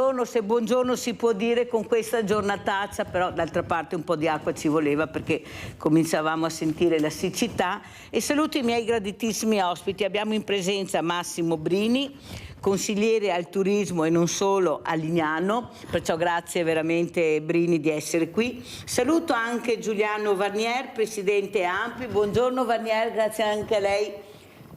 buongiorno, se buongiorno si può dire con questa giornataccia, però d'altra parte un po' di acqua ci voleva perché cominciavamo a sentire la siccità. E saluto i miei graditissimi ospiti. Abbiamo in presenza Massimo Brini, consigliere al turismo e non solo a Lignano, perciò grazie veramente Brini di essere qui. Saluto anche Giuliano Varnier, presidente ANPI. Buongiorno Varnier, grazie anche a lei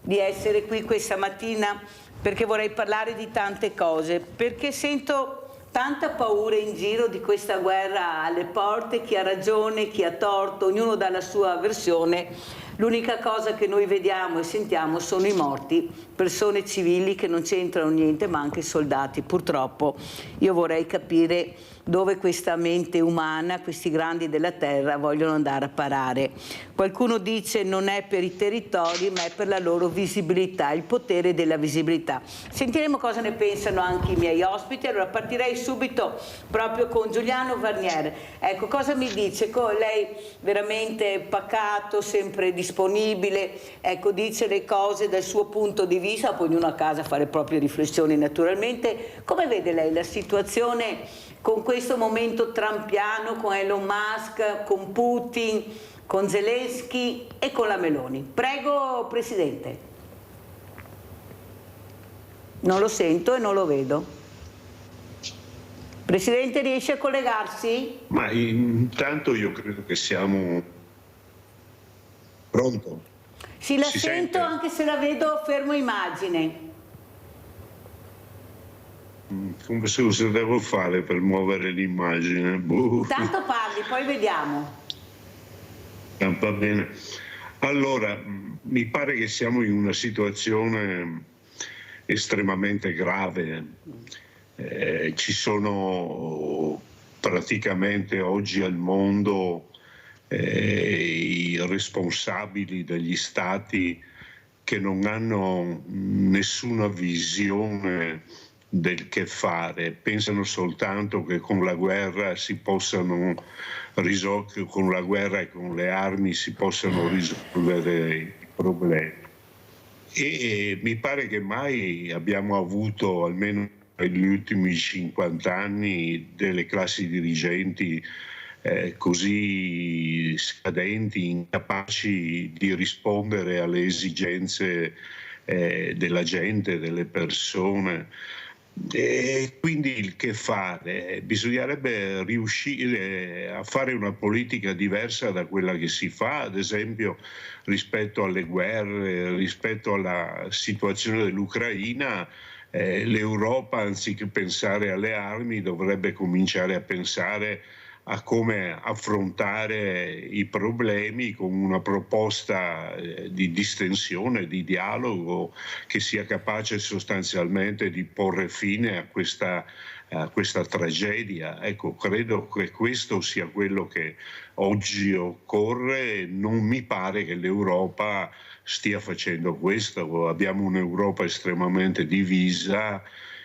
di essere qui questa mattina, perché vorrei parlare di tante cose, perché sento tanta paura in giro di questa guerra alle porte, chi ha ragione, chi ha torto, ognuno dà la sua versione. L'unica cosa che noi vediamo e sentiamo sono i morti, persone civili che non c'entrano niente, ma anche soldati. Purtroppo io vorrei capire dove questa mente umana, questi grandi della terra vogliono andare a parare. Qualcuno dice non è per i territori, ma è per la loro visibilità, il potere della visibilità. Sentiremo cosa ne pensano anche i miei ospiti. Allora partirei subito proprio con Giuliano Varnier. Ecco, cosa mi dice? Lei veramente pacato, sempre disponibile, ecco, dice le cose dal suo punto di vista, poi ognuno a casa fa le proprie riflessioni naturalmente. Come vede lei la situazione con questo momento trampiano, con Elon Musk, con Putin, con Zelensky e con la Meloni? Prego, Presidente. Non lo sento e non lo vedo. Presidente, riesce a collegarsi? Ma intanto io credo che siamo... Pronto? Sì, la Si sento, sente? anche se la vedo fermo immagine. Come se cosa devo fare per muovere l'immagine? Intanto parli, poi vediamo. Va bene. Allora, mi pare che siamo in una situazione estremamente grave. Ci sono praticamente oggi al mondo i responsabili degli stati che non hanno nessuna visione del che fare, pensano soltanto che con la guerra si possano con la guerra e con le armi si possano risolvere i problemi. E mi pare che mai abbiamo avuto, almeno negli ultimi 50 anni, delle classi dirigenti così scadenti, incapaci di rispondere alle esigenze della gente, delle persone. E quindi il che fare? Bisognerebbe riuscire a fare una politica diversa da quella che si fa, ad esempio rispetto alle guerre, rispetto alla situazione dell'Ucraina. L'Europa, anziché pensare alle armi, dovrebbe cominciare a pensare a come affrontare i problemi con una proposta di distensione, di dialogo che sia capace sostanzialmente di porre fine a questa tragedia. Ecco, credo che questo sia quello che oggi occorre. Non mi pare che l'Europa stia facendo questo. Abbiamo un'Europa estremamente divisa,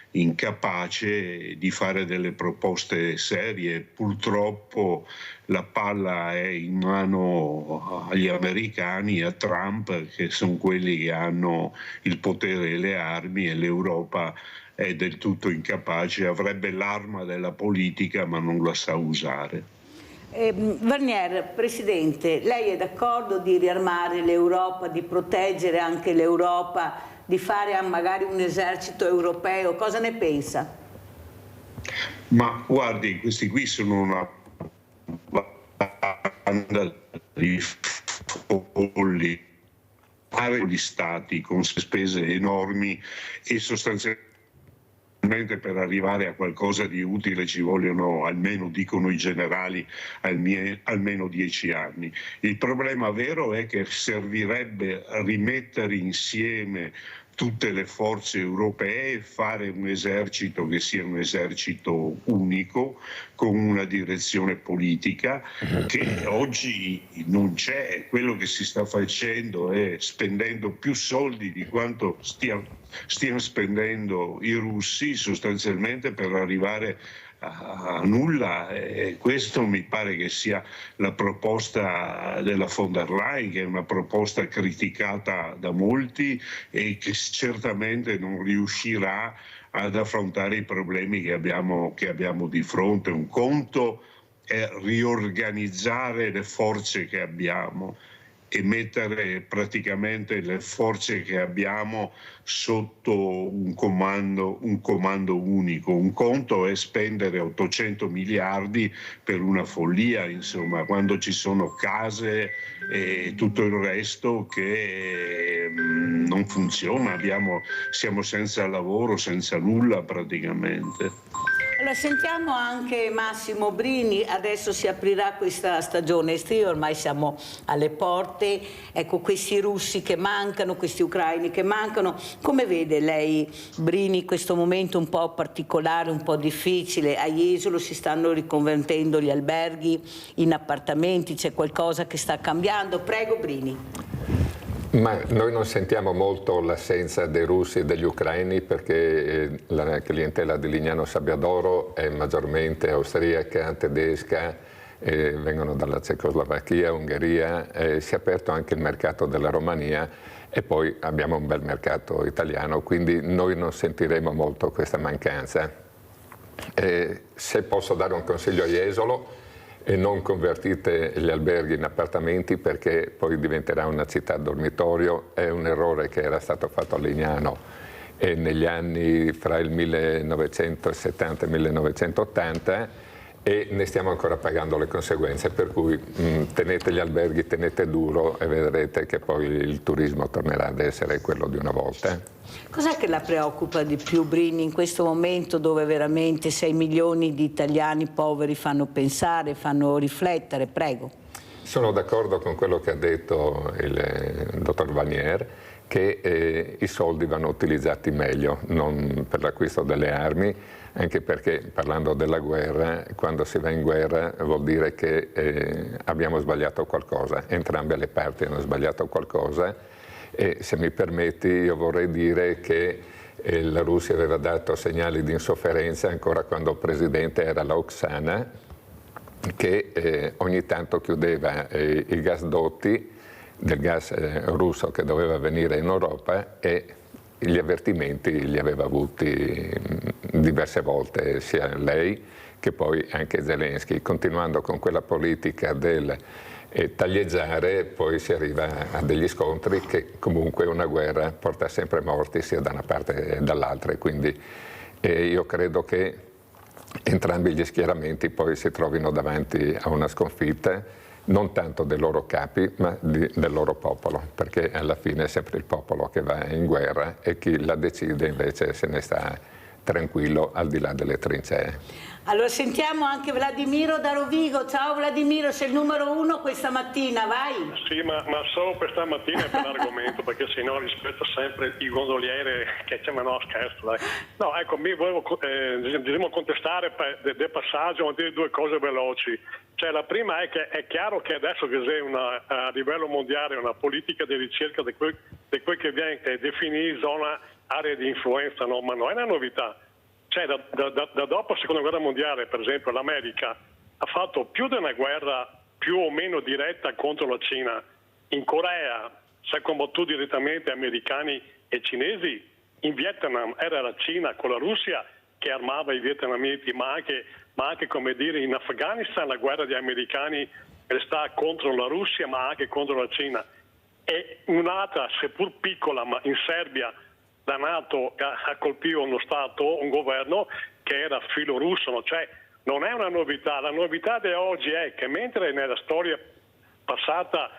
incapace di fare delle proposte serie. Purtroppo la palla è in mano agli americani, a Trump, che sono quelli che hanno il potere e le armi, e l'Europa è del tutto incapace, avrebbe l'arma della politica ma non la sa usare. Varnier, Presidente, lei è d'accordo di riarmare l'Europa, di proteggere anche l'Europa, di fare magari un esercito europeo? Cosa ne pensa? Ma guardi, questi qui sono una banda di folli, gli stati con spese enormi e sostanzialmente per arrivare a qualcosa di utile ci vogliono almeno, dicono i generali, almeno 10 anni. Il problema vero è che servirebbe rimettere insieme tutte le forze europee, fare un esercito che sia un esercito unico, con una direzione politica che oggi non c'è. Quello che si sta facendo è spendendo più soldi di quanto stiano spendendo i russi, sostanzialmente per arrivare a nulla. E questo mi pare che sia la proposta della von der Leyen, che è una proposta criticata da molti e che certamente non riuscirà ad affrontare i problemi che abbiamo di fronte. Un conto è riorganizzare le forze che abbiamo e mettere praticamente le forze che abbiamo sotto un comando unico. Un conto è spendere 800 miliardi per una follia, insomma, quando ci sono case e tutto il resto che non funziona, siamo senza lavoro, senza nulla praticamente. Allora, sentiamo anche Massimo Brini. Adesso si aprirà questa stagione estiva, ormai siamo alle porte, ecco, questi russi che mancano, questi ucraini che mancano. Come vede lei, Brini, questo momento un po' particolare, un po' difficile? A Jesolo si stanno riconvertendo gli alberghi in appartamenti, c'è qualcosa che sta cambiando? Prego, Brini. Ma noi non sentiamo molto l'assenza dei russi e degli ucraini, perché la clientela di Lignano Sabbiadoro è maggiormente austriaca, tedesca, vengono dalla Cecoslovacchia, Ungheria, si è aperto anche il mercato della Romania e poi abbiamo un bel mercato italiano, quindi noi non sentiremo molto questa mancanza. Se posso dare un consiglio a Jesolo: e non convertite gli alberghi in appartamenti, perché poi diventerà una città dormitorio. È un errore che era stato fatto a Lignano e negli anni fra il 1970 e il 1980, e ne stiamo ancora pagando le conseguenze, per cui tenete gli alberghi, tenete duro e vedrete che poi il turismo tornerà ad essere quello di una volta. Cos'è che la preoccupa di più, Brini, in questo momento dove veramente 6 milioni di italiani poveri fanno pensare, fanno riflettere? Prego. Sono d'accordo con quello che ha detto il dottor Vanier, che i soldi vanno utilizzati meglio, non per l'acquisto delle armi, anche perché, parlando della guerra, quando si va in guerra vuol dire che abbiamo sbagliato qualcosa, entrambe le parti hanno sbagliato qualcosa, e se mi permetti io vorrei dire che la Russia aveva dato segnali di insofferenza ancora quando il presidente era l'Oksana, che ogni tanto chiudeva i gasdotti del gas russo che doveva venire in Europa, e gli avvertimenti li aveva avuti diverse volte sia lei che poi anche Zelensky. Continuando con quella politica del taglieggiare, poi si arriva a degli scontri che comunque una guerra porta sempre morti sia da una parte che dall'altra, e quindi io credo che entrambi gli schieramenti poi si trovino davanti a una sconfitta, non tanto dei loro capi, ma del loro popolo, perché alla fine è sempre il popolo che va in guerra e chi la decide invece se ne sta tranquillo al di là delle trincee. Allora sentiamo anche Vladimiro da Rovigo. Ciao Vladimiro, sei il numero 1 questa mattina, vai! Sì, ma solo questa mattina per l'argomento, perché sennò rispetto sempre i gondolieri che c'è, ma no, scherzo, dai. No, ecco, mi volevo diciamo, contestare del passaggio, ma dire due cose veloci. Cioè, la prima è che è chiaro che adesso che c'è a livello mondiale una politica di ricerca di quel che viene definito zona area di influenza, no? Ma non è una novità. Cioè, da dopo la seconda guerra mondiale, per esempio, l'America ha fatto più di una guerra più o meno diretta contro la Cina. In Corea si è combattuto direttamente americani e cinesi, in Vietnam era la Cina con la Russia che armava i vietnamiti, ma anche come dire, in Afghanistan la guerra degli americani sta contro la Russia ma anche contro la Cina. E un'altra, seppur piccola, ma in Serbia la NATO ha colpito uno Stato, un governo che era filo russo, no? Cioè non è una novità. La novità di oggi è che mentre nella storia passata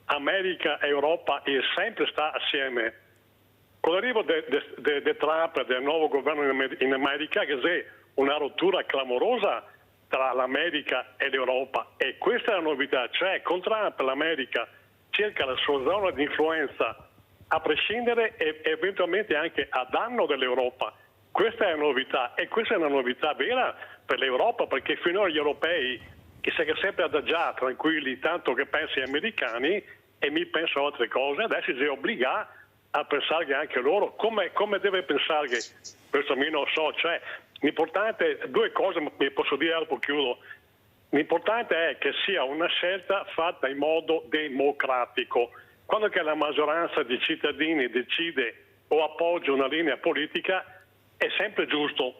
America e Europa è sempre sta assieme, con l'arrivo di Trump e del nuovo governo in America che c'è una rottura clamorosa tra l'America e l'Europa, e questa è la novità. Cioè con Trump l'America cerca la sua zona di influenza a prescindere e eventualmente anche a danno dell'Europa. Questa è una novità, e questa è una novità vera per l'Europa, perché finora gli europei che si è sempre adagiati, tranquilli, tanto che pensano agli americani e mi penso a altre cose, adesso si è obbligati a pensare che anche loro, come deve pensare, che questo io non so, cioè l'importante, due cose mi posso dire, dopo chiudo. L'importante è che sia una scelta fatta in modo democratico. Quando che la maggioranza dei cittadini decide o appoggia una linea politica, è sempre giusto.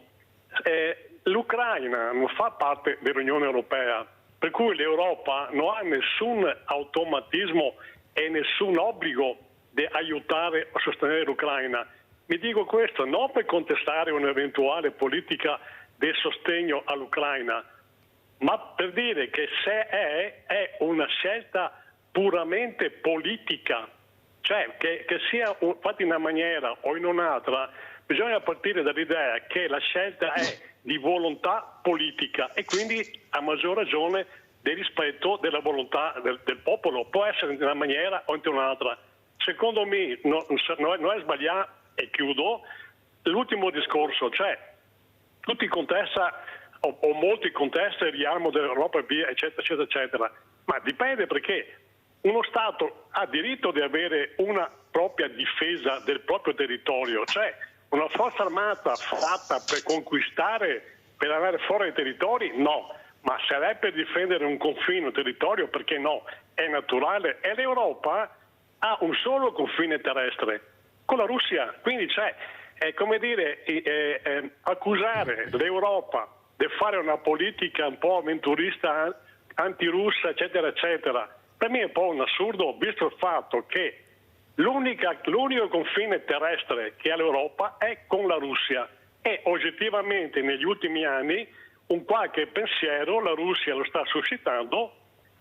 L'Ucraina non fa parte dell'Unione Europea, per cui l'Europa non ha nessun automatismo e nessun obbligo di aiutare o sostenere l'Ucraina. Mi dico questo non per contestare un'eventuale politica di sostegno all'Ucraina, ma per dire che se è una scelta puramente politica, cioè che sia fatta in una maniera o in un'altra, bisogna partire dall'idea che la scelta è di volontà politica e quindi a maggior ragione del rispetto della volontà del popolo. Può essere in una maniera o in un'altra. Secondo me non è sbagliato, e chiudo, l'ultimo discorso, cioè tutti contestano o molti contestano il riarmo dell'Europa, eccetera, eccetera, eccetera, ma dipende, perché uno Stato ha diritto di avere una propria difesa del proprio territorio, cioè una forza armata fatta per conquistare, per andare fuori dai territori, no, ma se è per difendere un confine, un territorio, perché no? È naturale. E l'Europa ha un solo confine terrestre, con la Russia, quindi è come dire, accusare l'Europa di fare una politica un po' avventurista, antirussa, eccetera, eccetera, per me è un po' un assurdo, visto il fatto che l'unico confine terrestre che ha l'Europa è con la Russia e oggettivamente negli ultimi anni un qualche pensiero la Russia lo sta suscitando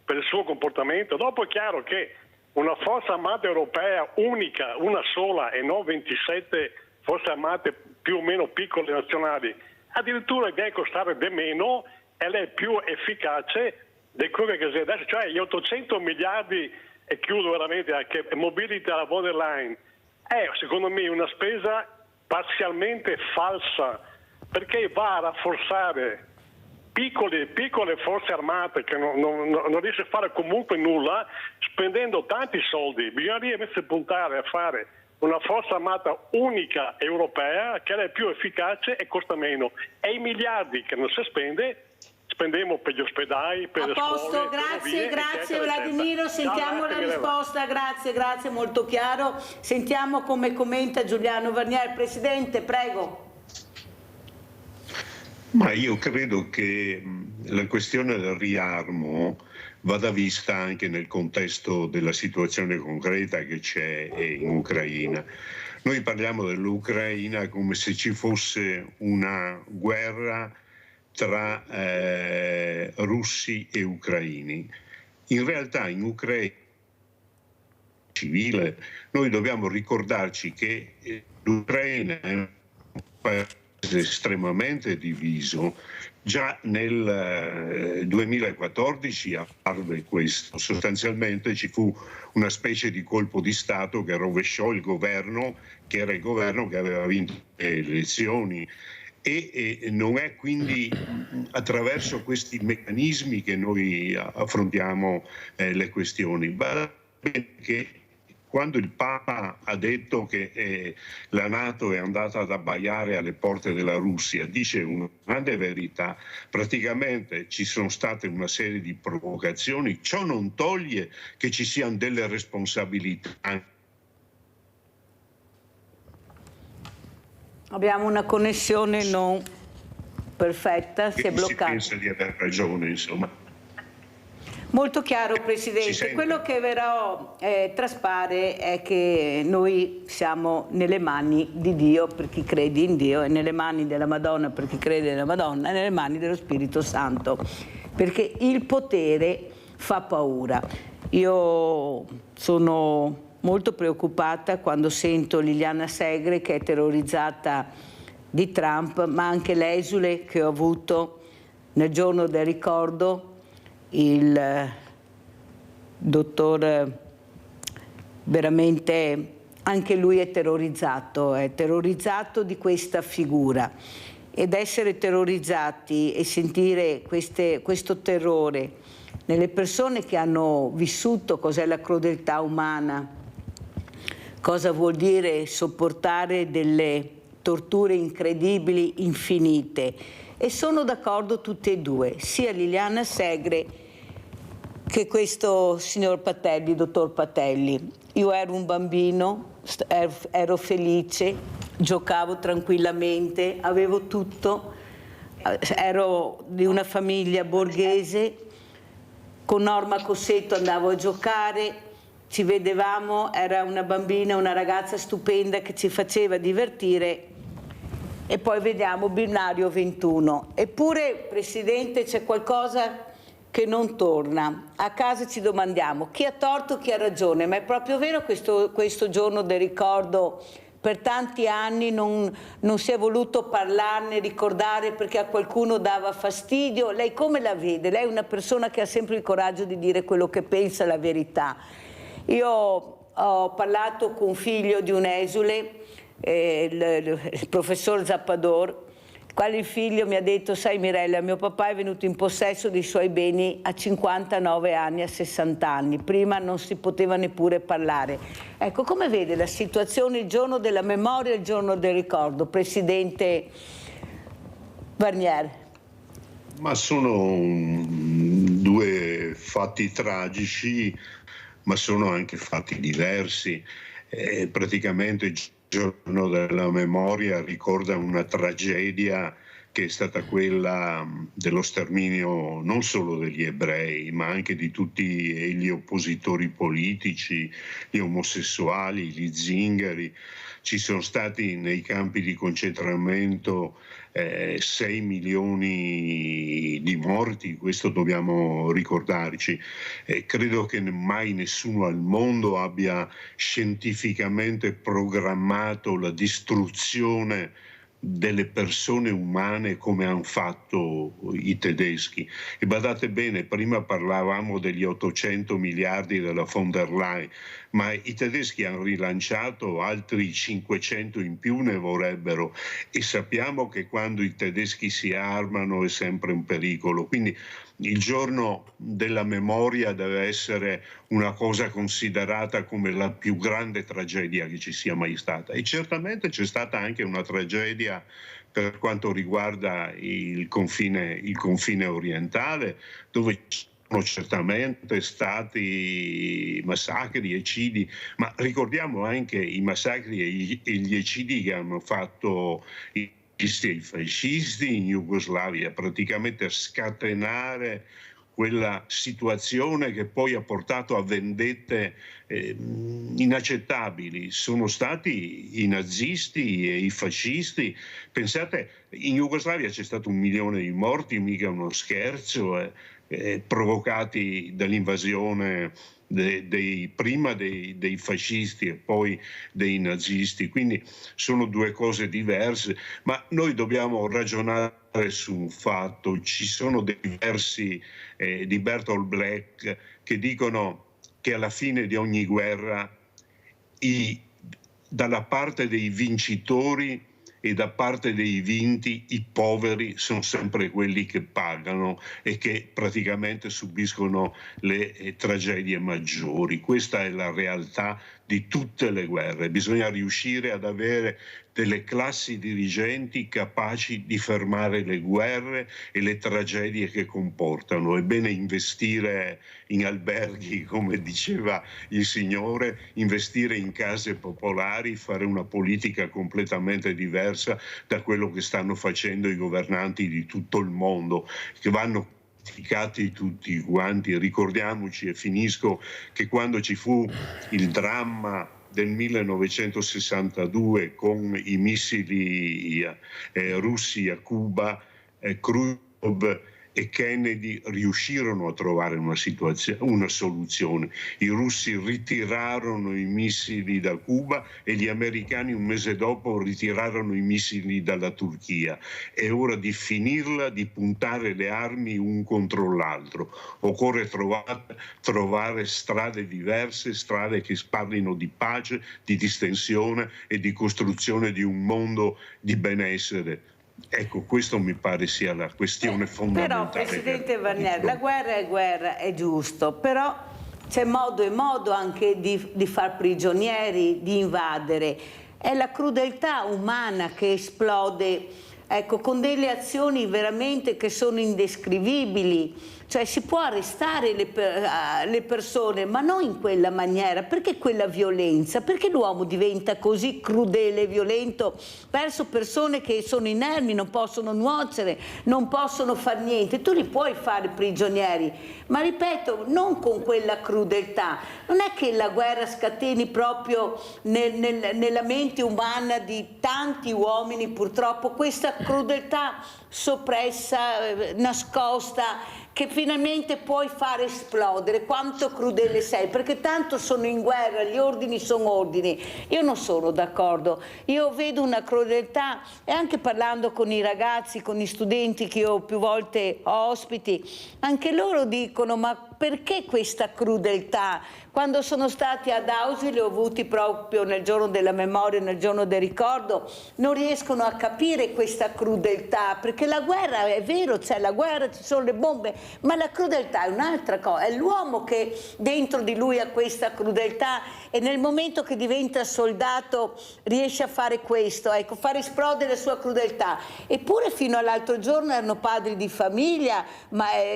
per il suo comportamento. Dopo è chiaro che una forza armata europea unica, una sola e non 27 forze armate più o meno piccole nazionali, addirittura deve costare di meno e lei è più efficace di quello che si adesso, cioè gli 800 miliardi, e chiudo veramente, che mobilita la von der Leyen, è secondo me una spesa parzialmente falsa, perché va a rafforzare piccole forze armate che non riesce a fare comunque nulla, spendendo tanti soldi. Bisognerebbe invece puntare a fare una forza armata unica europea che è più efficace e costa meno. E i miliardi che non si spendiamo per gli ospedali, per le scuole. Grazie Vladimiro, sentiamo la risposta, grazie, molto chiaro. Sentiamo come commenta Giuliano Varnier. Presidente, prego. Ma io credo che la questione del riarmo vada vista anche nel contesto della situazione concreta che c'è in Ucraina. Noi parliamo dell'Ucraina come se ci fosse una guerra tra russi e ucraini. In realtà in Ucraina civile noi dobbiamo ricordarci che l'Ucraina è un paese estremamente diviso. Già nel 2014 apparve questo, sostanzialmente ci fu una specie di colpo di Stato che rovesciò il governo, che era il governo che aveva vinto le elezioni, e non è quindi attraverso questi meccanismi che noi affrontiamo le questioni. Va bene che quando il Papa ha detto che la NATO è andata ad abbaiare alle porte della Russia, dice una grande verità. Praticamente ci sono state una serie di provocazioni, ciò non toglie che ci siano delle responsabilità. Abbiamo una connessione non perfetta, si è bloccata. Si pensa di aver ragione, insomma. Molto chiaro, Presidente. Quello che però traspare è che noi siamo nelle mani di Dio per chi crede in Dio, e nelle mani della Madonna per chi crede nella Madonna, e nelle mani dello Spirito Santo, perché il potere fa paura. Io sono molto preoccupata quando sento Liliana Segre che è terrorizzata di Trump, ma anche l'esule che ho avuto nel giorno del ricordo, il dottor, veramente anche lui è terrorizzato di questa figura, ed essere terrorizzati e sentire questo terrore nelle persone che hanno vissuto cos'è la crudeltà umana, cosa vuol dire sopportare delle torture incredibili, infinite. E sono d'accordo tutte e due, sia Liliana Segre che questo signor Patelli, dottor Patelli. Io ero un bambino, ero felice, giocavo tranquillamente, avevo tutto, ero di una famiglia borghese, con Norma Cossetto andavo a giocare, ci vedevamo, era una bambina, una ragazza stupenda che ci faceva divertire. E poi vediamo Binario 21. Eppure, Presidente, c'è qualcosa che non torna. A casa ci domandiamo chi ha torto, chi ha ragione, ma è proprio vero questo giorno del ricordo? Per tanti anni non si è voluto parlarne, ricordare, perché a qualcuno dava fastidio. Lei come la vede? Lei è una persona che ha sempre il coraggio di dire quello che pensa, la verità. Io ho parlato con un figlio di un esule, il professor Zappador, quale il figlio mi ha detto: sai Mirella, mio papà è venuto in possesso dei suoi beni a 59 anni, a 60 anni, prima non si poteva neppure parlare. Ecco, come vede la situazione il giorno della memoria e il giorno del ricordo, Presidente Barnier? Ma sono due fatti tragici, ma sono anche fatti diversi. Praticamente il giorno della memoria ricorda una tragedia che è stata quella dello sterminio non solo degli ebrei, ma anche di tutti gli oppositori politici, gli omosessuali, gli zingari. Ci sono stati nei campi di concentramento 6 milioni di morti, questo dobbiamo ricordarci. Credo che mai nessuno al mondo abbia scientificamente programmato la distruzione delle persone umane come hanno fatto i tedeschi. E badate bene, prima parlavamo degli 800 miliardi della von der Leyen, ma i tedeschi hanno rilanciato altri 500 in più, ne vorrebbero, e sappiamo che quando i tedeschi si armano è sempre un pericolo. Quindi il giorno della memoria deve essere una cosa considerata come la più grande tragedia che ci sia mai stata. E certamente c'è stata anche una tragedia per quanto riguarda il confine orientale, dove sono certamente stati massacri, eccidi, ma ricordiamo anche i massacri e gli eccidi che hanno fatto i fascisti in Jugoslavia, praticamente a scatenare quella situazione che poi ha portato a vendette inaccettabili. Sono stati i nazisti e i fascisti. Pensate, in Jugoslavia c'è stato 1 milione di morti, mica uno scherzo, provocati dall'invasione prima dei fascisti e poi dei nazisti. Quindi sono due cose diverse, ma noi dobbiamo ragionare su un fatto. Ci sono dei versi di Bertolt Brecht che dicono che alla fine di ogni guerra dalla parte dei vincitori e da parte dei vinti i poveri sono sempre quelli che pagano e che praticamente subiscono le tragedie maggiori. Questa è la realtà di tutte le guerre. Bisogna riuscire ad avere delle classi dirigenti capaci di fermare le guerre e le tragedie che comportano. È bene investire in alberghi, come diceva il Signore, investire in case popolari, fare una politica completamente diversa da quello che stanno facendo i governanti di tutto il mondo, che vanno criticati tutti quanti. Ricordiamoci, e finisco, che quando ci fu il dramma del 1962 con i missili russi a Cuba, Khrushchev e Kennedy riuscirono a trovare una soluzione. I russi ritirarono i missili da Cuba e gli americani un mese dopo ritirarono i missili dalla Turchia. È ora di finirla, di puntare le armi un contro l'altro. Occorre trovare strade diverse, strade che parlino di pace, di distensione e di costruzione di un mondo di benessere. Ecco, questo mi pare sia la questione fondamentale. Però, Presidente Barnier, la guerra è guerra, è giusto, però c'è modo e modo anche di far prigionieri, di invadere. È la crudeltà umana che esplode, ecco, con delle azioni veramente che sono indescrivibili. cioè si può arrestare le persone, ma non in quella maniera. Perché quella violenza? Perché l'uomo diventa così crudele e violento verso persone che sono inermi, non possono nuocere, non possono far niente? Tu li puoi fare prigionieri, ma ripeto, non con quella crudeltà. Non è che la guerra scateni proprio nella mente umana di tanti uomini, purtroppo, questa crudeltà soppressa, nascosta, che finalmente puoi fare esplodere quanto crudele sei, perché tanto sono in guerra, gli ordini sono ordini. Io non sono d'accordo, io vedo una crudeltà, e anche parlando con i ragazzi, con gli studenti che io più volte ospiti, anche loro dicono: ma perché questa crudeltà? Quando sono stati ad Auschwitz, li ho avuti proprio nel giorno della memoria, nel giorno del ricordo, non riescono a capire questa crudeltà, perché la guerra, è vero, c'è la guerra, ci sono le bombe, ma la crudeltà è un'altra cosa, è l'uomo che dentro di lui ha questa crudeltà, e nel momento che diventa soldato riesce a fare questo, ecco, fare esplodere la sua crudeltà. Eppure fino all'altro giorno erano padri di famiglia,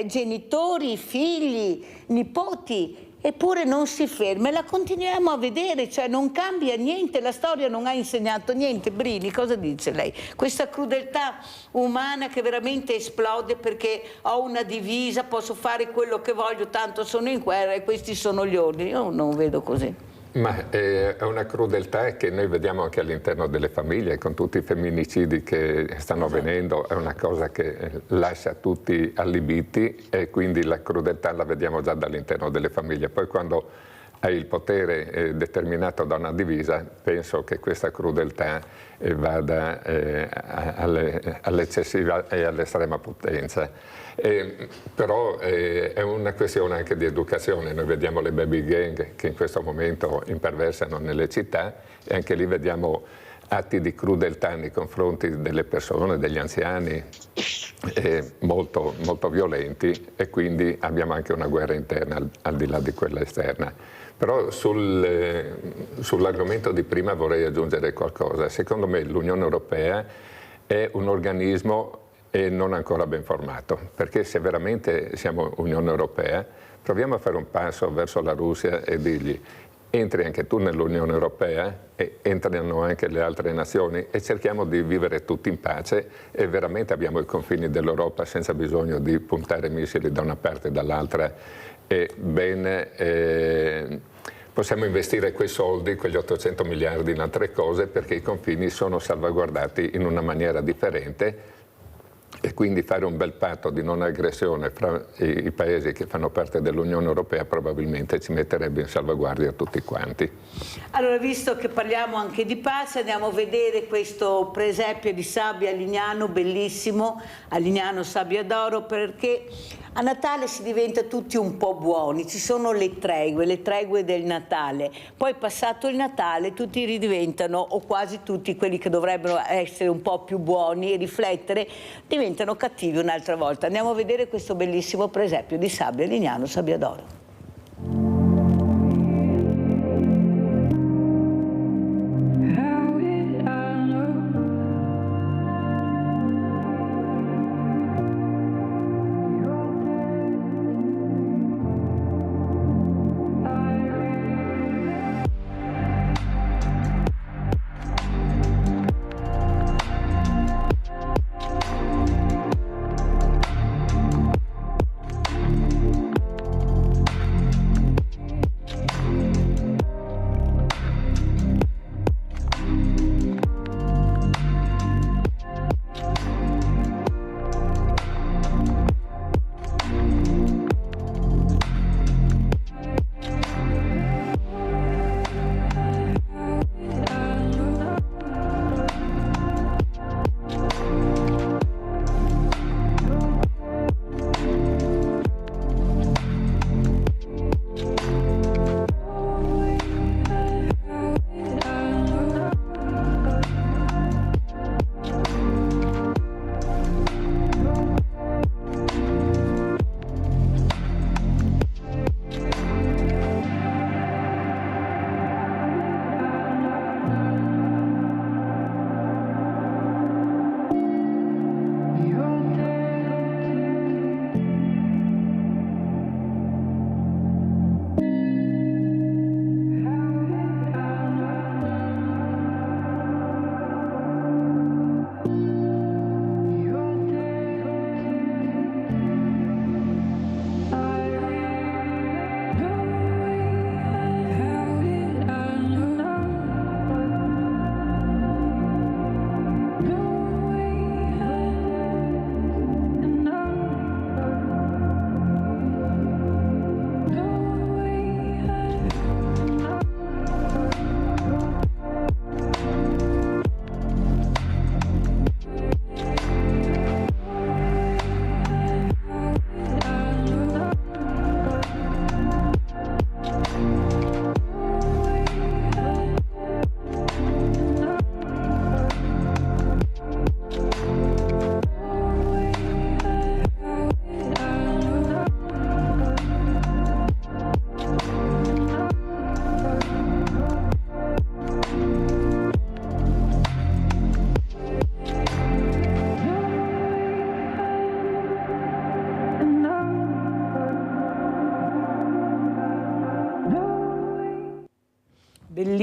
genitori, figli, nipoti. Eppure non si ferma, e la continuiamo a vedere, cioè non cambia niente, la storia non ha insegnato niente. Brini, cosa dice lei? Questa crudeltà umana che veramente esplode perché ho una divisa, posso fare quello che voglio, tanto sono in guerra e questi sono gli ordini. Io non vedo così. Ma è una crudeltà che noi vediamo anche all'interno delle famiglie, con tutti i femminicidi che stanno avvenendo, è una cosa che lascia tutti allibiti, e quindi la crudeltà la vediamo già dall'interno delle famiglie. Poi quando hai il potere determinato da una divisa, penso che questa crudeltà vada all'eccessiva e all'estrema potenza. Però è una questione anche di educazione. Noi vediamo le baby gang che in questo momento imperversano nelle città, e anche lì vediamo atti di crudeltà nei confronti delle persone, degli anziani, molto, molto violenti, e quindi abbiamo anche una guerra interna al di là di quella esterna. Però sull'argomento di prima vorrei aggiungere qualcosa. Secondo me l'Unione Europea è un organismo non ancora ben formato, perché se veramente siamo Unione Europea, proviamo a fare un passo verso la Russia e dirgli: entri anche tu nell'Unione Europea e entrano anche le altre nazioni, e cerchiamo di vivere tutti in pace, e veramente abbiamo i confini dell'Europa senza bisogno di puntare missili da una parte e dall'altra, e possiamo investire quei soldi, quegli 800 miliardi in altre cose, perché i confini sono salvaguardati in una maniera differente. E quindi fare un bel patto di non aggressione fra i paesi che fanno parte dell'Unione Europea probabilmente ci metterebbe in salvaguardia tutti quanti. Allora, visto che parliamo anche di pace, andiamo a vedere questo presepio di Sabbia a Lignano, bellissimo, a Lignano Sabbia d'Oro, perché a Natale si diventa tutti un po' buoni, ci sono le tregue del Natale, poi passato il Natale tutti ridiventano, o quasi tutti quelli che dovrebbero essere un po' più buoni e riflettere, diventano cattivi un'altra volta. Andiamo a vedere questo bellissimo presepio di Sabbia a Lignano Sabbia d'Oro.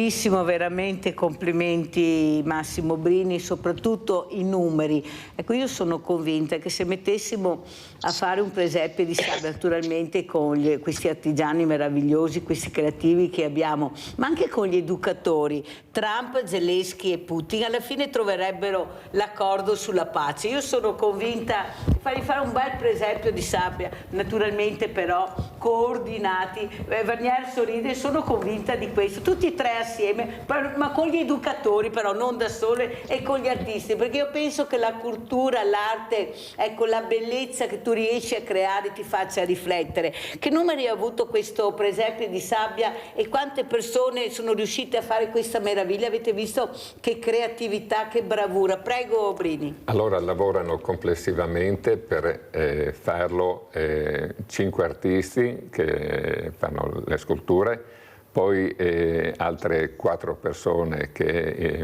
bellissimo, veramente complimenti Massimo Brini, soprattutto i numeri. Ecco, io sono convinta che se mettessimo a fare un presepe di sabbia, naturalmente con questi artigiani meravigliosi, questi creativi che abbiamo, ma anche con gli educatori, Trump, Zelensky e Putin, alla fine troverebbero l'accordo sulla pace. Io sono convinta di fare un bel presepio di sabbia, naturalmente però coordinati. Vanier sorride, sono convinta di questo, tutti e tre assieme, ma con gli educatori però, non da sole, e con gli artisti, perché io penso che la cultura, l'arte, ecco, la bellezza che tu riesci a creare ti faccia riflettere. Che numeri ha avuto questo presepio di sabbia e quante persone sono riuscite a fare questa meraviglia? Avete visto che creatività, che bravura. Prego Brini. Allora lavorano complessivamente per farlo 5 artisti che fanno le sculture, poi altre 4 persone che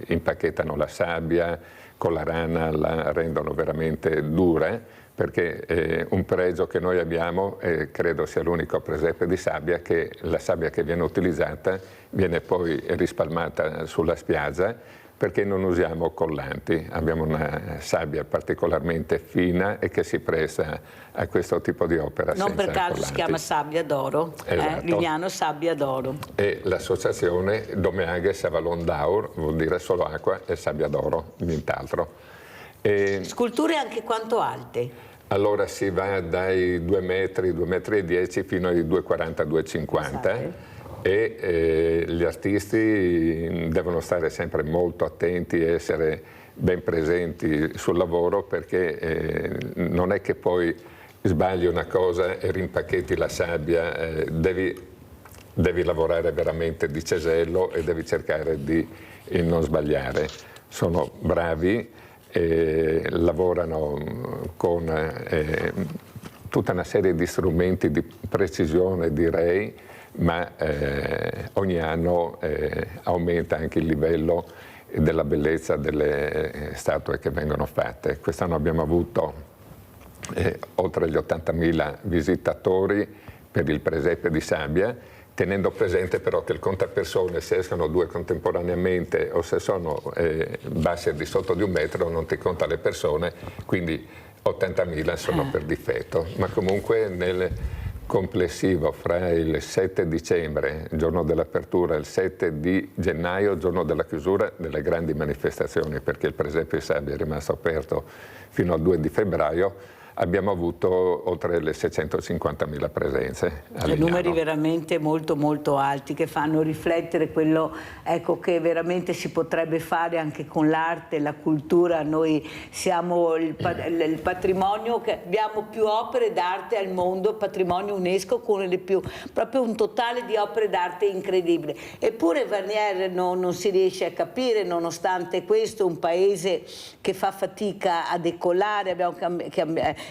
impacchettano la sabbia con la rana, la rendono veramente dura, perché un pregio che noi abbiamo, credo sia l'unico presepe di sabbia, che la sabbia che viene utilizzata viene poi rispalmata sulla spiaggia, perché non usiamo collanti, abbiamo una sabbia particolarmente fina e che si presta a questo tipo di opera. Non per caso collanti. Si chiama Sabbia d'Oro, Esatto. Lignano Sabbia d'Oro. E l'associazione Domeaghe Savalon d'Aur vuol dire solo acqua e sabbia d'oro, nient'altro. Sculture anche quanto alte? Allora si va dai 2 metri, 2,10 metri fino ai 2,40, 2,50. E gli artisti devono stare sempre molto attenti e essere ben presenti sul lavoro, perché non è che poi sbagli una cosa e rimpacchetti la sabbia, devi lavorare veramente di cesello e devi cercare di non sbagliare. Sono bravi, lavorano con tutta una serie di strumenti di precisione, direi, ma ogni anno aumenta anche il livello della bellezza delle statue che vengono fatte. Quest'anno abbiamo avuto oltre gli 80.000 visitatori per il presepe di sabbia, tenendo presente però che il contapersone, se escono 2 contemporaneamente o se sono bassi al di sotto di 1 metro, non ti conta le persone, quindi 80.000 sono per difetto, ma comunque nel complessivo fra il 7 dicembre, giorno dell'apertura, e il 7 di gennaio, giorno della chiusura, delle grandi manifestazioni, perché il presepe di sabbia è rimasto aperto fino al 2 di febbraio, abbiamo avuto oltre le 650.000 presenze. Numeri veramente molto molto alti, che fanno riflettere quello, ecco, che veramente si potrebbe fare anche con l'arte, la cultura. Noi siamo il patrimonio, che abbiamo più opere d'arte al mondo, patrimonio UNESCO con le più, proprio un totale di opere d'arte incredibile. Eppure Vanier non si riesce a capire, nonostante questo, un paese che fa fatica a decollare, abbiamo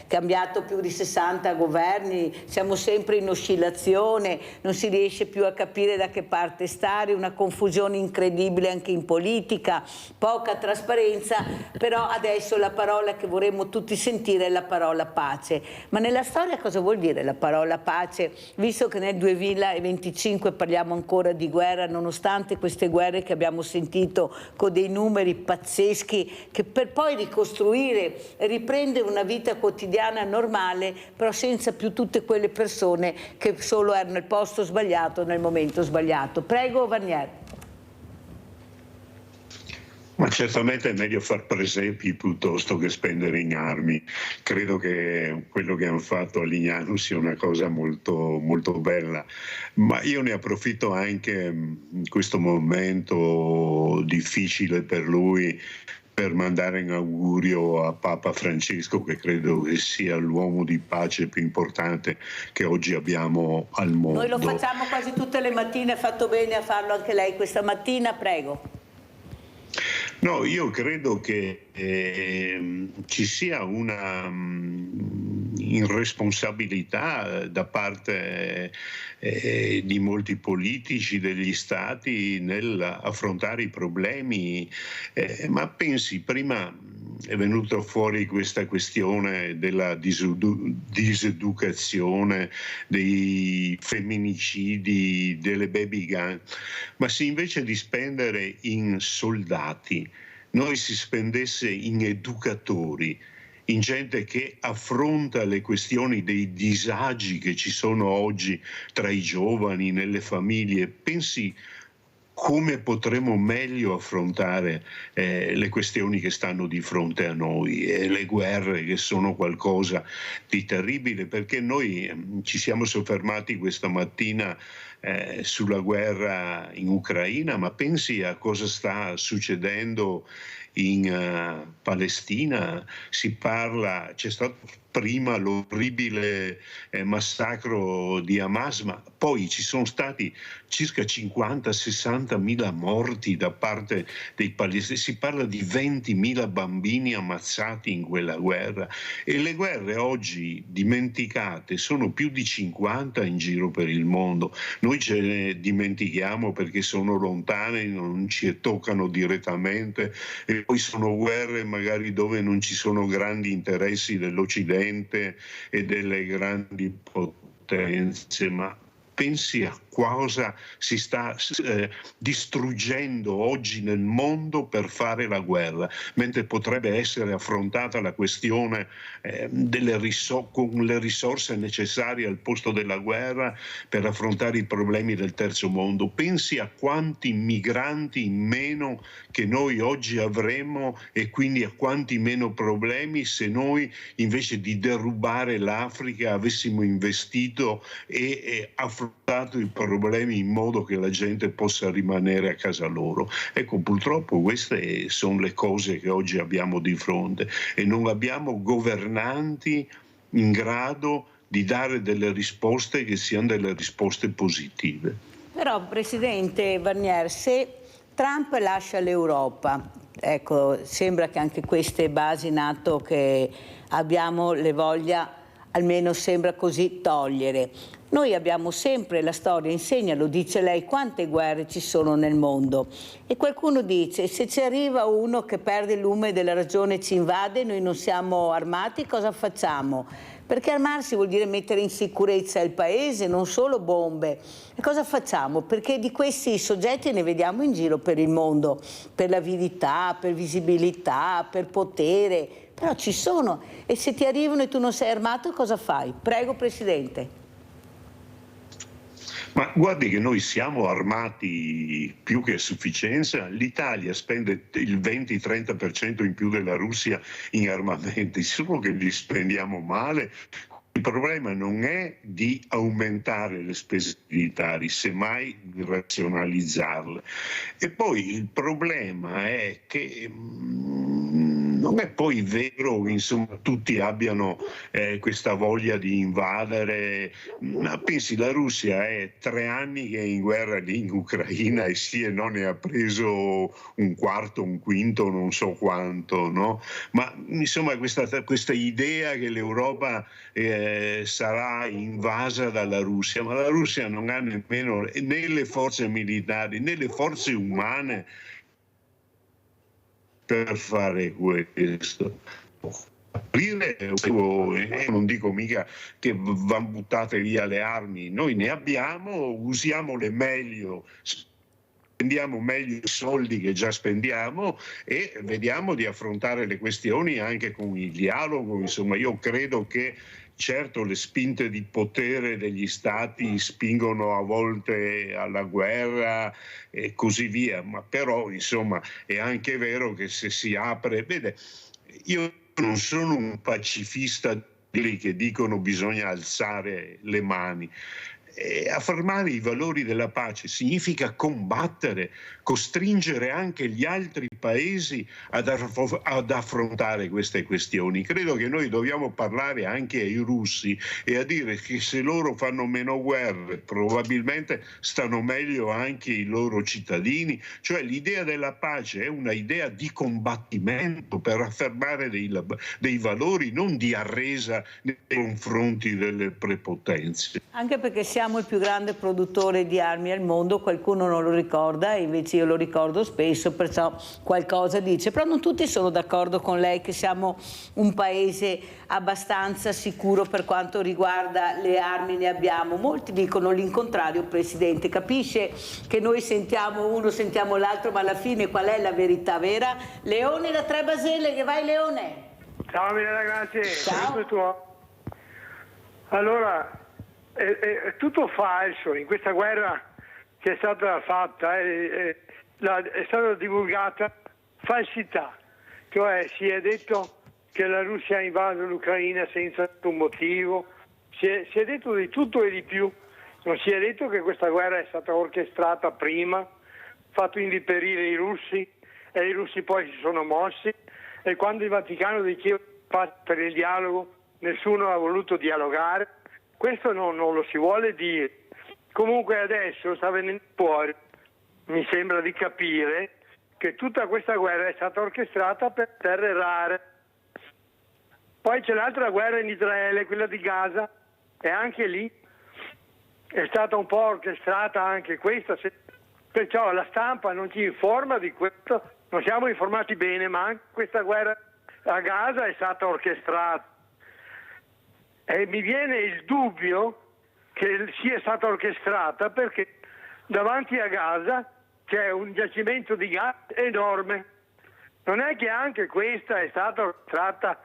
cambiato più di 60 governi, siamo sempre in oscillazione, non si riesce più a capire da che parte stare, una confusione incredibile anche in politica, poca trasparenza, però adesso la parola che vorremmo tutti sentire è la parola pace. Ma nella storia cosa vuol dire la parola pace? Visto che nel 2025 parliamo ancora di guerra, nonostante queste guerre che abbiamo sentito con dei numeri pazzeschi, che per poi ricostruire e riprendere una vita quotidiana normale, però senza più tutte quelle persone che solo erano al posto sbagliato nel momento sbagliato. Prego Vanier. Ma certamente è meglio far presepi piuttosto che spendere in armi. Credo che quello che hanno fatto a Lignano sia una cosa molto, molto bella, ma io ne approfitto anche in questo momento difficile per lui per mandare un augurio a Papa Francesco, che credo che sia l'uomo di pace più importante che oggi abbiamo al mondo. Noi lo facciamo quasi tutte le mattine, ha fatto bene a farlo anche lei questa mattina, prego. No, io credo che ci sia una irresponsabilità da parte di molti politici degli stati nell'affrontare i problemi, ma pensi prima è venuta fuori questa questione della diseducazione, dei femminicidi, delle baby gun, ma se invece di spendere in soldati noi si spendesse in educatori, in gente che affronta le questioni dei disagi che ci sono oggi tra i giovani, nelle famiglie, pensi come potremo meglio affrontare le questioni che stanno di fronte a noi, le guerre che sono qualcosa di terribile, perché noi ci siamo soffermati questa mattina sulla guerra in Ucraina, ma pensi a cosa sta succedendo in Palestina. Si parla, c'è stato prima l'orribile massacro di Hamas, ma poi ci sono stati circa 50-60 mila morti da parte dei palestinesi, si parla di 20.000 bambini ammazzati in quella guerra, e le guerre oggi dimenticate sono più di 50 in giro per il mondo. Noi ce ne dimentichiamo perché sono lontane, non ci toccano direttamente, e poi sono guerre magari dove non ci sono grandi interessi dell'Occidente e delle grandi potenze, ma pensi a cosa si sta distruggendo oggi nel mondo per fare la guerra, mentre potrebbe essere affrontata la questione con le risorse necessarie al posto della guerra per affrontare i problemi del terzo mondo. Pensi a quanti migranti in meno che noi oggi avremmo, e quindi a quanti meno problemi se noi invece di derubare l'Africa avessimo investito e affrontato i problemi in modo che la gente possa rimanere a casa loro. Ecco, purtroppo queste sono le cose che oggi abbiamo di fronte, e non abbiamo governanti in grado di dare delle risposte che siano delle risposte positive. Però, Presidente Barnier, se Trump lascia l'Europa, ecco, sembra che anche queste basi NATO che abbiamo le voglia, almeno sembra così, togliere. Noi abbiamo sempre, la storia insegna, lo dice lei, quante guerre ci sono nel mondo, e qualcuno dice: se ci arriva uno che perde il lume della ragione e ci invade, noi non siamo armati, cosa facciamo? Perché armarsi vuol dire mettere in sicurezza il paese, non solo bombe. E cosa facciamo? Perché di questi soggetti ne vediamo in giro per il mondo, per l'avidità, per visibilità, per potere, però ci sono, e se ti arrivano e tu non sei armato, cosa fai? Prego, Presidente. Ma guardi che noi siamo armati più che a sufficienza. L'Italia spende il 20-30% in più della Russia in armamenti, solo che li spendiamo male. Il problema non è di aumentare le spese militari, semmai di razionalizzarle. E poi il problema è che non è poi vero che insomma tutti abbiano questa voglia di invadere. Pensi, la Russia è 3 anni che è in guerra lì in Ucraina, e sì e no ne ha preso un quarto, un quinto, non so quanto, no? Ma insomma questa idea che l'Europa sarà invasa dalla Russia, ma la Russia non ha nemmeno né le forze militari né le forze umane per fare questo. Non dico mica che vanno buttate via le armi, noi ne abbiamo, usiamole meglio, spendiamo meglio i soldi che già spendiamo, e vediamo di affrontare le questioni anche con il dialogo. Insomma, io credo che certo le spinte di potere degli stati spingono a volte alla guerra e così via, ma però insomma è anche vero che se si apre, vede, io non sono un pacifista che dicono bisogna alzare le mani. Affermare i valori della pace significa combattere, costringere anche gli altri paesi ad affrontare queste questioni. Credo che noi dobbiamo parlare anche ai russi e a dire che se loro fanno meno guerre probabilmente stanno meglio anche i loro cittadini. Cioè l'idea della pace è una idea di combattimento per affermare dei valori, non di arresa nei confronti delle prepotenze. Anche perché siamo siamo il più grande produttore di armi al mondo, qualcuno non lo ricorda e invece io lo ricordo spesso, perciò qualcosa dice. Però non tutti sono d'accordo con lei che siamo un paese abbastanza sicuro per quanto riguarda le armi, ne abbiamo. Molti dicono l'incontrario, Presidente. Capisce che noi sentiamo uno, sentiamo l'altro, ma alla fine qual è la verità vera? Leone da Tre Baselleghe, vai Leone! Ciao Mirella, grazie. Ciao. Allora, è tutto falso. In questa guerra che è stata fatta, è stata divulgata falsità. Cioè si è detto che la Russia ha invaso l'Ucraina senza alcun motivo, si è detto di tutto e di più. Non si è detto che questa guerra è stata orchestrata prima, fatto inviperire i russi e i russi poi si sono mossi, e quando il Vaticano diceva per il dialogo nessuno ha voluto dialogare. Questo non lo si vuole dire. Comunque adesso sta venendo fuori, mi sembra di capire, che tutta questa guerra è stata orchestrata per terre rare. Poi c'è l'altra guerra in Israele, quella di Gaza, e anche lì è stata un po' orchestrata anche questa, perciò la stampa non ci informa di questo, non siamo informati bene, ma anche questa guerra a Gaza è stata orchestrata. E mi viene il dubbio che sia stata orchestrata perché davanti a Gaza c'è un giacimento di gas enorme. Non è che anche questa è stata orchestrata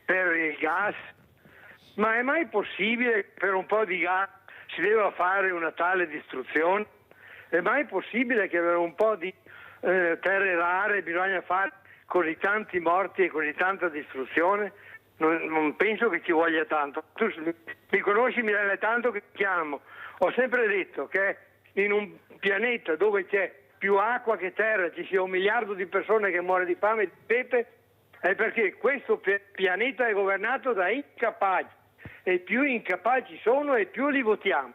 per il gas? Ma è mai possibile che per un po' di gas si deve fare una tale distruzione? È mai possibile che per un po' di terre rare bisogna fare così tanti morti e così tanta distruzione? Non penso che ci voglia tanto. Tu mi conosci, Mirella, tanto che ti chiamo. Ho sempre detto che in un pianeta dove c'è più acqua che terra, ci sia 1 miliardo di persone che muore di fame e di sete, è perché questo pianeta è governato da incapaci, e più incapaci sono e più li votiamo.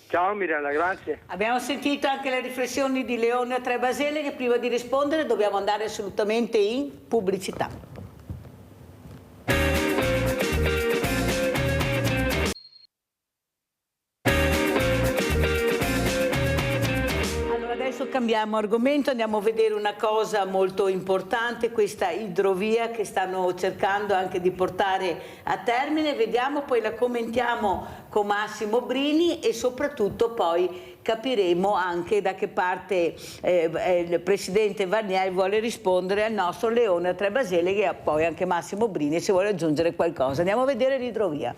Ciao Mirella, grazie. Abbiamo sentito anche le riflessioni di Leone a Tre Baselleghe. Prima di rispondere dobbiamo andare assolutamente in pubblicità. Adesso cambiamo argomento, andiamo a vedere una cosa molto importante, questa idrovia che stanno cercando anche di portare a termine. Vediamo, poi la commentiamo con Massimo Brini e soprattutto poi capiremo anche da che parte il Presidente Varnier vuole rispondere al nostro Leone a Tre Baselleghe e poi anche Massimo Brini se vuole aggiungere qualcosa. Andiamo a vedere l'idrovia.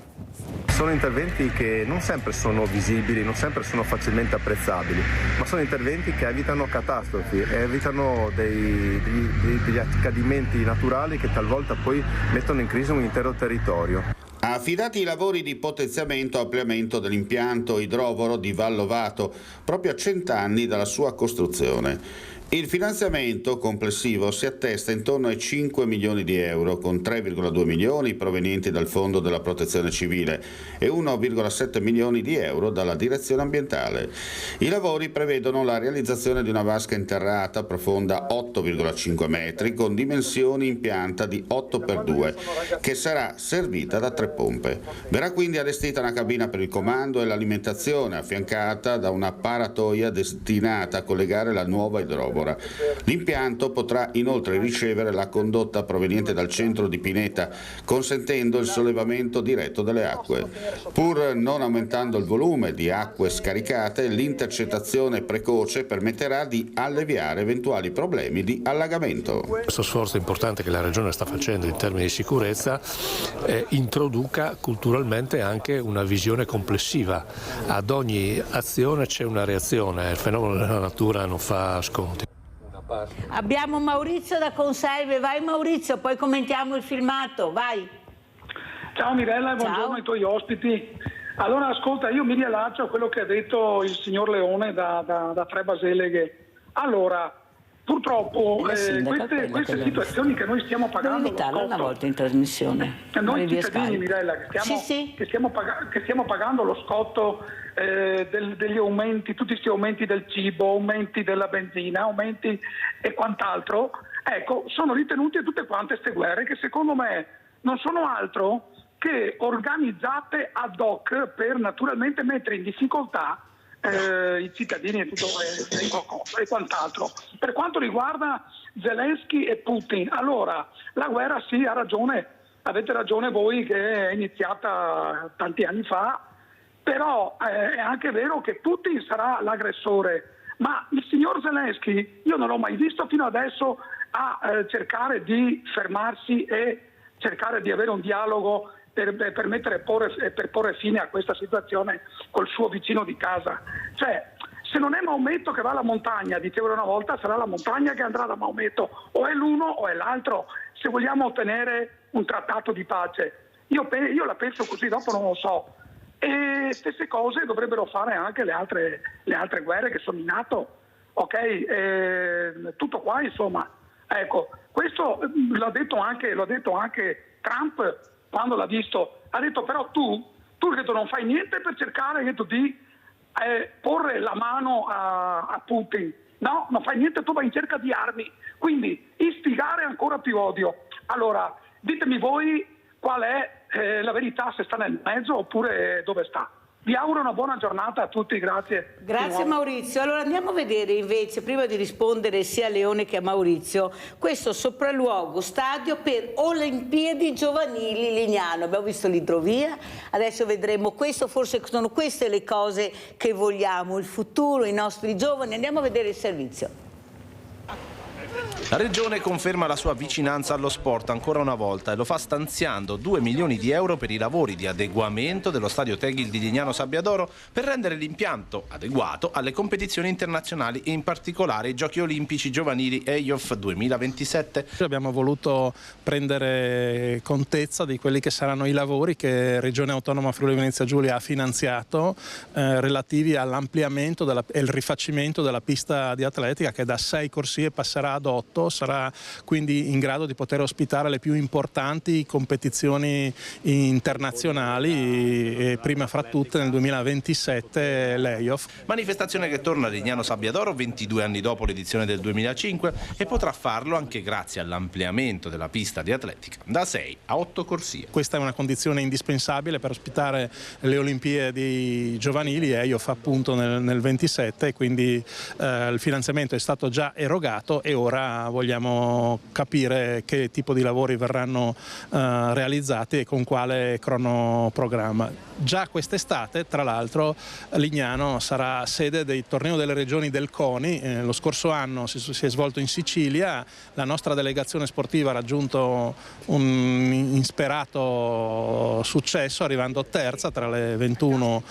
Sono interventi che non sempre sono visibili, non sempre sono facilmente apprezzabili, ma sono interventi che evitano catastrofi, evitano degli accadimenti naturali che talvolta poi mettono in crisi un intero territorio. Ha affidati i lavori di potenziamento e ampliamento dell'impianto idrovoro di Vallovato, proprio a 100 anni dalla sua costruzione. Il finanziamento complessivo si attesta intorno ai 5 milioni di euro, con 3,2 milioni provenienti dal Fondo della Protezione Civile e 1,7 milioni di euro dalla Direzione Ambientale. I lavori prevedono la realizzazione di una vasca interrata profonda 8,5 metri con dimensioni in pianta di 8x2, che sarà servita da 3 pompe. Verrà quindi allestita una cabina per il comando e l'alimentazione, affiancata da una paratoia destinata a collegare la nuova idrovora. L'impianto potrà inoltre ricevere la condotta proveniente dal centro di Pineta, consentendo il sollevamento diretto delle acque. Pur non aumentando il volume di acque scaricate, l'intercettazione precoce permetterà di alleviare eventuali problemi di allagamento. Questo sforzo importante che la Regione sta facendo in termini di sicurezza introduca culturalmente anche una visione complessiva. Ad ogni azione c'è una reazione, il fenomeno della natura non fa sconti. Abbiamo Maurizio da Conserve, vai Maurizio, poi commentiamo il filmato, vai. Ciao Mirella e buongiorno Ciao. ai tuoi ospiti. Allora ascolta, io mi riallaccio a quello che ha detto il signor Leone da Tre Baselleghe. Allora, purtroppo queste situazioni che noi stiamo pagando... Devo invitarla una volta in trasmissione. Noi cittadini, Mirella, che stiamo pagando lo scotto degli aumenti, tutti questi aumenti del cibo, aumenti della benzina, aumenti e quant'altro, ecco, sono ritenute tutte quante queste guerre che secondo me non sono altro che organizzate ad hoc per naturalmente mettere in difficoltà i cittadini e tutto e quant'altro. Per quanto riguarda Zelensky e Putin, allora la guerra sì, avete ragione voi che è iniziata tanti anni fa, però è anche vero che Putin sarà l'aggressore, ma il signor Zelensky io non l'ho mai visto fino adesso a cercare di fermarsi e cercare di avere un dialogo per porre fine a questa situazione col suo vicino di casa. Cioè, se non è Maometto che va alla montagna, dicevano una volta, sarà la montagna che andrà da Maometto, o è l'uno o è l'altro, se vogliamo ottenere un trattato di pace. Io la penso così, dopo non lo so. E stesse cose dovrebbero fare anche le altre guerre che sono in atto, ok? Tutto qua, insomma. Ecco, questo l'ha detto anche Trump quando l'ha visto. Ha detto però tu non fai niente per cercare di porre la mano a Putin. No, non fai niente, tu vai in cerca di armi. Quindi istigare ancora più odio. Allora, ditemi voi qual è la verità, se sta nel mezzo oppure dove sta. Vi auguro una buona giornata a tutti, grazie. Grazie Maurizio. Allora andiamo a vedere invece, prima di rispondere sia a Leone che a Maurizio, questo sopralluogo stadio per Olimpiadi Giovanili Lignano. Abbiamo visto l'idrovia, adesso vedremo questo, forse sono queste le cose che vogliamo, il futuro, i nostri giovani. Andiamo a vedere il servizio. La Regione conferma la sua vicinanza allo sport ancora una volta e lo fa stanziando 2 milioni di euro per i lavori di adeguamento dello stadio Tegil di Lignano Sabbiadoro per rendere l'impianto adeguato alle competizioni internazionali e in particolare i Giochi Olimpici Giovanili EIOF 2027. Abbiamo voluto prendere contezza di quelli che saranno i lavori che Regione Autonoma Friuli Venezia Giulia ha finanziato relativi all'ampliamento e il rifacimento della pista di atletica che da 6 corsie passerà ad 8. Sarà quindi in grado di poter ospitare le più importanti competizioni internazionali e prima fra tutte nel 2027 l'EIOF. Manifestazione che torna a Lignano Sabbiadoro 22 anni dopo l'edizione del 2005 e potrà farlo anche grazie all'ampliamento della pista di atletica da 6 a 8 corsie. Questa è una condizione indispensabile per ospitare le Olimpiadi giovanili EIOF appunto nel 27 e quindi il finanziamento è stato già erogato e ora vogliamo capire che tipo di lavori verranno realizzati e con quale cronoprogramma. Già quest'estate, tra l'altro, Lignano sarà sede del torneo delle regioni del CONI. Lo scorso anno si è svolto in Sicilia, la nostra delegazione sportiva ha raggiunto un insperato successo arrivando terza tra le 21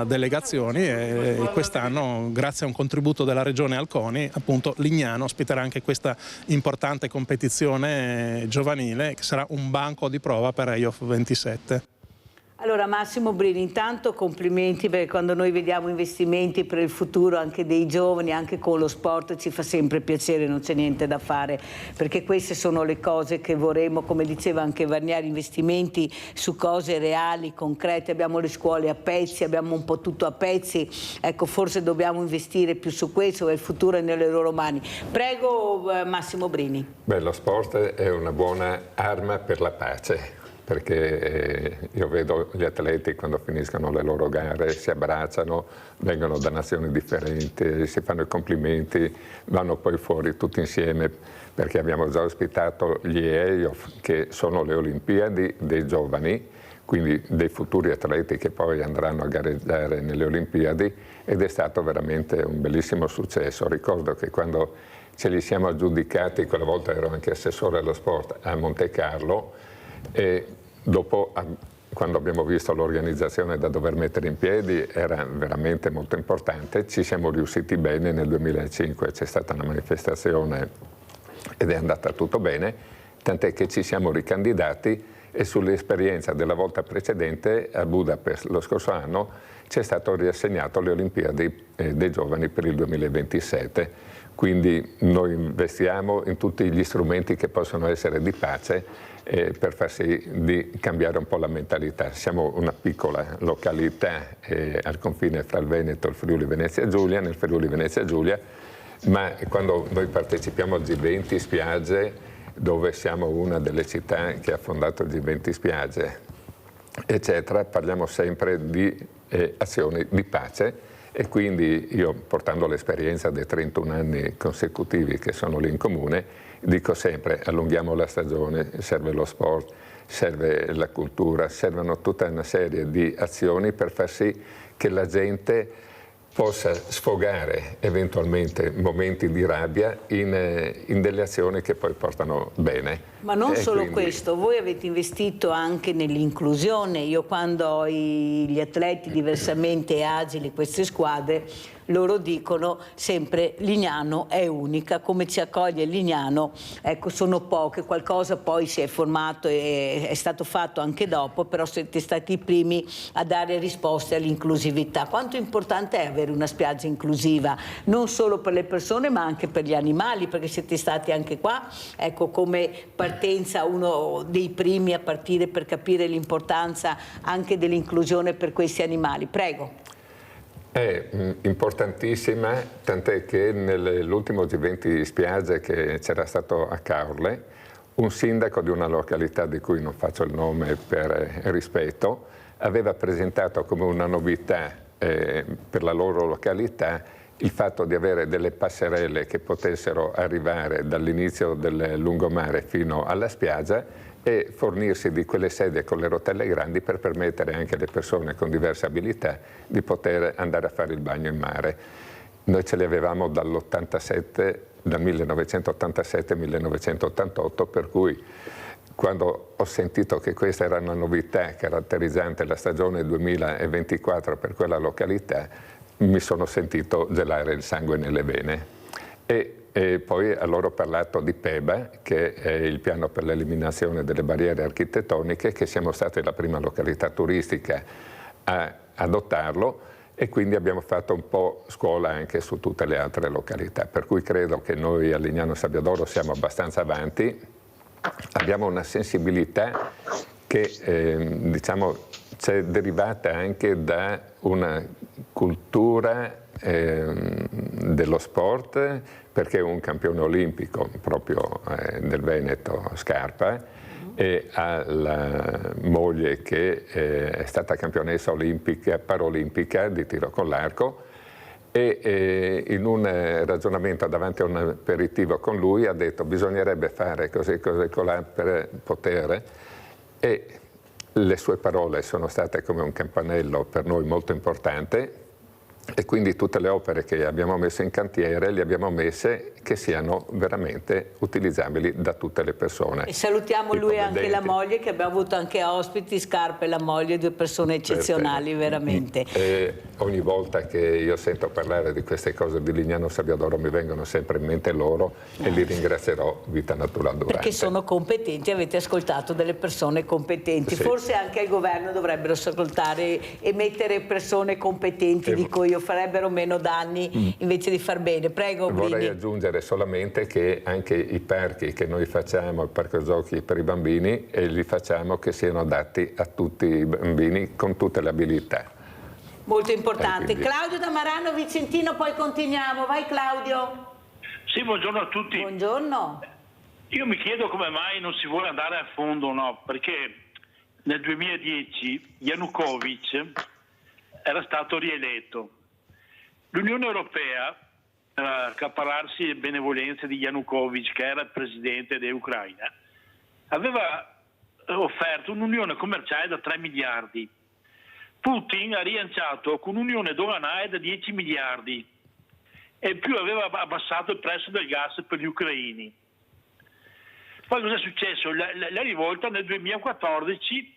delegazioni e quest'anno, grazie a un contributo della regione al CONI, appunto Lignano ospiterà anche questa importante competizione giovanile che sarà un banco di prova per EIOF 27. Allora Massimo Brini, intanto complimenti, perché quando noi vediamo investimenti per il futuro anche dei giovani, anche con lo sport, ci fa sempre piacere, non c'è niente da fare, perché queste sono le cose che vorremmo, come diceva anche Varnieri, investimenti su cose reali, concrete. Abbiamo le scuole a pezzi, abbiamo un po' tutto a pezzi, ecco, forse dobbiamo investire più su questo e il futuro è nelle loro mani. Prego Massimo Brini. Beh, lo sport è una buona arma per la pace, perché io vedo gli atleti quando finiscono le loro gare si abbracciano, vengono da nazioni differenti, si fanno i complimenti, vanno poi fuori tutti insieme, perché abbiamo già ospitato gli EIOF, che sono le Olimpiadi dei giovani, quindi dei futuri atleti che poi andranno a gareggiare nelle Olimpiadi, ed è stato veramente un bellissimo successo. Ricordo che quando ce li siamo aggiudicati, quella volta ero anche assessore allo sport a Monte Carlo, e dopo, quando abbiamo visto l'organizzazione da dover mettere in piedi, era veramente molto importante. Ci siamo riusciti bene. Nel 2005 c'è stata una manifestazione ed è andata tutto bene, tant'è che ci siamo ricandidati e sull'esperienza della volta precedente a Budapest lo scorso anno ci è stato riassegnato le Olimpiadi dei giovani per il 2027. Quindi noi investiamo in tutti gli strumenti che possono essere di pace per far sì di cambiare un po' la mentalità. Siamo una piccola località al confine fra il Veneto e il Friuli Venezia Giulia, nel Friuli Venezia Giulia, ma quando noi partecipiamo al G20 Spiagge, dove siamo una delle città che ha fondato il G20 Spiagge, eccetera, parliamo sempre di azioni di pace. E quindi io, portando l'esperienza dei 31 anni consecutivi che sono lì in comune, dico sempre: allunghiamo la stagione, serve lo sport, serve la cultura, servono tutta una serie di azioni per far sì che la gente possa sfogare eventualmente momenti di rabbia in delle azioni che poi portano bene. Ma non solo questo, voi avete investito anche nell'inclusione. Io quando ho gli atleti diversamente agili, queste squadre, loro dicono sempre: Lignano è unica, come ci accoglie Lignano, ecco, sono poche, qualcosa poi si è formato e è stato fatto anche dopo, però siete stati i primi a dare risposte all'inclusività. Quanto importante è avere una spiaggia inclusiva, non solo per le persone ma anche per gli animali, perché siete stati anche qua, ecco, come partenza uno dei primi a partire per capire l'importanza anche dell'inclusione per questi animali. Prego. È importantissima, tant'è che nell'ultimo G20 spiagge che c'era stato a Caorle, un sindaco di una località di cui non faccio il nome per rispetto, aveva presentato come una novità per la loro località il fatto di avere delle passerelle che potessero arrivare dall'inizio del lungomare fino alla spiaggia e fornirsi di quelle sedie con le rotelle grandi per permettere anche alle persone con diverse abilità di poter andare a fare il bagno in mare. Noi ce le avevamo dal 1987-1988, per cui quando ho sentito che questa era una novità caratterizzante la stagione 2024 per quella località, mi sono sentito gelare il sangue nelle vene. E poi a loro ho parlato di PEBA, che è il piano per l'eliminazione delle barriere architettoniche, che siamo stati la prima località turistica a adottarlo, e quindi abbiamo fatto un po' scuola anche su tutte le altre località. Per cui credo che noi a Lignano Sabbiadoro siamo abbastanza avanti, abbiamo una sensibilità che diciamo c'è derivata anche da una cultura dello sport, perché un campione olimpico proprio del Veneto, Scarpa, e ha la moglie che è stata campionessa olimpica, paraolimpica di tiro con l'arco, e in un ragionamento davanti a un aperitivo con lui ha detto: bisognerebbe fare così colà per poter, e le sue parole sono state come un campanello per noi molto importante. E quindi tutte le opere che abbiamo messo in cantiere le abbiamo messe che siano veramente utilizzabili da tutte le persone. E salutiamo lui e anche la moglie, che abbiamo avuto anche ospiti, Scarpa e la moglie, due persone eccezionali veramente. E ogni volta che io sento parlare di queste cose di Lignano Sabbiadoro mi vengono sempre in mente loro, e li ringrazierò vita natural durante. Perché sono competenti, avete ascoltato delle persone competenti. Sì. Forse anche al governo dovrebbero ascoltare e mettere persone competenti, dico io, farebbero meno danni invece di far bene. Prego, Brini. Vorrei aggiungere solamente che anche i parchi che noi facciamo, il parco giochi per i bambini, li facciamo che siano adatti a tutti i bambini con tutte le abilità. Molto importante. Quindi... Claudio da Marano Vicentino, poi continuiamo. Vai Claudio. Sì, buongiorno a tutti. Buongiorno. Io mi chiedo come mai non si vuole andare a fondo, no? Perché nel 2010 Yanukovych era stato rieletto. L'Unione Europea, per accaparrarsi le benevolenze di Yanukovych, che era il presidente dell'Ucraina, aveva offerto un'unione commerciale da 3 miliardi. Putin ha rilanciato con un'unione doganale da 10 miliardi e più aveva abbassato il prezzo del gas per gli ucraini. Poi cosa è successo? La rivolta nel 2014,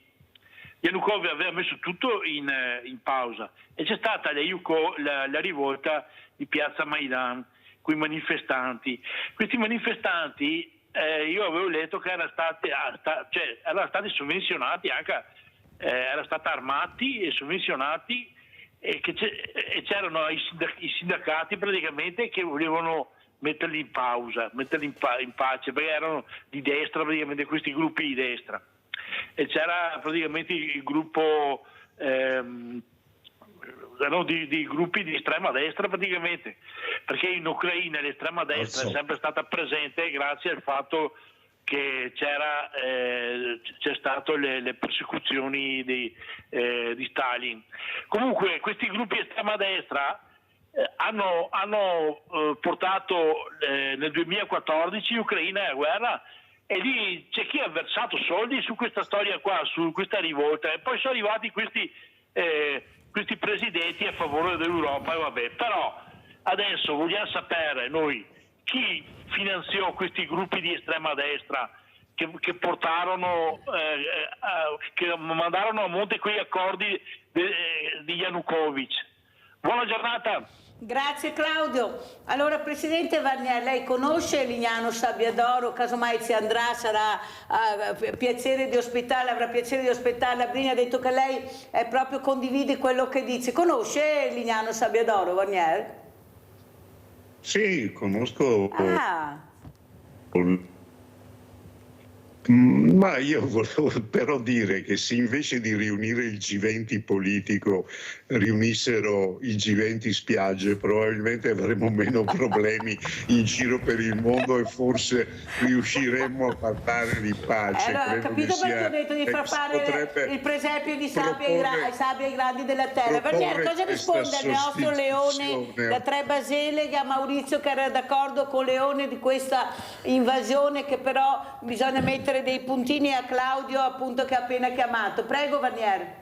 Yanukovych aveva messo tutto in pausa e c'è stata la rivolta di Piazza Maidan con i manifestanti. Questi manifestanti io avevo letto che erano stati sovvenzionati anche, erano stati armati e sovvenzionati, e c'erano i sindacati praticamente che volevano metterli in pausa, metterli in pace, perché erano di destra praticamente, questi gruppi di destra. E c'era praticamente il gruppo, erano di gruppi di estrema destra praticamente, perché in Ucraina l'estrema destra è sempre stata presente grazie al fatto che c'è stato le persecuzioni di Stalin. Comunque questi gruppi estrema destra hanno portato nel 2014 l'Ucraina alla guerra, e lì c'è chi ha versato soldi su questa storia qua, su questa rivolta, e poi sono arrivati questi presidenti a favore dell'Europa, e vabbè. Però adesso vogliamo sapere noi chi finanziò questi gruppi di estrema destra che portarono, che mandarono a monte quegli accordi di Yanukovych. Buona giornata. Grazie Claudio. Allora Presidente Varnier, lei conosce Lignano Sabbiadoro, casomai ci andrà, avrà piacere di ospitarla. Brini ha detto che lei proprio condivide quello che dice. Conosce Lignano Sabbiadoro, Varnier? Sì, conosco. Ma io volevo però dire che se invece di riunire il G20 politico riunissero il G20 spiagge, probabilmente avremmo meno problemi in giro per il mondo e forse riusciremmo a parlare di pace. Ho capito perché ho detto di far fare il presepio di sabbia ai grandi della terra. Varnier, cosa risponde al nostro Leone da Tre Baseleghe, a Maurizio che era d'accordo con Leone di questa invasione, che però bisogna mettere dei puntini a Claudio, appunto, che ha appena chiamato? Prego Varnier.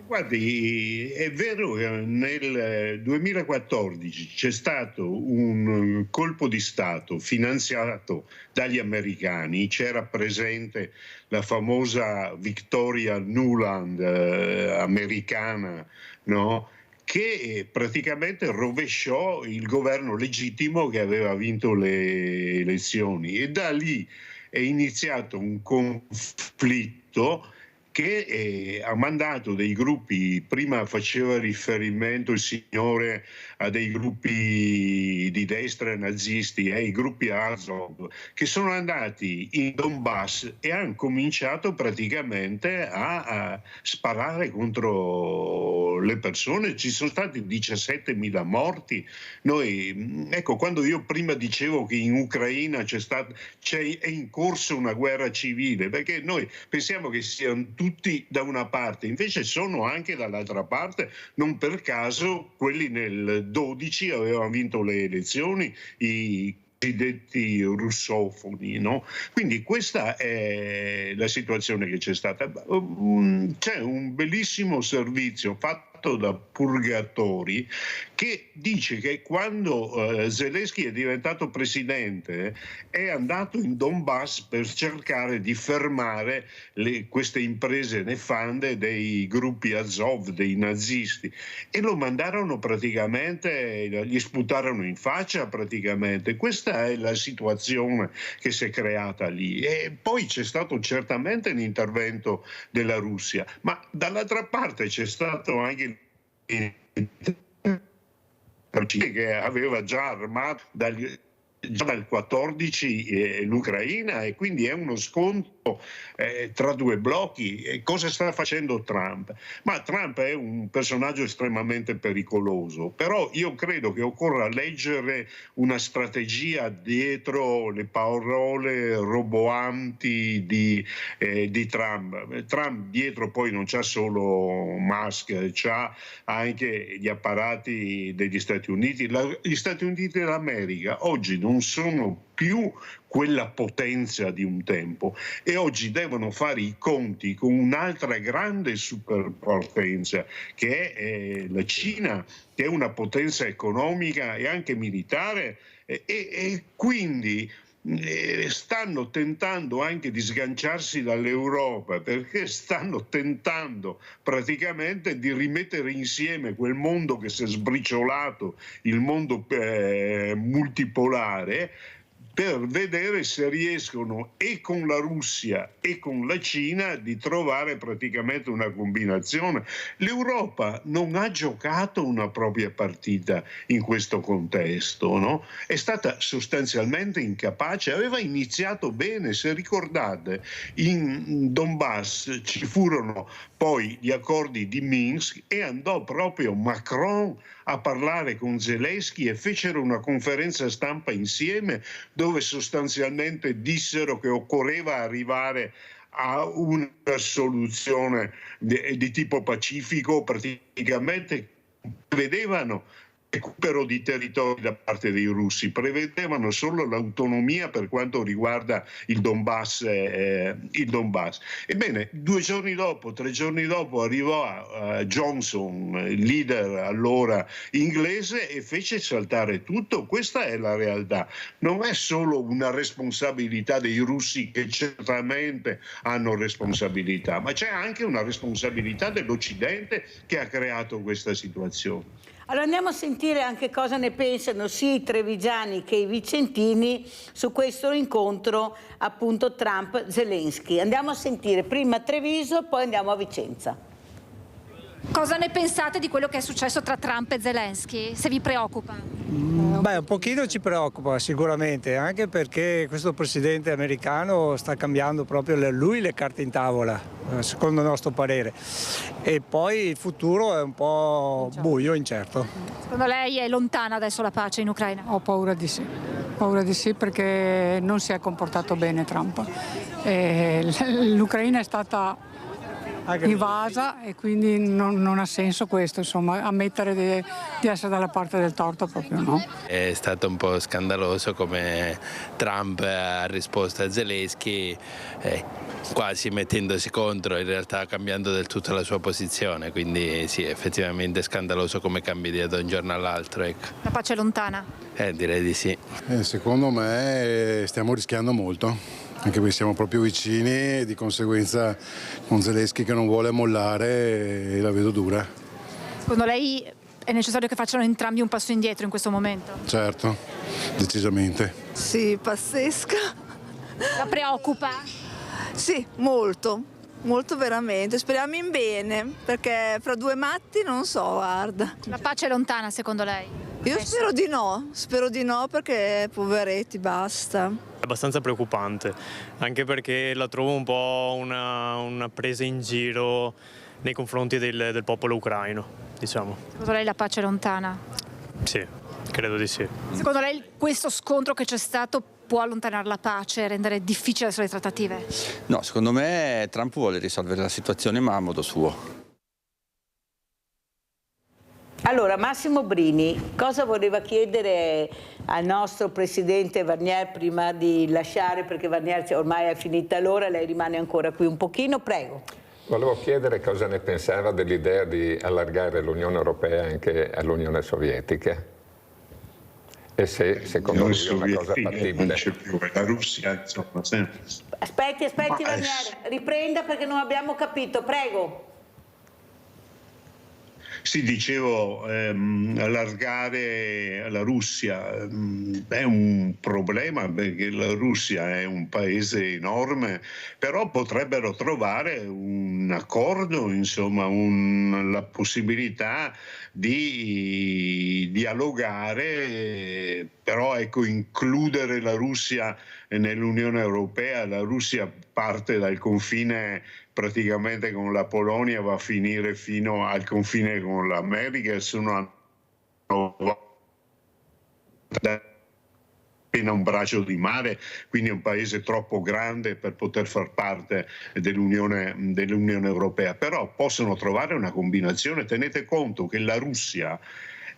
Guardi, è vero, nel 2014 c'è stato un colpo di Stato finanziato dagli americani, c'era presente la famosa Victoria Nuland americana, no? Che praticamente rovesciò il governo legittimo che aveva vinto le elezioni, e da lì è iniziato un conflitto che ha mandato dei gruppi, prima faceva riferimento il signore a dei gruppi di destra nazisti, i gruppi Azov, che sono andati in Donbass e hanno cominciato praticamente a sparare contro le persone. Ci sono stati 17.000 morti. Ecco, quando io prima dicevo che in Ucraina è in corso una guerra civile, perché noi pensiamo che siano tutti da una parte, invece sono anche dall'altra parte. Non per caso quelli nel 12 avevano vinto le elezioni, i cosiddetti russofoni, no? Quindi questa è la situazione che c'è stata. C'è un bellissimo servizio fatto da Purgatori che dice che quando Zelensky è diventato presidente è andato in Donbass per cercare di fermare queste imprese nefande dei gruppi Azov, dei nazisti, e lo mandarono praticamente, gli sputarono in faccia praticamente. Questa è la situazione che si è creata lì, e poi c'è stato certamente l'intervento della Russia, ma dall'altra parte c'è stato anche che aveva già armato già dal 14 l'Ucraina, e quindi è uno scontro tra due blocchi. E cosa sta facendo Trump? Ma Trump è un personaggio estremamente pericoloso, però io credo che occorra leggere una strategia dietro le parole roboanti di Trump. Trump dietro poi non c'ha solo Musk, c'ha anche gli apparati degli Stati Uniti. Gli Stati Uniti d'America oggi non sono più quella potenza di un tempo, e oggi devono fare i conti con un'altra grande superpotenza che è la Cina, che è una potenza economica e anche militare, e quindi stanno tentando anche di sganciarsi dall'Europa, perché stanno tentando praticamente di rimettere insieme quel mondo che si è sbriciolato, il mondo multipolare, per vedere se riescono e con la Russia e con la Cina di trovare praticamente una combinazione. L'Europa non ha giocato una propria partita in questo contesto, no? È stata sostanzialmente incapace. Aveva iniziato bene, se ricordate, in Donbass ci furono poi gli accordi di Minsk e andò proprio Macron a parlare con Zelensky e fecero una conferenza stampa insieme dove sostanzialmente dissero che occorreva arrivare a una soluzione di tipo pacifico, praticamente prevedevano recupero di territori da parte dei russi, prevedevano solo l'autonomia per quanto riguarda il Donbass. Ebbene, 2 giorni dopo, 3 giorni dopo arrivò Johnson, il leader allora inglese, e fece saltare tutto. Questa è la realtà. Non è solo una responsabilità dei russi, che certamente hanno responsabilità, ma c'è anche una responsabilità dell'Occidente che ha creato questa situazione. Allora andiamo a sentire anche cosa ne pensano sia i trevigiani che i vicentini su questo incontro, appunto, Trump-Zelensky. Andiamo a sentire prima Treviso, poi andiamo a Vicenza. Cosa ne pensate di quello che è successo tra Trump e Zelensky? Se vi preoccupa? Beh, un pochino ci preoccupa sicuramente, anche perché questo presidente americano sta cambiando proprio lui le carte in tavola, secondo il nostro parere. E poi il futuro è un po' buio, incerto. Secondo lei è lontana adesso la pace in Ucraina? Ho paura di sì perché non si è comportato bene Trump. L'Ucraina è stata invasa e quindi non ha senso questo, insomma, ammettere di essere dalla parte del torto proprio no. È stato un po' scandaloso come Trump ha risposto a Zelensky, quasi mettendosi contro, in realtà cambiando del tutto la sua posizione, quindi sì, effettivamente è scandaloso come cambi da un giorno all'altro. Ecco. La pace è lontana? Direi di sì. Secondo me stiamo rischiando molto. Anche perché siamo proprio vicini e di conseguenza con Zelensky che non vuole mollare la vedo dura. Secondo lei è necessario che facciano entrambi un passo indietro in questo momento? Certo, decisamente. Sì, pazzesca. La preoccupa? Sì, molto veramente. Speriamo in bene, perché fra 2 matti non so, guarda. La pace è lontana secondo lei? Io spero di no perché poveretti, basta. È abbastanza preoccupante, anche perché la trovo un po' una presa in giro nei confronti del popolo ucraino, diciamo. Secondo lei la pace è lontana? Sì, credo di sì. Secondo lei questo scontro che c'è stato può allontanare la pace e rendere difficili adesso le trattative? No, secondo me Trump vuole risolvere la situazione ma a modo suo. Allora, Massimo Brini, cosa voleva chiedere al nostro presidente Varnier prima di lasciare, perché Varnier ormai è finita l'ora, lei rimane ancora qui un pochino, prego. Volevo chiedere cosa ne pensava dell'idea di allargare l'Unione Europea anche all'Unione Sovietica e se secondo lui è una cosa fattibile. Non c'è più, la Russia, insomma, sempre. Aspetti Varnier, riprenda perché non abbiamo capito, prego. Sì, dicevo, allargare la Russia è un problema perché la Russia è un paese enorme, però potrebbero trovare un accordo, insomma, la possibilità di dialogare, però ecco, includere la Russia nell'Unione Europea. La Russia parte dal confine praticamente con la Polonia, va a finire fino al confine con l'America, sono appena un braccio di mare, quindi è un paese troppo grande per poter far parte dell'Unione Europea, però possono trovare una combinazione. Tenete conto che la Russia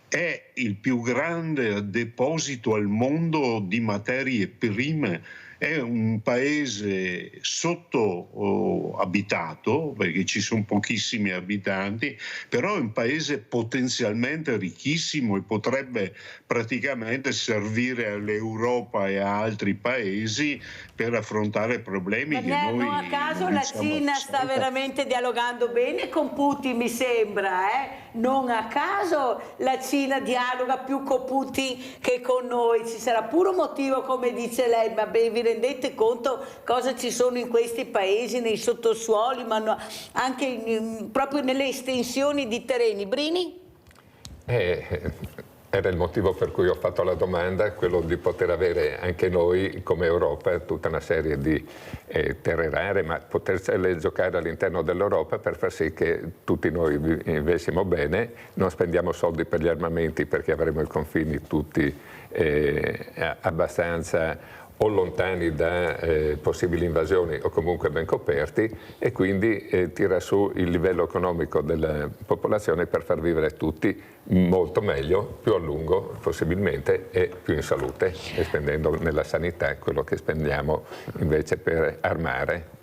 è il più grande deposito al mondo di materie prime, è un paese sottoabitato perché ci sono pochissimi abitanti, però è un paese potenzialmente ricchissimo e potrebbe praticamente servire all'Europa e a altri paesi per affrontare problemi che noi non a caso la Cina sta veramente dialogando bene con Putin, mi sembra, non a caso la Cina dialoga più con Putin che con noi, ci sarà pure un motivo, come dice lei, ma vi rendete conto cosa ci sono in questi paesi, nei sottosuoli, ma anche proprio nelle estensioni di terreni? Brini? Era il motivo per cui ho fatto la domanda, quello di poter avere anche noi come Europa tutta una serie di terre rare, ma potersele giocare all'interno dell'Europa per far sì che tutti noi vivessimo bene, non spendiamo soldi per gli armamenti perché avremo i confini tutti abbastanza o lontani da possibili invasioni o comunque ben coperti, e quindi tira su il livello economico della popolazione per far vivere tutti molto meglio, più a lungo possibilmente e più in salute, e spendendo nella sanità quello che spendiamo invece per armare.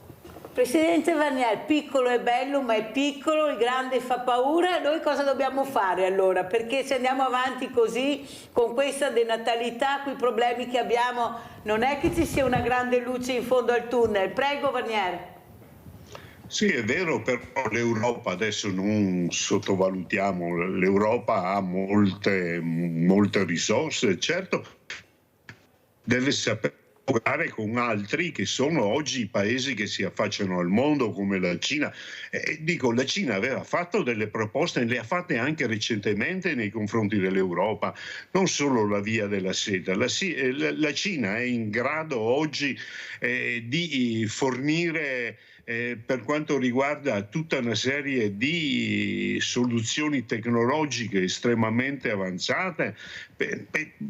Presidente Varnier, piccolo è bello, ma è piccolo, il grande fa paura. Noi cosa dobbiamo fare allora? Perché se andiamo avanti così, con questa denatalità, con i problemi che abbiamo, non è che ci sia una grande luce in fondo al tunnel. Prego Varnier. Sì, è vero, però l'Europa, adesso non sottovalutiamo, l'Europa ha molte risorse, certo deve sapere con altri che sono oggi i paesi che si affacciano al mondo, come la Cina. Dico, la Cina aveva fatto delle proposte, le ha fatte anche recentemente nei confronti dell'Europa, non solo la via della seta. La Cina è in grado oggi di fornire per quanto riguarda tutta una serie di soluzioni tecnologiche estremamente avanzate.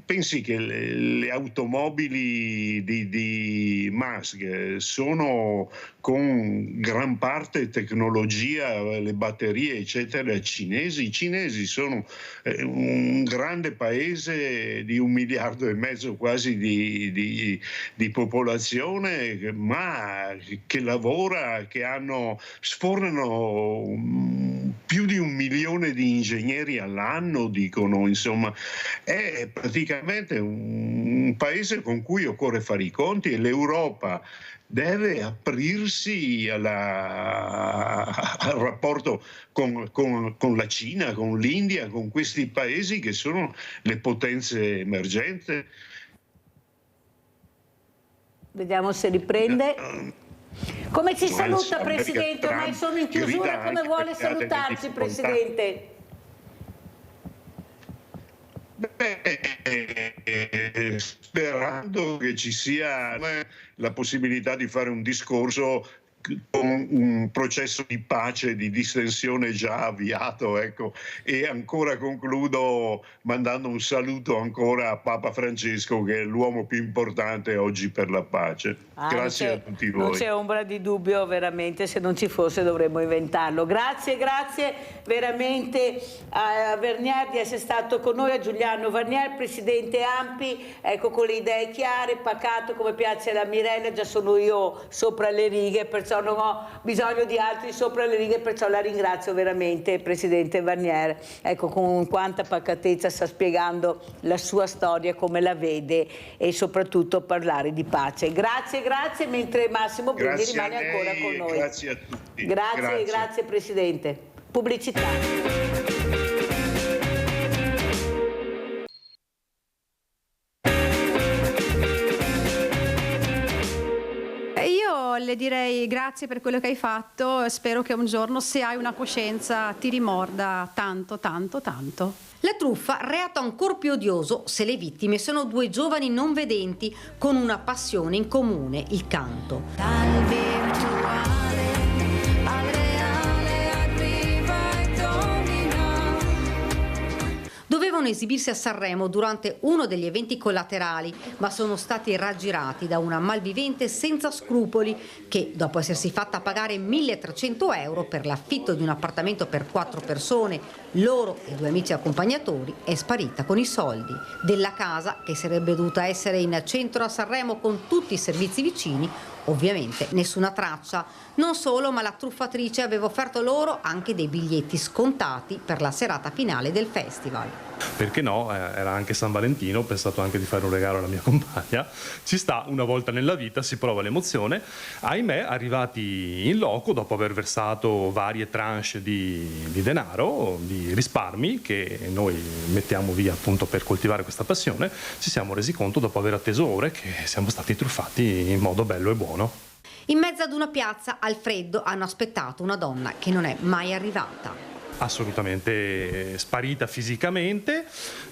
Pensi che le automobili di Musk sono con gran parte tecnologia, le batterie eccetera cinesi. I cinesi sono un grande paese di 1,5 miliardi quasi di popolazione, ma che lavora, che sfornano più di 1 milione di ingegneri all'anno, dicono, insomma. È praticamente un paese con cui occorre fare i conti, e l'Europa deve aprirsi al rapporto con la Cina, con l'India, con questi paesi che sono le potenze emergenti. Vediamo se riprende. Come ci saluta, Presidente? Ormai sono in chiusura, come vuole salutarci, Presidente? Sperando che ci sia la possibilità di fare un discorso con un processo di pace, di distensione già avviato, ecco. E ancora concludo mandando un saluto ancora a Papa Francesco, che è l'uomo più importante oggi per la pace. Grazie a tutti voi. Non c'è ombra di dubbio, veramente, se non ci fosse dovremmo inventarlo. Grazie veramente a Varnier di essere stato con noi, a Giuliano Varnier, Presidente ANPI, ecco, con le idee chiare, pacato come piace alla Mirella, già sono io sopra le righe, perciò non ho bisogno di altri sopra le righe, perciò la ringrazio veramente, Presidente Varnier, ecco, con quanta pacatezza sta spiegando la sua storia, come la vede, e soprattutto parlare di pace. Grazie, mentre Massimo Bruni rimane ancora con noi. Grazie a tutti. Grazie Presidente. Pubblicità. Le direi grazie per quello che hai fatto, spero che un giorno, se hai una coscienza, ti rimorda tanto. La truffa, reato ancor più odioso se le vittime sono 2 giovani non vedenti con una passione in comune, il canto. Dal virtuale al reale arriva e domina. Dovevano esibirsi a Sanremo durante uno degli eventi collaterali, ma sono stati raggirati da una malvivente senza scrupoli che, dopo essersi fatta pagare 1.300 euro per l'affitto di un appartamento per 4 persone, loro e 2 amici accompagnatori, è sparita con i soldi della casa, che sarebbe dovuta essere in centro a Sanremo con tutti i servizi vicini. Ovviamente nessuna traccia. Non solo, ma la truffatrice aveva offerto loro anche dei biglietti scontati per la serata finale del festival. Perché no, era anche San Valentino, ho pensato anche di fare un regalo alla mia compagna. Ci sta, una volta nella vita si prova l'emozione. Ahimè, arrivati in loco, dopo aver versato varie tranche di denaro, di risparmi che noi mettiamo via appunto per coltivare questa passione, ci siamo resi conto, dopo aver atteso ore, che siamo stati truffati in modo bello e buono. In mezzo ad una piazza, al freddo, hanno aspettato una donna che non è mai arrivata. assolutamente sparita fisicamente,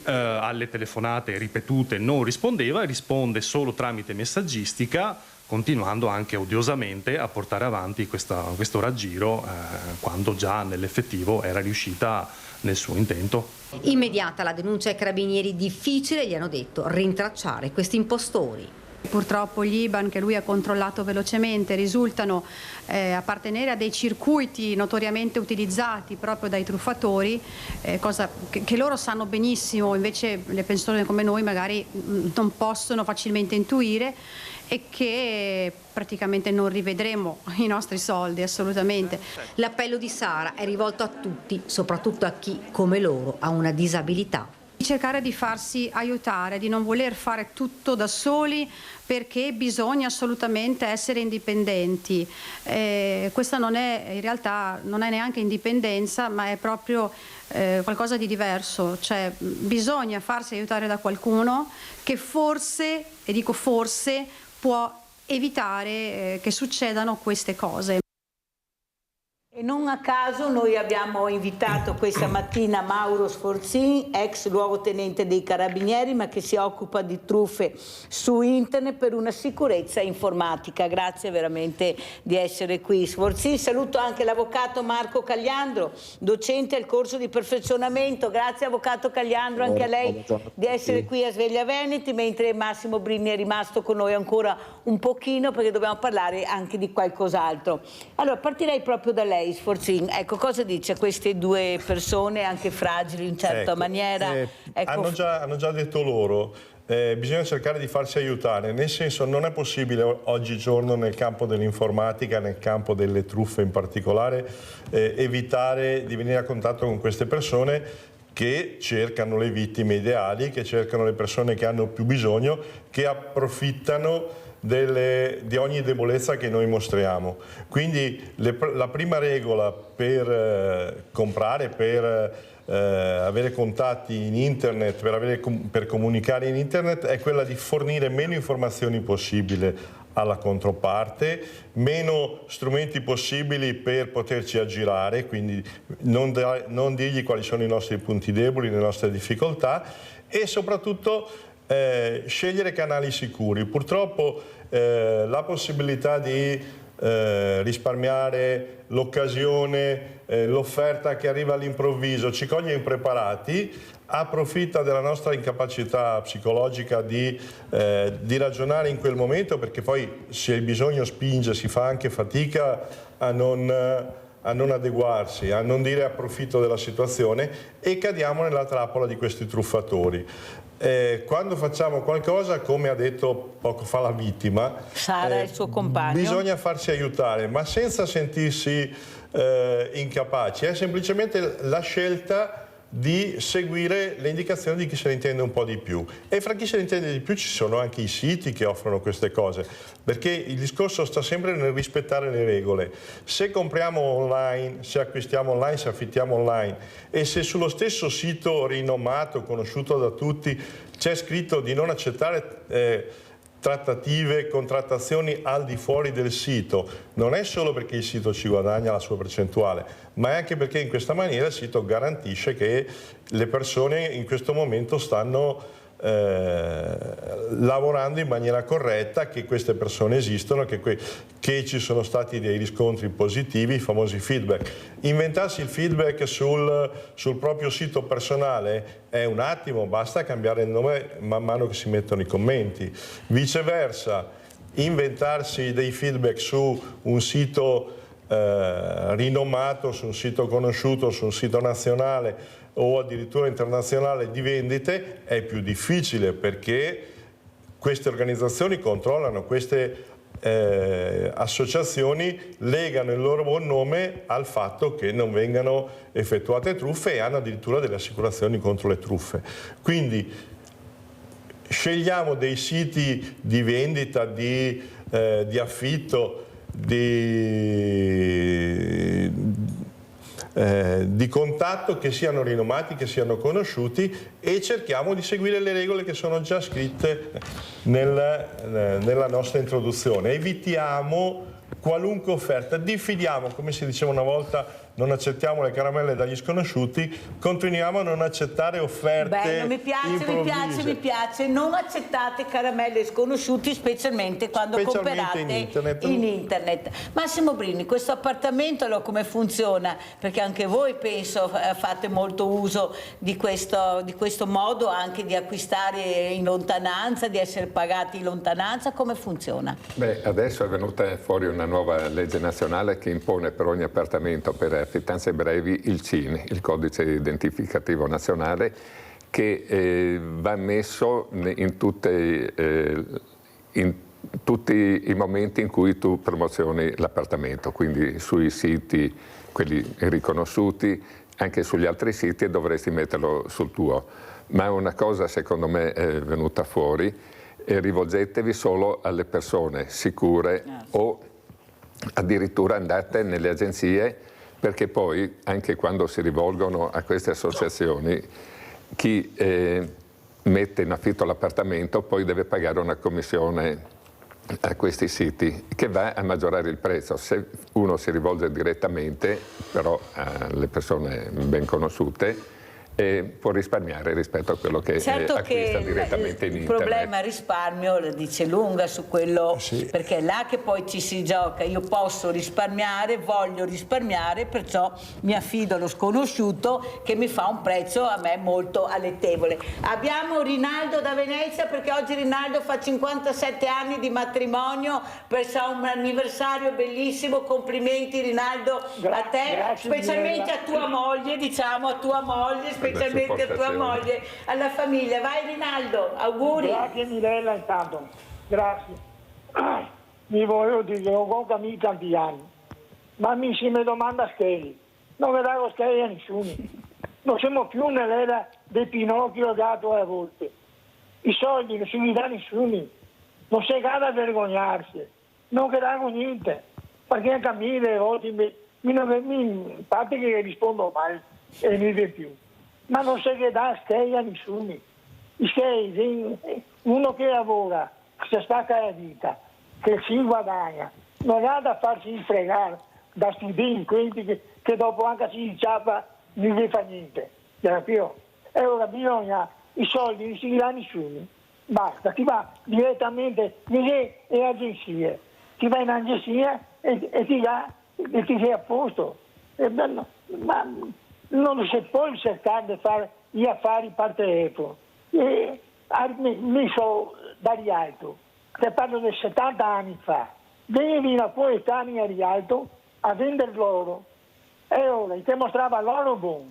alle telefonate ripetute non rispondeva, risponde solo tramite messaggistica, continuando anche odiosamente a portare avanti questo raggiro quando già nell'effettivo era riuscita nel suo intento. Immediata la denuncia ai carabinieri, difficile, gli hanno detto, rintracciare questi impostori. Purtroppo gli IBAN che lui ha controllato velocemente risultano appartenere a dei circuiti notoriamente utilizzati proprio dai truffatori, cosa che loro sanno benissimo, invece le persone come noi magari non possono facilmente intuire, e che praticamente non rivedremo i nostri soldi, assolutamente. L'appello di Sara è rivolto a tutti, soprattutto a chi, come loro, ha una disabilità. Cercare di farsi aiutare, di non voler fare tutto da soli, perché bisogna assolutamente essere indipendenti. Questa non è, in realtà non è neanche indipendenza, ma è proprio qualcosa di diverso, cioè bisogna farsi aiutare da qualcuno che forse, e dico forse, può evitare che succedano queste cose. E non a caso noi abbiamo invitato questa mattina Mauro Sforzin, ex luogotenente dei Carabinieri, ma che si occupa di truffe su internet per una sicurezza informatica. Grazie veramente di essere qui, Sforzin. Saluto anche l'avvocato Marco Cagliandro, docente al corso di perfezionamento. Grazie avvocato Cagliandro, anche a lei di essere qui a Sveglia Veneti, mentre Massimo Brini è rimasto con noi ancora un pochino perché dobbiamo parlare anche di qualcos'altro. Allora partirei proprio da lei, Sforzin. Ecco, cosa dice a queste due persone anche fragili in certa maniera? Hanno già detto loro, bisogna cercare di farsi aiutare, nel senso non è possibile oggigiorno nel campo dell'informatica, nel campo delle truffe in particolare, evitare di venire a contatto con queste persone che cercano le vittime ideali, che cercano le persone che hanno più bisogno, che approfittano di ogni debolezza che noi mostriamo. Quindi la prima regola per comprare, per avere contatti in internet, per comunicare in internet è quella di fornire meno informazioni possibile alla controparte, meno strumenti possibili per poterci aggirare, quindi non dirgli quali sono i nostri punti deboli, le nostre difficoltà, e soprattutto scegliere canali sicuri. Purtroppo la possibilità di risparmiare, l'occasione, l'offerta che arriva all'improvviso ci coglie impreparati, approfitta della nostra incapacità psicologica di ragionare in quel momento, perché poi se il bisogno spinge si fa anche fatica a non adeguarsi, a non dire approfitto della situazione, e cadiamo nella trappola di questi truffatori. Quando facciamo qualcosa, come ha detto poco fa la vittima, Sara e il suo compagno, bisogna farsi aiutare, ma senza sentirsi incapaci. È semplicemente la scelta di seguire le indicazioni di chi se ne intende un po' di più, e fra chi se ne intende di più ci sono anche i siti che offrono queste cose, perché il discorso sta sempre nel rispettare le regole. Se compriamo online, se acquistiamo online, se affittiamo online, e se sullo stesso sito rinomato, conosciuto da tutti, c'è scritto di non accettare trattative, contrattazioni al di fuori del sito, non è solo perché il sito ci guadagna la sua percentuale, ma è anche perché in questa maniera il sito garantisce che le persone in questo momento stanno lavorando in maniera corretta, che queste persone esistono, che ci sono stati dei riscontri positivi, i famosi feedback. Inventarsi il feedback sul proprio sito personale è un attimo, basta cambiare il nome man mano che si mettono i commenti. Viceversa, inventarsi dei feedback su un sito rinomato, su un sito conosciuto, su un sito nazionale o addirittura internazionale di vendite è più difficile, perché queste organizzazioni controllano, queste associazioni legano il loro buon nome al fatto che non vengano effettuate truffe, e hanno addirittura delle assicurazioni contro le truffe. Quindi scegliamo dei siti di vendita, di affitto, di contatto, che siano rinomati, che siano conosciuti, e cerchiamo di seguire le regole che sono già scritte nella nostra introduzione. Evitiamo qualunque offerta, diffidiamo, come si diceva una volta, non accettiamo le caramelle dagli sconosciuti, continuiamo a non accettare offerte Bello, mi piace, non accettate caramelle sconosciuti, specialmente quando comprate in internet. Massimo Brini, questo appartamento allora come funziona? Perché anche voi penso fate molto uso di questo modo anche di acquistare in lontananza, di essere pagati in lontananza, come funziona? Beh, adesso è venuta fuori una nuova legge nazionale che impone per ogni appartamento per affittanze brevi il CIN, il codice identificativo nazionale, che va messo in tutti i momenti in cui tu promozioni l'appartamento, quindi sui siti, quelli riconosciuti, anche sugli altri siti dovresti metterlo sul tuo. Ma una cosa secondo me è venuta fuori, rivolgetevi solo alle persone sicure o addirittura andate nelle agenzie, perché poi anche quando si rivolgono a queste associazioni chi mette in affitto l'appartamento poi deve pagare una commissione a questi siti che va a maggiorare il prezzo. Se uno si rivolge direttamente però alle persone ben conosciute può risparmiare rispetto a quello che acquista direttamente in internet. Il problema risparmio la dice lunga su quello, perché è là che poi ci si gioca. Io posso risparmiare, voglio risparmiare, perciò mi affido allo sconosciuto che mi fa un prezzo a me molto alettevole. Abbiamo Rinaldo da Venezia, perché oggi Rinaldo fa 57 anni di matrimonio, perciò un anniversario bellissimo. Complimenti Rinaldo a te, specialmente a tua moglie, diciamo, a tua moglie, specialmente a tua moglie, alla famiglia. Vai Rinaldo, auguri. Grazie Mirella intanto, grazie. Mi voglio dire, ho con me tanti anni, ma mi si mi domanda scheri, non mi dà scheri a nessuno. Non siamo più nell'era dei Pinocchio dato a volte. I soldi non si li dà nessuno, non si cade a vergognarsi, non credo niente, perché anche a me le volte mi parte che rispondo male e mi vede più. Ma non si che dà schei a nessuno. Uno che lavora, che si stacca la vita, che si guadagna, non ha da farsi infregare da sti delinquenti che dopo anche si inciampa non gli fa niente. E ora bisogna, i soldi non si li dà nessuno. Basta, ti va direttamente nelle agenzie. Ti vai in agenzia e ti dà e ti sei a posto. Ma non si può cercare di fare gli affari per telefono. Mi so da Rialto, te parlo di 70 anni fa, venivi a coetanei a Rialto a vendere l'oro e ora ti mostrava l'oro buono,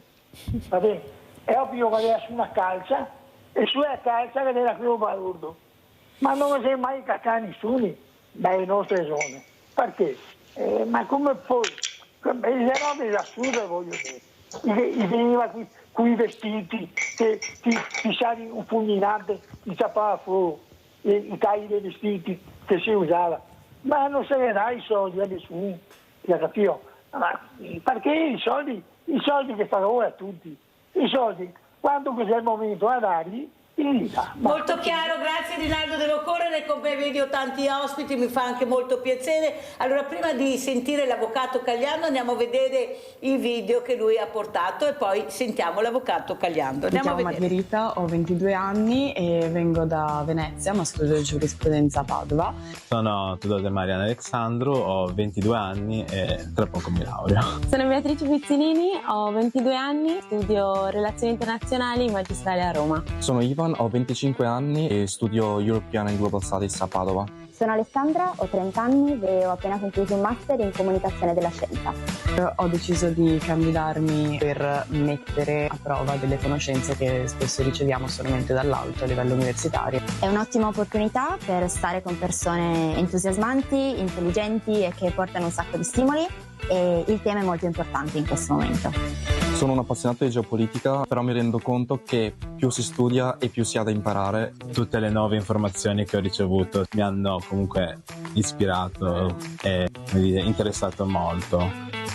va bene? È ovvio che aveva su una calza e sulla calza che era quello balordo, ma non si è mai caccato nessuno dalle nostre zone. Perché? Ma come poi? Le robe assurde voglio dire. Veniva qui con i vestiti che ti sai un fulminante, ti tappava fuori i tagli dei vestiti che si usava, ma non se ne dà i soldi a nessuno, capito? Ma perché i soldi che fanno ora a tutti, i soldi quando c'è il momento a darli. Molto chiaro, grazie Rinaldo, devo correre, come vedi ho tanti ospiti, mi fa anche molto piacere. Allora prima di sentire l'avvocato Cagliando andiamo a vedere il video che lui ha portato e poi sentiamo l'avvocato Cagliando. Mi chiamo Margherita, ho 22 anni e vengo da Venezia, ma studio giurisprudenza a Padova. Sono Tudor Mariano Alessandro, ho 22 anni e tra poco mi laureo. Sono Beatrice Pizzinini, ho 22 anni, studio relazioni internazionali magistrale a Roma. Sono Ivan, ho 25 anni e studio European and Global Studies a Padova. Sono Alessandra, ho 30 anni e ho appena concluso un master in comunicazione della scienza. Ho deciso di candidarmi per mettere a prova delle conoscenze che spesso riceviamo solamente dall'alto a livello universitario. È un'ottima opportunità per stare con persone entusiasmanti, intelligenti e che portano un sacco di stimoli, e il tema è molto importante in questo momento. Sono un appassionato di geopolitica, però mi rendo conto che più si studia e più si ha da imparare. Tutte le nuove informazioni che ho ricevuto mi hanno comunque ispirato e interessato molto.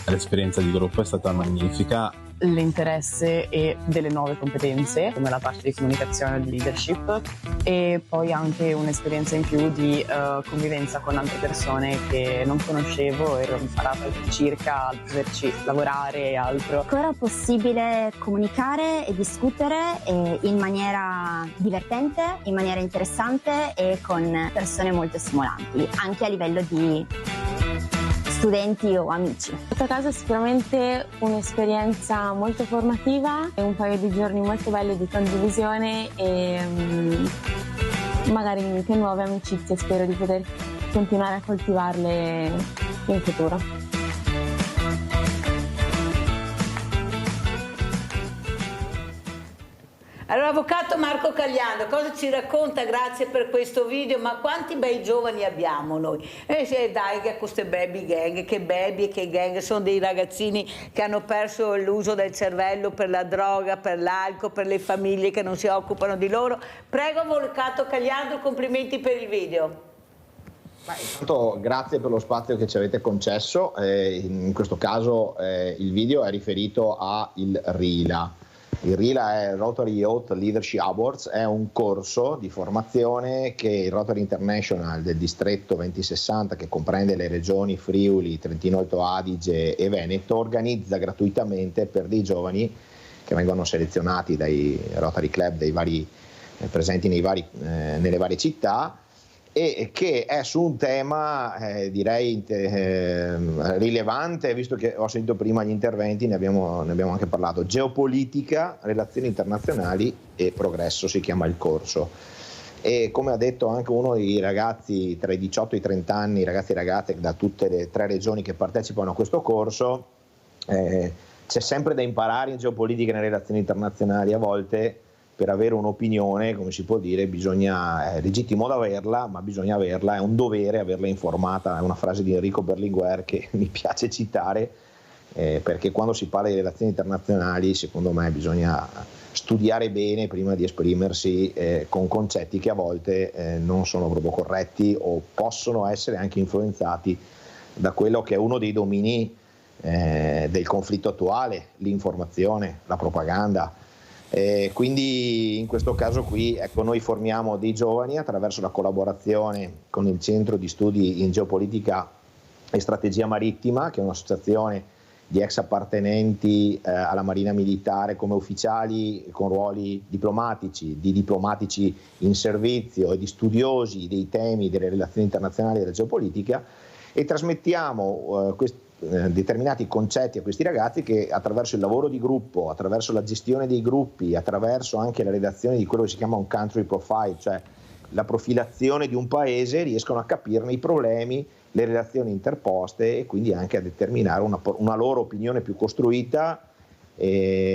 l'esperienza di gruppo è stata magnifica. L'interesse e delle nuove competenze come la parte di comunicazione e di leadership, e poi anche un'esperienza in più di convivenza con altre persone che non conoscevo e ho imparato circa a poterci lavorare e altro. Ancora possibile comunicare e discutere in maniera divertente, in maniera interessante e con persone molto stimolanti, anche a livello di studenti o amici. In questo caso è sicuramente un'esperienza molto formativa e un paio di giorni molto belli di condivisione e magari anche nuove amicizie, spero di poter continuare a coltivarle in futuro. Allora, avvocato Marco Cagliandro, cosa ci racconta? Grazie per questo video, ma quanti bei giovani abbiamo noi? Dai, che queste baby gang, che baby e che gang, sono dei ragazzini che hanno perso l'uso del cervello per la droga, per l'alcol, per le famiglie che non si occupano di loro. Prego, avvocato Cagliandro, complimenti per il video. Intanto grazie per lo spazio che ci avete concesso, in questo caso il video è riferito a il RILA. Il RILA è Rotary Youth Leadership Awards, è un corso di formazione che il Rotary International del distretto 2060, che comprende le regioni Friuli, Trentino Alto Adige e Veneto, organizza gratuitamente per dei giovani che vengono selezionati dai Rotary Club dei vari, presenti nelle varie città, e che è su un tema direi rilevante, visto che ho sentito prima gli interventi, ne abbiamo anche parlato: geopolitica, relazioni internazionali e progresso, si chiama il corso. E come ha detto anche uno dei ragazzi tra i 18 e i 30 anni, ragazzi e ragazze da tutte le 3 regioni che partecipano a questo corso, c'è sempre da imparare in geopolitica e nelle relazioni internazionali. A volte per avere un'opinione, come si può dire, è legittimo da averla, ma bisogna averla, è un dovere averla informata. È una frase di Enrico Berlinguer che mi piace citare, perché quando si parla di relazioni internazionali, secondo me, bisogna studiare bene prima di esprimersi con concetti che a volte non sono proprio corretti o possono essere anche influenzati da quello che è uno dei domini del conflitto attuale, l'informazione, la propaganda. Quindi in questo caso qui, ecco, noi formiamo dei giovani attraverso la collaborazione con il Centro di Studi in Geopolitica e Strategia Marittima, che è un'associazione di ex appartenenti alla Marina Militare come ufficiali con ruoli diplomatici, di diplomatici in servizio e di studiosi dei temi delle relazioni internazionali e della geopolitica, e trasmettiamo determinati concetti a questi ragazzi che attraverso il lavoro di gruppo, attraverso la gestione dei gruppi, attraverso anche la redazione di quello che si chiama un country profile, cioè la profilazione di un paese, riescono a capirne i problemi, le relazioni interposte e quindi anche a determinare una loro opinione più costruita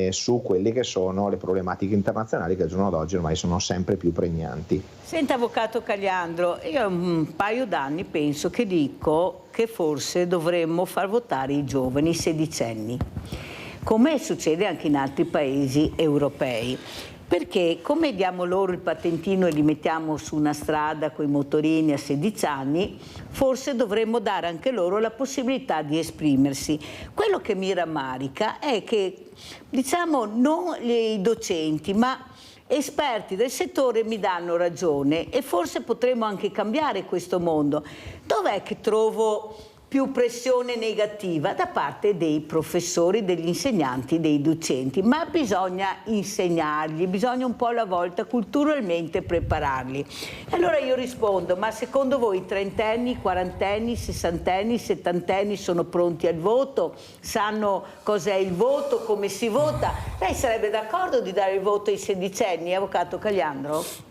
su quelle che sono le problematiche internazionali che al giorno d'oggi ormai sono sempre più pregnanti. Senta, avvocato Cagliandro, io un paio d'anni penso che dico che forse dovremmo far votare i giovani, i sedicenni, come succede anche in altri paesi europei. Perché come diamo loro il patentino e li mettiamo su una strada con i motorini a 16 anni, forse dovremmo dare anche loro la possibilità di esprimersi. Quello che mi rammarica è che, diciamo, non i docenti, ma esperti del settore mi danno ragione e forse potremmo anche cambiare questo mondo. Dov'è che trovo più pressione negativa? Da parte dei professori, degli insegnanti, dei docenti, ma bisogna insegnargli, bisogna un po' alla volta culturalmente prepararli. E allora io rispondo: ma secondo voi i trentenni, i quarantenni, i sessantenni, i settantenni sono pronti al voto? Sanno cos'è il voto, come si vota? Lei sarebbe d'accordo di dare il voto ai sedicenni, avvocato Cagliandro?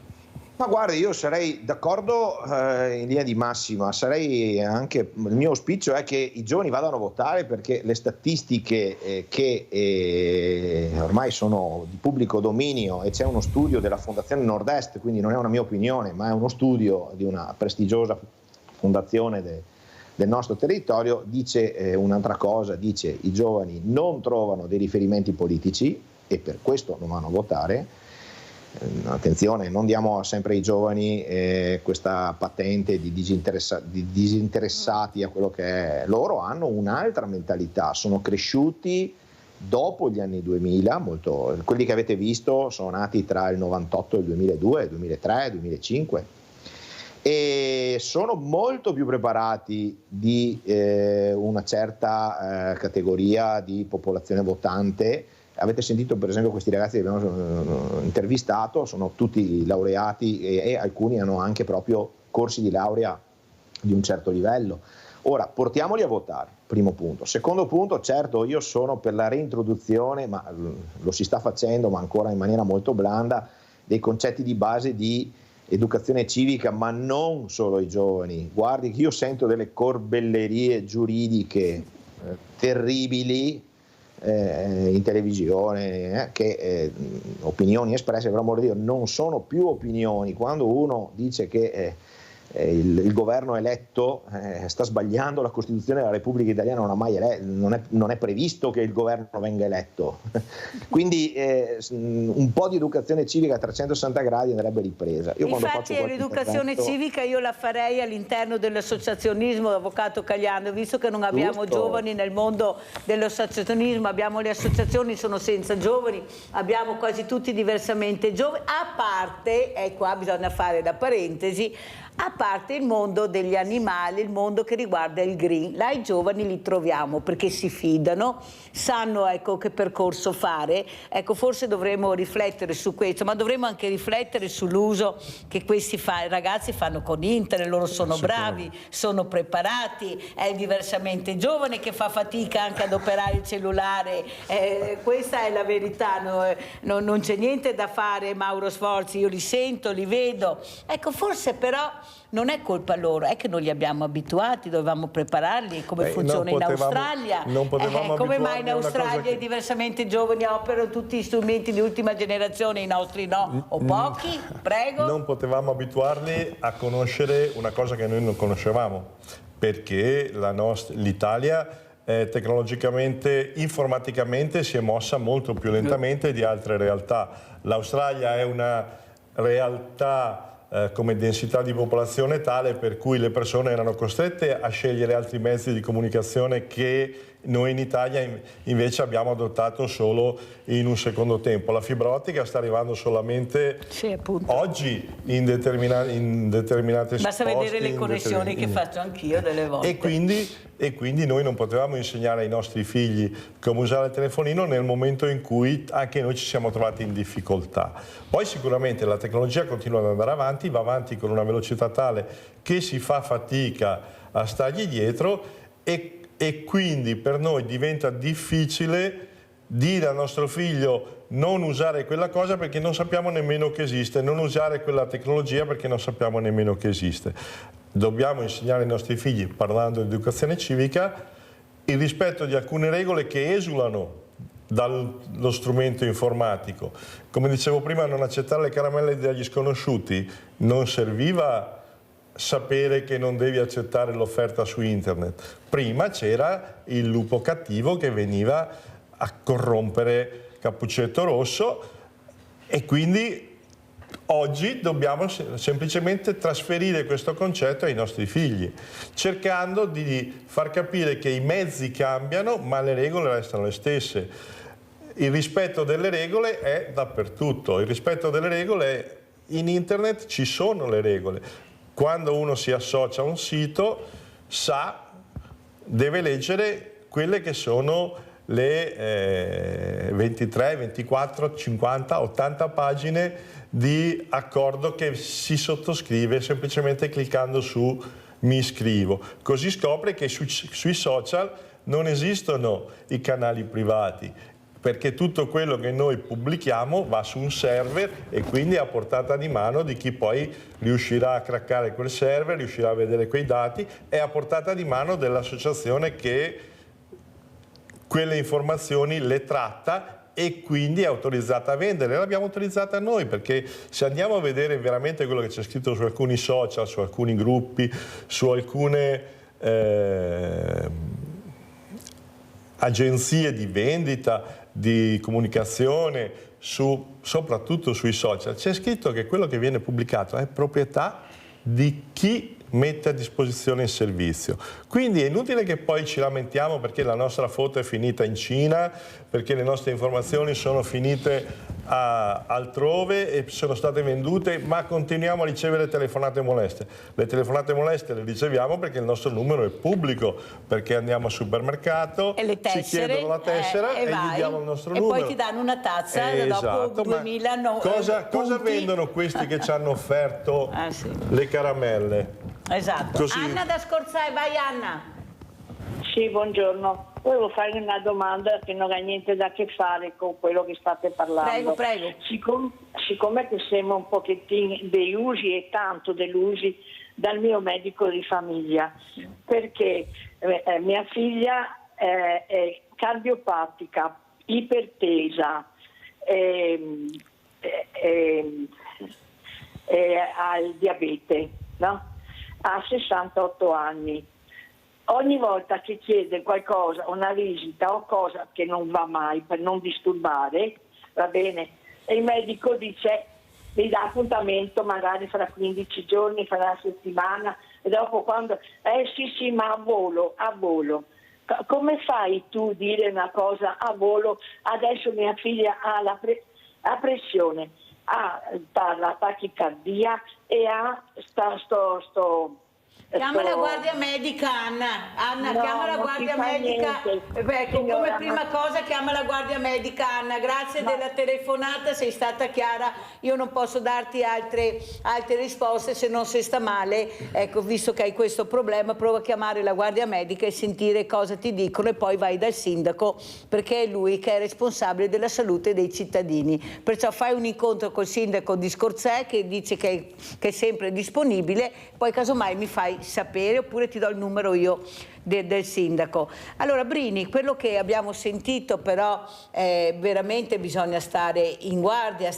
Ma guardi, io sarei d'accordo in linea di massima, sarei anche, il mio auspicio è che i giovani vadano a votare, perché le statistiche che ormai sono di pubblico dominio, e c'è uno studio della Fondazione Nord-Est, quindi non è una mia opinione, ma è uno studio di una prestigiosa fondazione del nostro territorio, dice un'altra cosa, dice: i giovani non trovano dei riferimenti politici e per questo non vanno a votare. attenzione, non diamo sempre ai giovani questa patente di disinteressati a quello che è. Loro hanno un'altra mentalità, sono cresciuti dopo gli anni 2000, quelli che avete visto sono nati tra il 98 e il 2002, il 2003, il 2005 e sono molto più preparati di una certa categoria di popolazione votante. Avete sentito per esempio questi ragazzi che abbiamo intervistato, sono tutti laureati e alcuni hanno anche proprio corsi di laurea di un certo livello. Ora, portiamoli a votare, primo punto. Secondo punto, certo, io sono per la reintroduzione, ma lo si sta facendo, ma ancora in maniera molto blanda, dei concetti di base di educazione civica, ma non solo ai giovani. Guardi che io sento delle corbellerie giuridiche terribili in televisione, che opinioni espresse, per amor di Dio, non sono più opinioni. Quando uno dice che il governo eletto sta sbagliando, la Costituzione della Repubblica Italiana non è previsto che il governo venga eletto. Quindi un po' di educazione civica a 360 gradi andrebbe ripresa. Infatti l'educazione civica io la farei all'interno dell'associazionismo, avvocato Cagliano, visto che non abbiamo giovani nel mondo dell'associazionismo, abbiamo le associazioni, sono senza giovani, abbiamo quasi tutti diversamente giovani, a parte, e qua bisogna fare da parentesi, a parte il mondo degli animali, il mondo che riguarda il green. Là i giovani li troviamo perché si fidano, sanno che percorso fare. Forse dovremmo riflettere su questo, ma dovremmo anche riflettere sull'uso che questi ragazzi fanno con internet. Loro sono bravi, sono preparati, è il diversamente giovane che fa fatica anche ad operare il cellulare, questa è la verità, non c'è niente da fare, Mauro Sforzi, io li sento, li vedo. Forse però non è colpa loro, è che non li abbiamo abituati, dovevamo prepararli, come funziona in Australia. Come mai in Australia i diversamente giovani operano tutti gli strumenti di ultima generazione, i nostri no, o pochi? Prego. Non potevamo abituarli a conoscere una cosa che noi non conoscevamo, perché l'Italia tecnologicamente, informaticamente si è mossa molto più lentamente di altre realtà. L'Australia è una realtà come densità di popolazione tale per cui le persone erano costrette a scegliere altri mezzi di comunicazione che noi in Italia invece abbiamo adottato solo in un secondo tempo. La fibra ottica sta arrivando solamente oggi in determinate basta vedere le connessioni che faccio anch'io delle volte. E quindi noi non potevamo insegnare ai nostri figli come usare il telefonino nel momento in cui anche noi ci siamo trovati in difficoltà. Poi sicuramente la tecnologia continua ad andare avanti, va avanti con una velocità tale che si fa fatica a stargli dietro e quindi per noi diventa difficile dire al nostro figlio non usare quella cosa perché non sappiamo nemmeno che esiste, non usare quella tecnologia perché non sappiamo nemmeno che esiste. Dobbiamo insegnare ai nostri figli, parlando di educazione civica, il rispetto di alcune regole che esulano dallo strumento informatico. Come dicevo prima, non accettare le caramelle dagli sconosciuti, non serviva sapere che non devi accettare l'offerta su internet. Prima c'era il lupo cattivo che veniva a corrompere Cappuccetto Rosso e quindi oggi dobbiamo semplicemente trasferire questo concetto ai nostri figli, cercando di far capire che i mezzi cambiano ma le regole restano le stesse. Il rispetto delle regole è dappertutto, il rispetto delle regole è in internet, ci sono le regole. Quando uno si associa a un sito deve leggere quelle che sono le 23, 24, 50, 80 pagine di accordo che si sottoscrive semplicemente cliccando su mi iscrivo. Così scopre che sui social non esistono i canali privati, perché tutto quello che noi pubblichiamo va su un server e quindi è a portata di mano di chi poi riuscirà a craccare quel server, riuscirà a vedere quei dati, è a portata di mano dell'associazione che quelle informazioni le tratta e quindi è autorizzata a vendere. L'abbiamo autorizzata noi perché se andiamo a vedere veramente quello che c'è scritto su alcuni social, su alcuni gruppi, su alcune agenzie di vendita, di comunicazione, soprattutto sui social, c'è scritto che quello che viene pubblicato è proprietà di chi mette a disposizione il servizio. Quindi è inutile che poi ci lamentiamo perché la nostra foto è finita in Cina, perché le nostre informazioni sono finite altrove e sono state vendute, ma continuiamo a ricevere telefonate moleste. Le telefonate moleste le riceviamo perché il nostro numero è pubblico, perché andiamo al supermercato, e le tessere, ci chiedono la tessera e gli diamo il nostro numero. E poi ti danno una tazza esatto, dopo 2000 cosa vendono questi che ci hanno offerto le caramelle? Esatto. Così. Anna da Scorzai, vai Anna. Sì, buongiorno. Volevo fare una domanda che non ha niente a che fare con quello che state parlando. Prego. Siccome che siamo un pochettino delusi e tanto delusi dal mio medico di famiglia, perché mia figlia è cardiopatica, ipertesa, ha il diabete, no? Ha 68 anni. Ogni volta che chiede qualcosa, una visita o cosa che non va mai per non disturbare, va bene, e il medico dice, mi dà appuntamento magari fra 15 giorni, fra una settimana, e dopo quando, sì, ma a volo. Come fai tu a dire una cosa a volo? Adesso mia figlia ha la pressione, ha la tachicardia e ha Chiama la guardia medica, Anna, No, chiama la non guardia si fa medica. niente. Come Signora, prima cosa chiama la guardia medica, Anna. Grazie della telefonata, sei stata chiara. Io non posso darti altre risposte se non si sta male. Ecco, visto che hai questo problema, prova a chiamare la guardia medica e sentire cosa ti dicono e poi vai dal sindaco, perché è lui che è responsabile della salute dei cittadini. Perciò fai un incontro col sindaco di Scorzè che dice che è sempre disponibile, poi casomai mi fai sapere oppure ti do il numero io del sindaco. Allora Brini, quello che abbiamo sentito però veramente bisogna stare in guardia,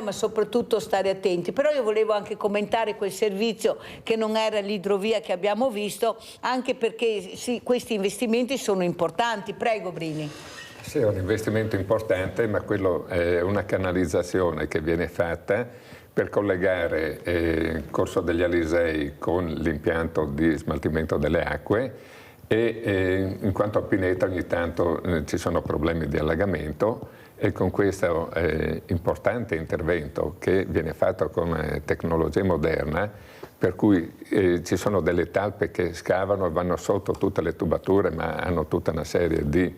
ma soprattutto stare attenti. Però io volevo anche commentare quel servizio che non era l'idrovia che abbiamo visto, anche perché sì, questi investimenti sono importanti. Prego Brini. Sì, è un investimento importante, ma quello è una canalizzazione che viene fatta per collegare il Corso degli Alisei con l'impianto di smaltimento delle acque e in quanto a Pineta ogni tanto ci sono problemi di allagamento e con questo importante intervento che viene fatto con tecnologia moderna, per cui ci sono delle talpe che scavano e vanno sotto tutte le tubature, ma hanno tutta una serie di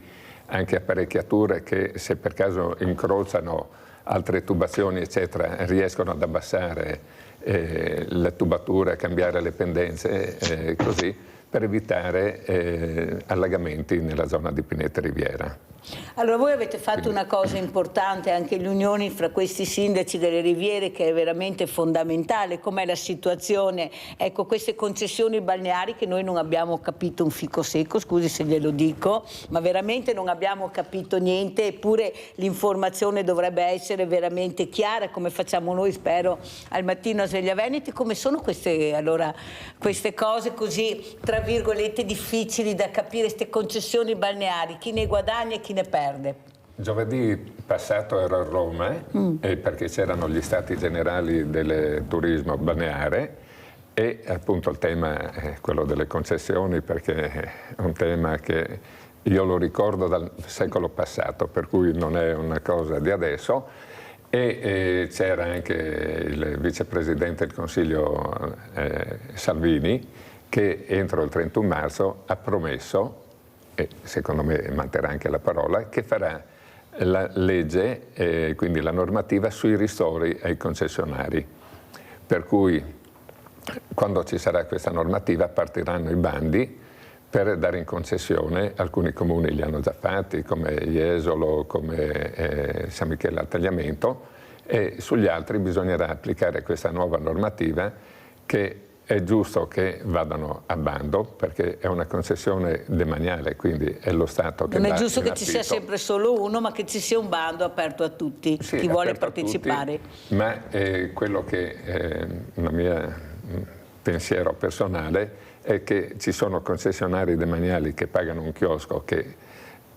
anche apparecchiature che se per caso incrociano altre tubazioni eccetera riescono ad abbassare le tubature, a cambiare le pendenze così per evitare allagamenti nella zona di Pineta Riviera. Allora voi avete fatto una cosa importante, anche le unioni fra questi sindaci delle riviere, che è veramente fondamentale. Com'è la situazione? Ecco, queste concessioni balneari che noi non abbiamo capito un fico secco, scusi se glielo dico, ma veramente non abbiamo capito niente, eppure l'informazione dovrebbe essere veramente chiara, come facciamo noi, spero, al mattino a Sveglia Veneti. Come sono queste cose così, tra virgolette, difficili da capire, queste concessioni balneari? Chi ne guadagna e chi ne perde? Giovedì passato ero a Roma perché c'erano gli stati generali del turismo balneare e appunto il tema è quello delle concessioni, perché è un tema che io lo ricordo dal secolo passato, per cui non è una cosa di adesso, e c'era anche il vicepresidente del Consiglio Salvini che entro il 31 marzo ha promesso, e secondo me manterrà anche la parola, che farà la legge, quindi la normativa sui ristori ai concessionari. Per cui quando ci sarà questa normativa partiranno i bandi per dare in concessione, alcuni comuni li hanno già fatti, come Jesolo, come San Michele al Tagliamento, e sugli altri bisognerà applicare questa nuova normativa che è giusto che vadano a bando, perché è una concessione demaniale, quindi è lo Stato che non dà è giusto in che ci sia affitto. sempre solo uno, ma che ci sia un bando aperto a tutti, Sì, chi vuole aperto a partecipare. tutti, ma quello che è una mia pensiero personale è che ci sono concessionari demaniali che pagano un chiosco che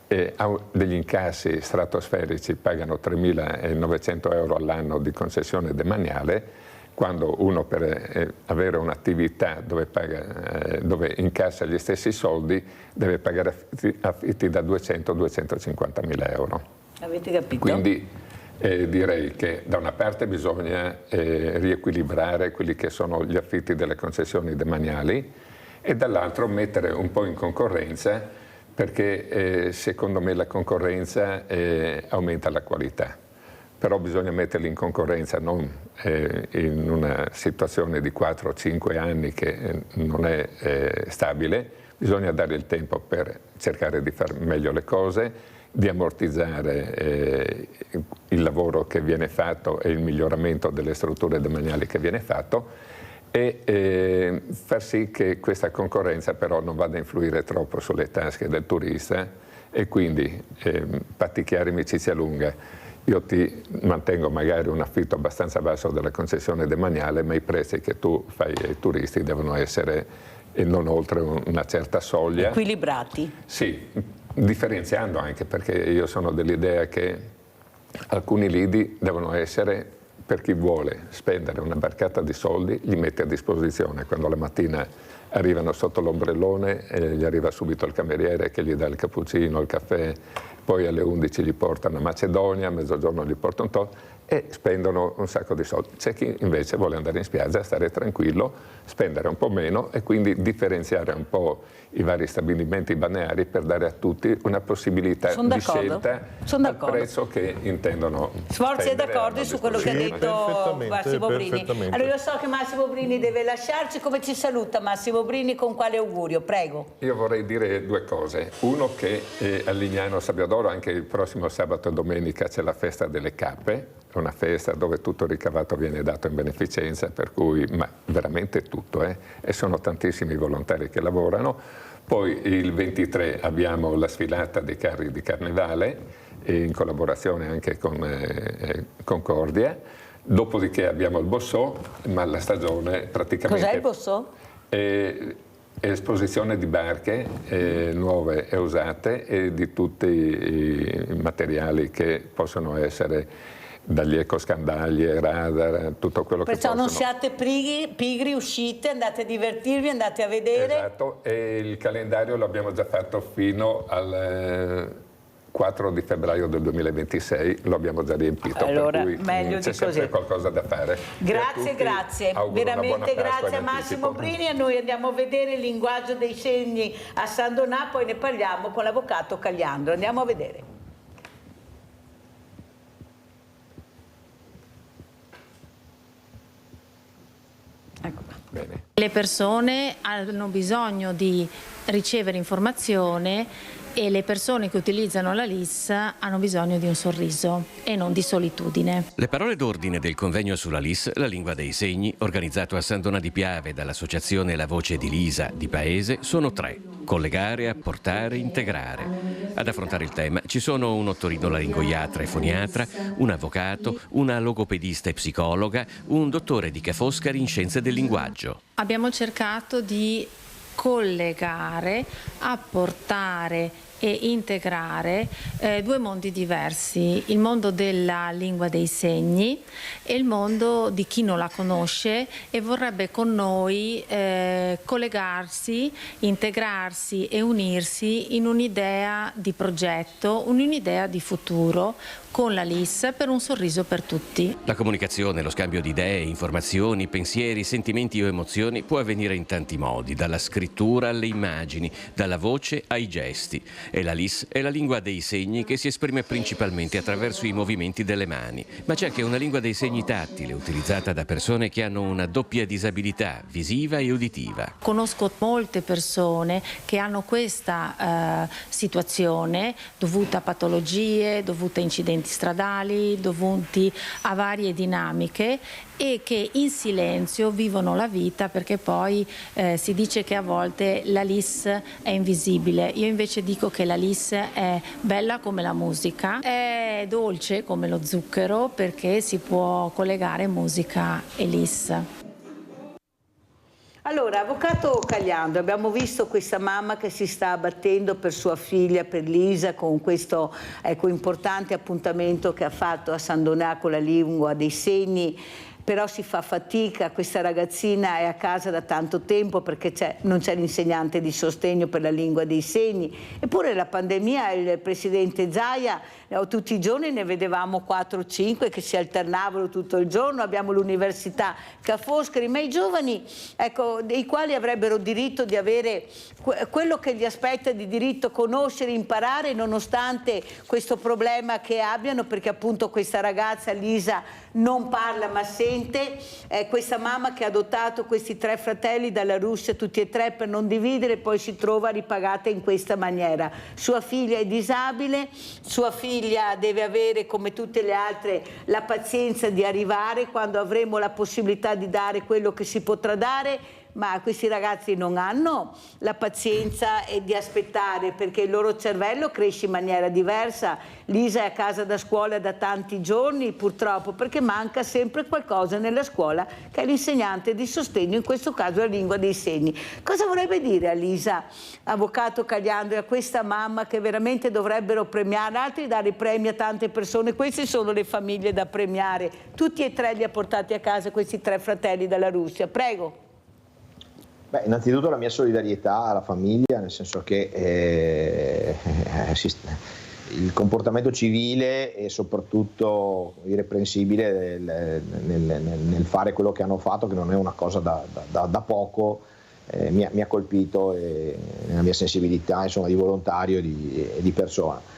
degli incassi stratosferici, pagano 3.900 euro all'anno di concessione demaniale, quando uno per avere un'attività dove incassa gli stessi soldi deve pagare affitti da 200-250 mila euro. Avete capito? Quindi direi che da una parte bisogna riequilibrare quelli che sono gli affitti delle concessioni demaniali e dall'altro mettere un po' in concorrenza, perché secondo me la concorrenza aumenta la qualità. Però bisogna metterli in concorrenza non in una situazione di 4 o 5 anni che non è stabile, bisogna dare il tempo per cercare di fare meglio le cose, di ammortizzare il lavoro che viene fatto e il miglioramento delle strutture demaniali che viene fatto e far sì che questa concorrenza però non vada a influire troppo sulle tasche del turista e quindi patti chiari, amicizia lunga. Io ti mantengo magari un affitto abbastanza basso della concessione demaniale, ma i prezzi che tu fai ai turisti devono essere non oltre una certa soglia. Equilibrati. Sì, differenziando anche, perché io sono dell'idea che alcuni lidi devono essere per chi vuole spendere una barcata di soldi, li mette a disposizione. Quando la mattina arrivano sotto l'ombrellone, gli arriva subito il cameriere che gli dà il cappuccino, il caffè, poi alle 11 gli portano a Macedonia, a mezzogiorno gli portano un to' e spendono un sacco di soldi. C'è chi invece vuole andare in spiaggia, stare tranquillo, spendere un po' meno e quindi differenziare un po' i vari stabilimenti balneari per dare a tutti una possibilità di scelta al prezzo che intendono. Sforzi è d'accordo su quello che ha detto Massimo Brini. Allora io so che Massimo Brini deve lasciarci, come ci saluta Massimo Brini, con quale augurio? Prego. Io vorrei dire due cose. Uno, che a Lignano Sabbiadoro anche il prossimo sabato e domenica c'è la festa delle cappe, una festa dove tutto il ricavato viene dato in beneficenza, per cui ma veramente tutto, e sono tantissimi volontari che lavorano. Poi il 23 abbiamo la sfilata dei carri di Carnevale in collaborazione anche con Concordia, dopodiché abbiamo il Bossò, ma la stagione praticamente... Cos'è il Bossò? Esposizione di barche nuove e usate e di tutti i materiali che possono essere dagli ecoscandagli, radar, tutto quello che possono. Perciò non siate pigri, uscite, andate a divertirvi, andate a vedere. Esatto, e il calendario lo abbiamo già fatto fino al 4 di febbraio del 2026, lo abbiamo già riempito, allora, per cui meglio c'è di sempre così. qualcosa da fare. Grazie, grazie, veramente grazie a Massimo Brini. E noi andiamo a vedere il linguaggio dei segni a San Donà, poi ne parliamo con l'avvocato Cagliandro. Andiamo a vedere. Bene. Le persone hanno bisogno di ricevere informazione e le persone che utilizzano la LIS hanno bisogno di un sorriso e non di solitudine. Le parole d'ordine del convegno sulla LIS, la lingua dei segni, organizzato a San Donà di Piave dall'associazione La Voce di Lisa di Paese, sono 3: collegare, apportare, integrare. Ad affrontare il tema ci sono un otorinolaringoiatra e foniatra, un avvocato, una logopedista e psicologa, un dottore di Ca' Foscari in scienze del linguaggio. Abbiamo cercato di collegare, apportare e integrare due mondi diversi, il mondo della lingua dei segni e il mondo di chi non la conosce e vorrebbe con noi collegarsi, integrarsi e unirsi in un'idea di progetto, un'idea di futuro con la LIS per un sorriso per tutti. La comunicazione, lo scambio di idee, informazioni, pensieri, sentimenti o emozioni può avvenire in tanti modi, dalla scrittura alle immagini, dalla voce ai gesti. E la LIS è la lingua dei segni che si esprime principalmente attraverso i movimenti delle mani. Ma c'è anche una lingua dei segni tattile, utilizzata da persone che hanno una doppia disabilità, visiva e uditiva. Conosco molte persone che hanno questa situazione dovuta a patologie, dovuta a incidenti stradali, dovuti a varie dinamiche e che in silenzio vivono la vita, perché poi si dice che a volte la LIS è invisibile. Io invece dico che la LIS è bella come la musica, è dolce come lo zucchero, perché si può collegare musica e LIS. Allora, avvocato Cagliando, abbiamo visto questa mamma che si sta battendo per sua figlia, per Lisa, con questo importante appuntamento che ha fatto a San Donà con la lingua dei segni. Però si fa fatica, questa ragazzina è a casa da tanto tempo perché non c'è l'insegnante di sostegno per la lingua dei segni. Eppure la pandemia, il presidente Zaia, tutti i giorni ne vedevamo 4 o 5 che si alternavano tutto il giorno. Abbiamo l'università Ca' Foscari, ma i giovani, dei quali avrebbero diritto di avere quello che gli aspetta di diritto, conoscere, imparare, nonostante questo problema che abbiano, perché appunto questa ragazza Lisa non parla ma sente. Questa mamma che ha adottato questi 3 fratelli dalla Russia, tutti e 3 per non dividere, poi si trova ripagata in questa maniera. Sua figlia è disabile, sua figlia deve avere, come tutte le altre, la pazienza di arrivare quando avremo la possibilità di dare quello che si potrà dare. Ma questi ragazzi non hanno la pazienza di aspettare, perché il loro cervello cresce in maniera diversa. Lisa è a casa da scuola da tanti giorni, purtroppo, perché manca sempre qualcosa nella scuola, che è l'insegnante di sostegno, in questo caso la lingua dei segni. Cosa vorrebbe dire a Lisa, avvocato Cagliando, e a questa mamma che veramente dovrebbero premiare, altri dare premi a tante persone? Queste sono le famiglie da premiare. Tutti e 3 li ha portati a casa questi 3 fratelli dalla Russia. Prego. Beh, innanzitutto la mia solidarietà alla famiglia, nel senso che il comportamento civile e soprattutto irreprensibile nel fare quello che hanno fatto, che non è una cosa da poco, mi ha colpito nella mia sensibilità, insomma, di volontario e di persona.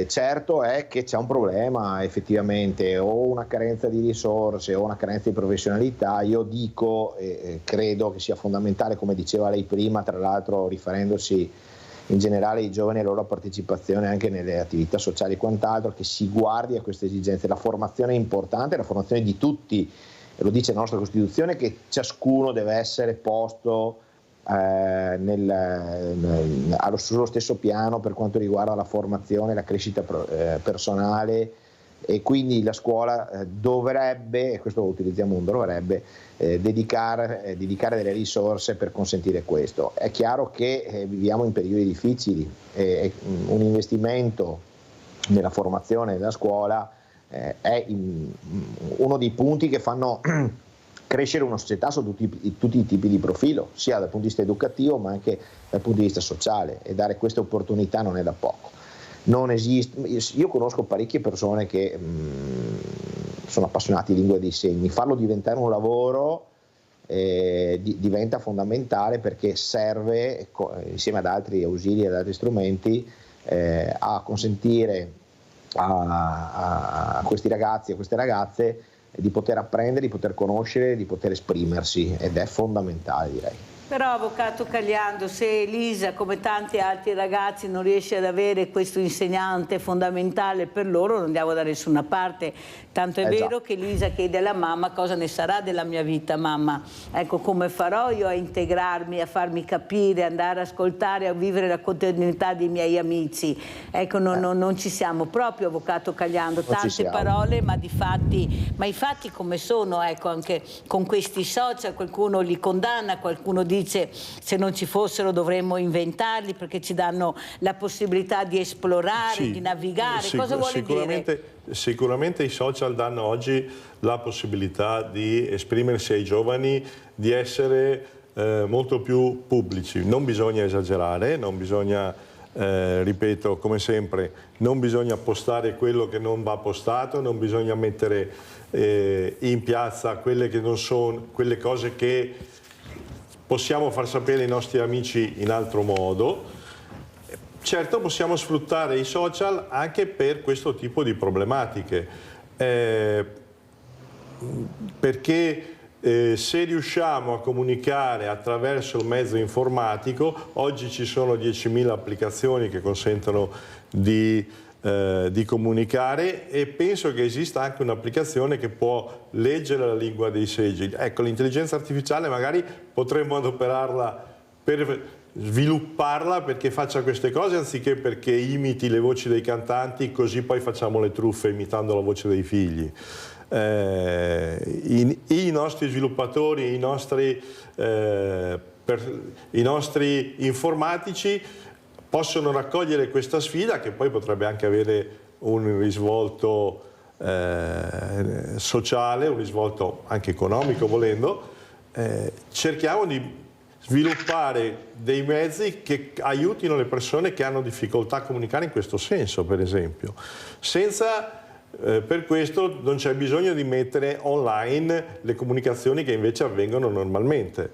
Certo è che c'è un problema effettivamente, o una carenza di risorse o una carenza di professionalità. Io dico e credo che sia fondamentale, come diceva lei prima, tra l'altro riferendosi in generale ai giovani e alla loro partecipazione anche nelle attività sociali e quant'altro, che si guardi a queste esigenze. La formazione è importante, la formazione di tutti, lo dice la nostra Costituzione, che ciascuno deve essere posto sullo stesso piano per quanto riguarda la formazione, la crescita personale, e quindi la scuola dovrebbe, e questo lo utilizziamo un dovrebbe, dedicare delle risorse per consentire questo. È chiaro che viviamo in periodi difficili e un investimento nella formazione della scuola è uno dei punti che fanno crescere una società su tutti i tipi di profilo, sia dal punto di vista educativo ma anche dal punto di vista sociale, e dare queste opportunità non è da poco. Non esiste, io conosco parecchie persone che sono appassionati di lingua dei segni. Farlo diventare un lavoro diventa fondamentale, perché serve, insieme ad altri ausili e ad altri strumenti, a consentire a questi ragazzi e a queste ragazze di poter apprendere, di poter conoscere, di poter esprimersi, ed è fondamentale, direi. Però, avvocato Cagliando, se Elisa, come tanti altri ragazzi, non riesce ad avere questo insegnante fondamentale per loro, non andiamo da nessuna parte. Tanto è vero che Elisa chiede alla mamma: cosa ne sarà della mia vita, mamma? Ecco, come farò io a integrarmi, a farmi capire, andare a ascoltare, a vivere la quotidianità dei miei amici? Ecco, non ci siamo proprio, avvocato Cagliando. Tante parole, ma i fatti come sono? Ecco, anche con questi social qualcuno li condanna, qualcuno dice se non ci fossero dovremmo inventarli, perché ci danno la possibilità di esplorare, di navigare. Cosa vuole dire? Sicuramente i social danno oggi la possibilità di esprimersi ai giovani, di essere molto più pubblici. Non bisogna esagerare, non bisogna, ripeto, come sempre, non bisogna postare quello che non va postato, non bisogna mettere in piazza quelle che non sono, quelle cose che possiamo far sapere ai nostri amici in altro modo. Certo, possiamo sfruttare i social anche per questo tipo di problematiche, perché se riusciamo a comunicare attraverso il mezzo informatico, oggi ci sono 10.000 applicazioni che consentono di comunicare, e penso che esista anche un'applicazione che può leggere la lingua dei segni. Ecco, l'intelligenza artificiale magari potremmo adoperarla per svilupparla perché faccia queste cose, anziché perché imiti le voci dei cantanti, così poi facciamo le truffe imitando la voce dei figli. i nostri sviluppatori, i nostri informatici possono raccogliere questa sfida, che poi potrebbe anche avere un risvolto sociale, un risvolto anche economico volendo. Cerchiamo di sviluppare dei mezzi che aiutino le persone che hanno difficoltà a comunicare in questo senso, per esempio. Per questo non c'è bisogno di mettere online le comunicazioni che invece avvengono normalmente.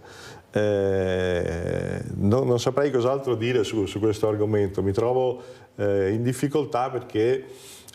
Non saprei cos'altro dire su questo argomento, mi trovo in difficoltà perché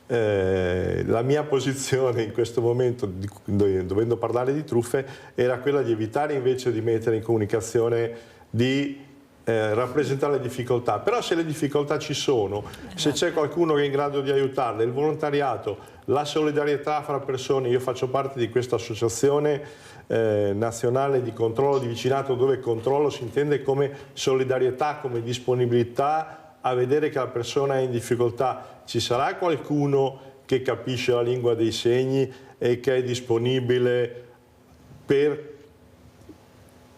la mia posizione in questo momento, dovendo parlare di truffe, era quella di evitare invece di mettere in comunicazione, di rappresentare le difficoltà. Però se le difficoltà ci sono, se c'è qualcuno che è in grado di aiutarle, il volontariato, la solidarietà fra persone, io faccio parte di questa associazione nazionale di controllo di vicinato, dove controllo si intende come solidarietà, come disponibilità a vedere che la persona è in difficoltà. Ci sarà qualcuno che capisce la lingua dei segni e che è disponibile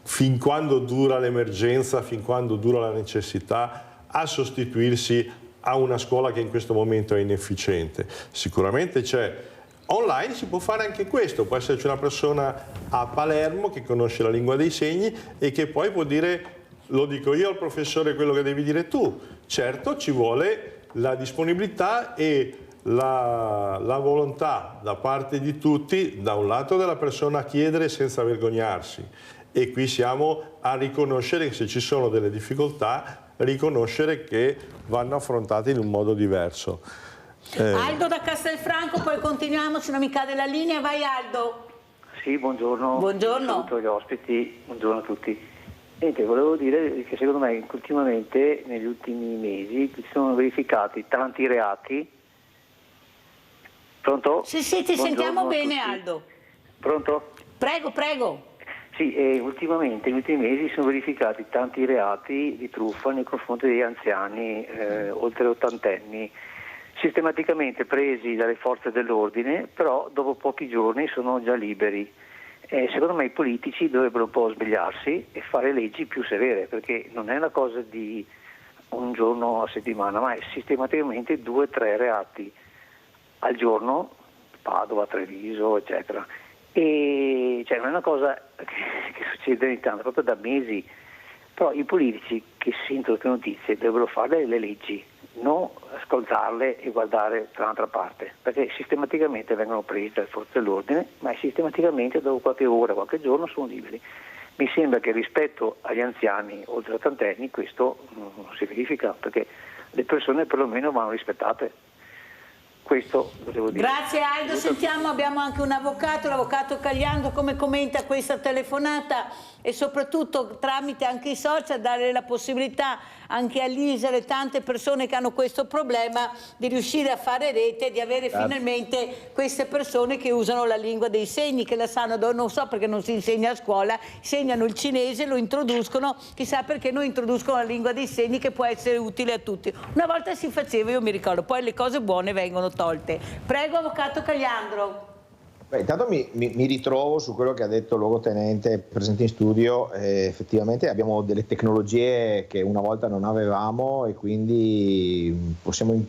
fin quando dura l'emergenza, fin quando dura la necessità, a sostituirsi a una scuola che in questo momento è inefficiente. Sicuramente c'è. Online si può fare anche questo, può esserci una persona a Palermo che conosce la lingua dei segni e che poi può dire: lo dico io al professore quello che devi dire tu. Certo, ci vuole la disponibilità e la volontà da parte di tutti, da un lato della persona a chiedere senza vergognarsi, e qui siamo a riconoscere che se ci sono delle difficoltà, riconoscere che vanno affrontate in un modo diverso. Aldo da Castelfranco, poi continuiamo, se non mi cade la linea. Vai Aldo. Sì, buongiorno. Buongiorno. Saluto gli ospiti, buongiorno a tutti. Niente, volevo dire che secondo me ultimamente, negli ultimi mesi, si sono verificati tanti reati. Pronto? Sì, ti sentiamo bene Aldo. Pronto? Prego, prego. Sì, ultimamente, negli ultimi mesi, si sono verificati tanti reati di truffa nei confronti degli anziani, oltre ottantenni, sistematicamente presi dalle forze dell'ordine, però dopo pochi giorni sono già liberi. Secondo me i politici dovrebbero un po' svegliarsi e fare leggi più severe, perché non è una cosa di un giorno a settimana, ma è sistematicamente 2-3 reati al giorno, Padova, Treviso, eccetera. E cioè non è una cosa che succede ogni tanto, proprio da mesi. Però i politici che sentono queste notizie dovrebbero fare le leggi, non ascoltarle e guardare dall'altra parte, perché sistematicamente vengono presi dalle forze dell'ordine, ma sistematicamente dopo qualche ora, qualche giorno sono liberi. Mi sembra che rispetto agli anziani oltre ottantenni questo non si verifica, perché le persone perlomeno vanno rispettate. Questo lo devo dire. Grazie Aldo, sentiamo, abbiamo anche un avvocato, l'avvocato Cagliando, come commenta questa telefonata e soprattutto tramite anche i social dare la possibilità anche all'ISEL e tante persone che hanno questo problema di riuscire a fare rete e di avere finalmente queste persone che usano la lingua dei segni, che la sanno, non so perché non si insegna a scuola, insegnano il cinese, lo introducono, chissà perché non introducono la lingua dei segni che può essere utile a tutti. Una volta si faceva, io mi ricordo, poi le cose buone vengono tolte. Prego avvocato Cagliandro. Beh, intanto mi ritrovo su quello che ha detto il luogotenente presente in studio. Effettivamente abbiamo delle tecnologie che una volta non avevamo e quindi possiamo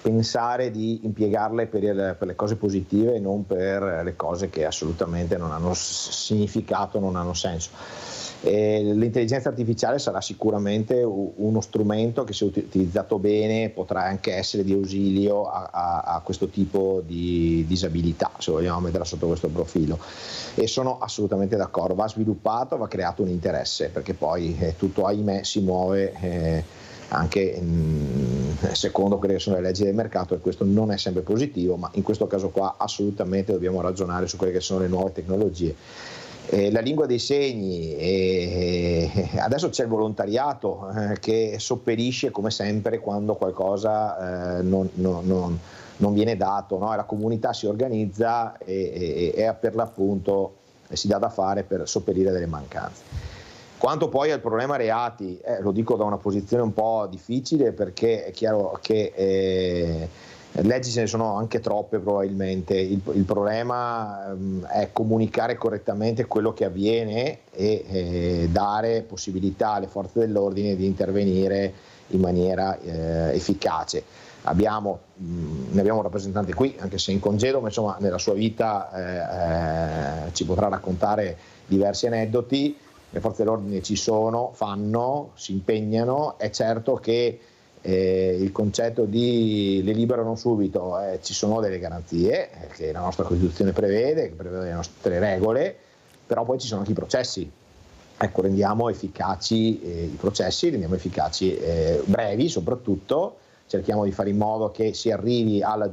pensare di impiegarle per le cose positive e non per le cose che assolutamente non hanno significato, non hanno senso. L'intelligenza artificiale sarà sicuramente uno strumento che, se utilizzato bene, potrà anche essere di ausilio a questo tipo di disabilità, se vogliamo metterla sotto questo profilo, e sono assolutamente d'accordo. Va sviluppato, va creato un interesse, perché poi tutto, ahimè, si muove anche secondo quelle che sono le leggi del mercato, e questo non è sempre positivo, ma in questo caso qua assolutamente dobbiamo ragionare su quelle che sono le nuove tecnologie. La lingua dei segni, adesso c'è il volontariato che sopperisce come sempre quando qualcosa non viene dato, no? La comunità si organizza e per l'appunto si dà da fare per sopperire delle mancanze. Quanto poi al problema reati, lo dico da una posizione un po' difficile, perché è chiaro che Leggi ce ne sono anche troppe probabilmente, il problema è comunicare correttamente quello che avviene e dare possibilità alle forze dell'ordine di intervenire in maniera efficace. Ne abbiamo un rappresentante qui, anche se in congedo, ma insomma nella sua vita ci potrà raccontare diversi aneddoti. Le forze dell'ordine ci sono, si impegnano, è certo che il concetto di le liberano subito, ci sono delle garanzie che la nostra Costituzione prevede, che prevede le nostre regole, però poi ci sono anche i processi. Ecco, rendiamo efficaci i processi, rendiamo efficaci brevi soprattutto, cerchiamo di fare in modo che si arrivi alla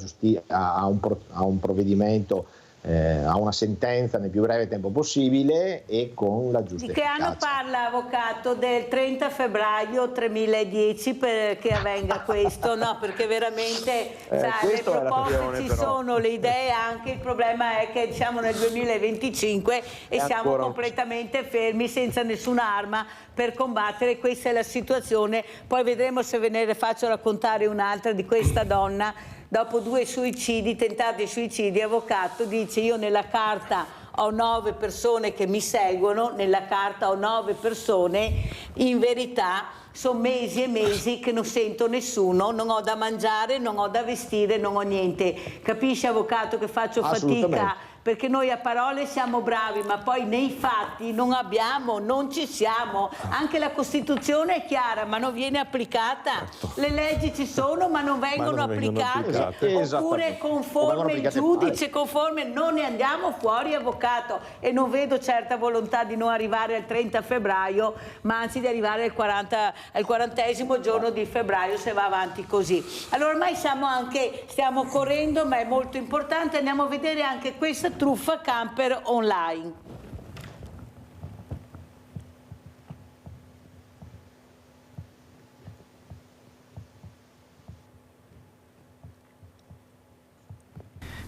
a un provvedimento, a una sentenza nel più breve tempo possibile e con la giusta efficacia. Di che anno parla, avvocato? Del 30 febbraio 2010 perché avvenga questo? No, perché veramente le proposte ci sono, le idee anche, il problema è che siamo nel 2025 e siamo completamente fermi senza nessuna arma per combattere. Questa è la situazione. Poi vedremo se ve ne faccio raccontare un'altra di questa donna. Dopo 2 suicidi, tentati suicidi, avvocato dice: io nella carta ho 9 persone che mi seguono, nella carta ho 9 persone, in verità sono mesi e mesi che non sento nessuno, non ho da mangiare, non ho da vestire, non ho niente. Capisce, avvocato, che faccio fatica? Perché noi a parole siamo bravi, ma poi nei fatti non ci siamo. Anche la Costituzione è chiara, ma non viene applicata. Le leggi ci sono, ma non vengono applicate. Oppure conforme il giudice, conforme, non ne andiamo fuori, avvocato. E non vedo certa volontà di non arrivare al 30 febbraio, ma anzi di arrivare al 40° giorno di febbraio, se va avanti così. Allora ormai stiamo correndo, ma è molto importante. Andiamo a vedere anche questa truffa camper online.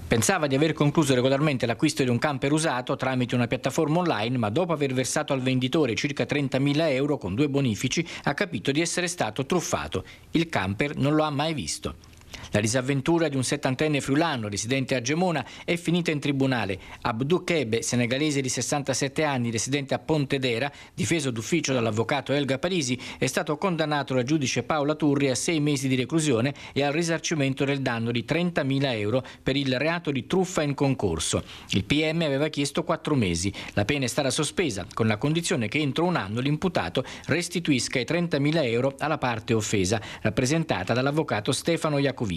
Pensava di aver concluso regolarmente l'acquisto di un camper usato tramite una piattaforma online, ma dopo aver versato al venditore circa 30.000 euro con 2 bonifici ha capito di essere stato truffato. Il camper non lo ha mai visto. La disavventura di un 70enne friulano residente a Gemona è finita in tribunale. Abdou Kebe, senegalese di 67 anni, residente a Pontedera, difeso d'ufficio dall'avvocato Elga Parisi, è stato condannato dal giudice Paola Turri a 6 mesi di reclusione e al risarcimento del danno di 30.000 euro per il reato di truffa in concorso. Il PM aveva chiesto 4 mesi. La pena è stata sospesa, con la condizione che entro un anno l'imputato restituisca i 30.000 euro alla parte offesa, rappresentata dall'avvocato Stefano Iacovissi.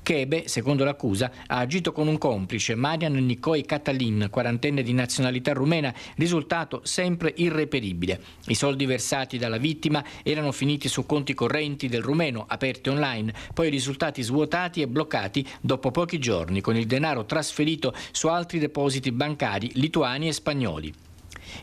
Kebe, secondo l'accusa, ha agito con un complice, Marian Nicoi Catalin, 40enne di nazionalità rumena, risultato sempre irreperibile. I soldi versati dalla vittima erano finiti su conti correnti del rumeno, aperti online, poi risultati svuotati e bloccati dopo pochi giorni, con il denaro trasferito su altri depositi bancari lituani e spagnoli.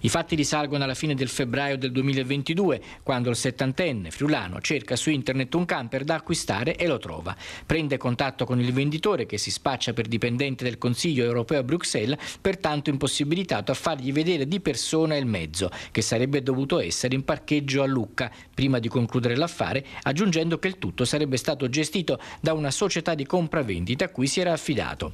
I fatti risalgono alla fine del febbraio del 2022, quando il 70enne friulano cerca su internet un camper da acquistare e lo trova. Prende contatto con il venditore, che si spaccia per dipendente del Consiglio europeo a Bruxelles, pertanto impossibilitato a fargli vedere di persona il mezzo, che sarebbe dovuto essere in parcheggio a Lucca, prima di concludere l'affare, aggiungendo che il tutto sarebbe stato gestito da una società di compravendita a cui si era affidato.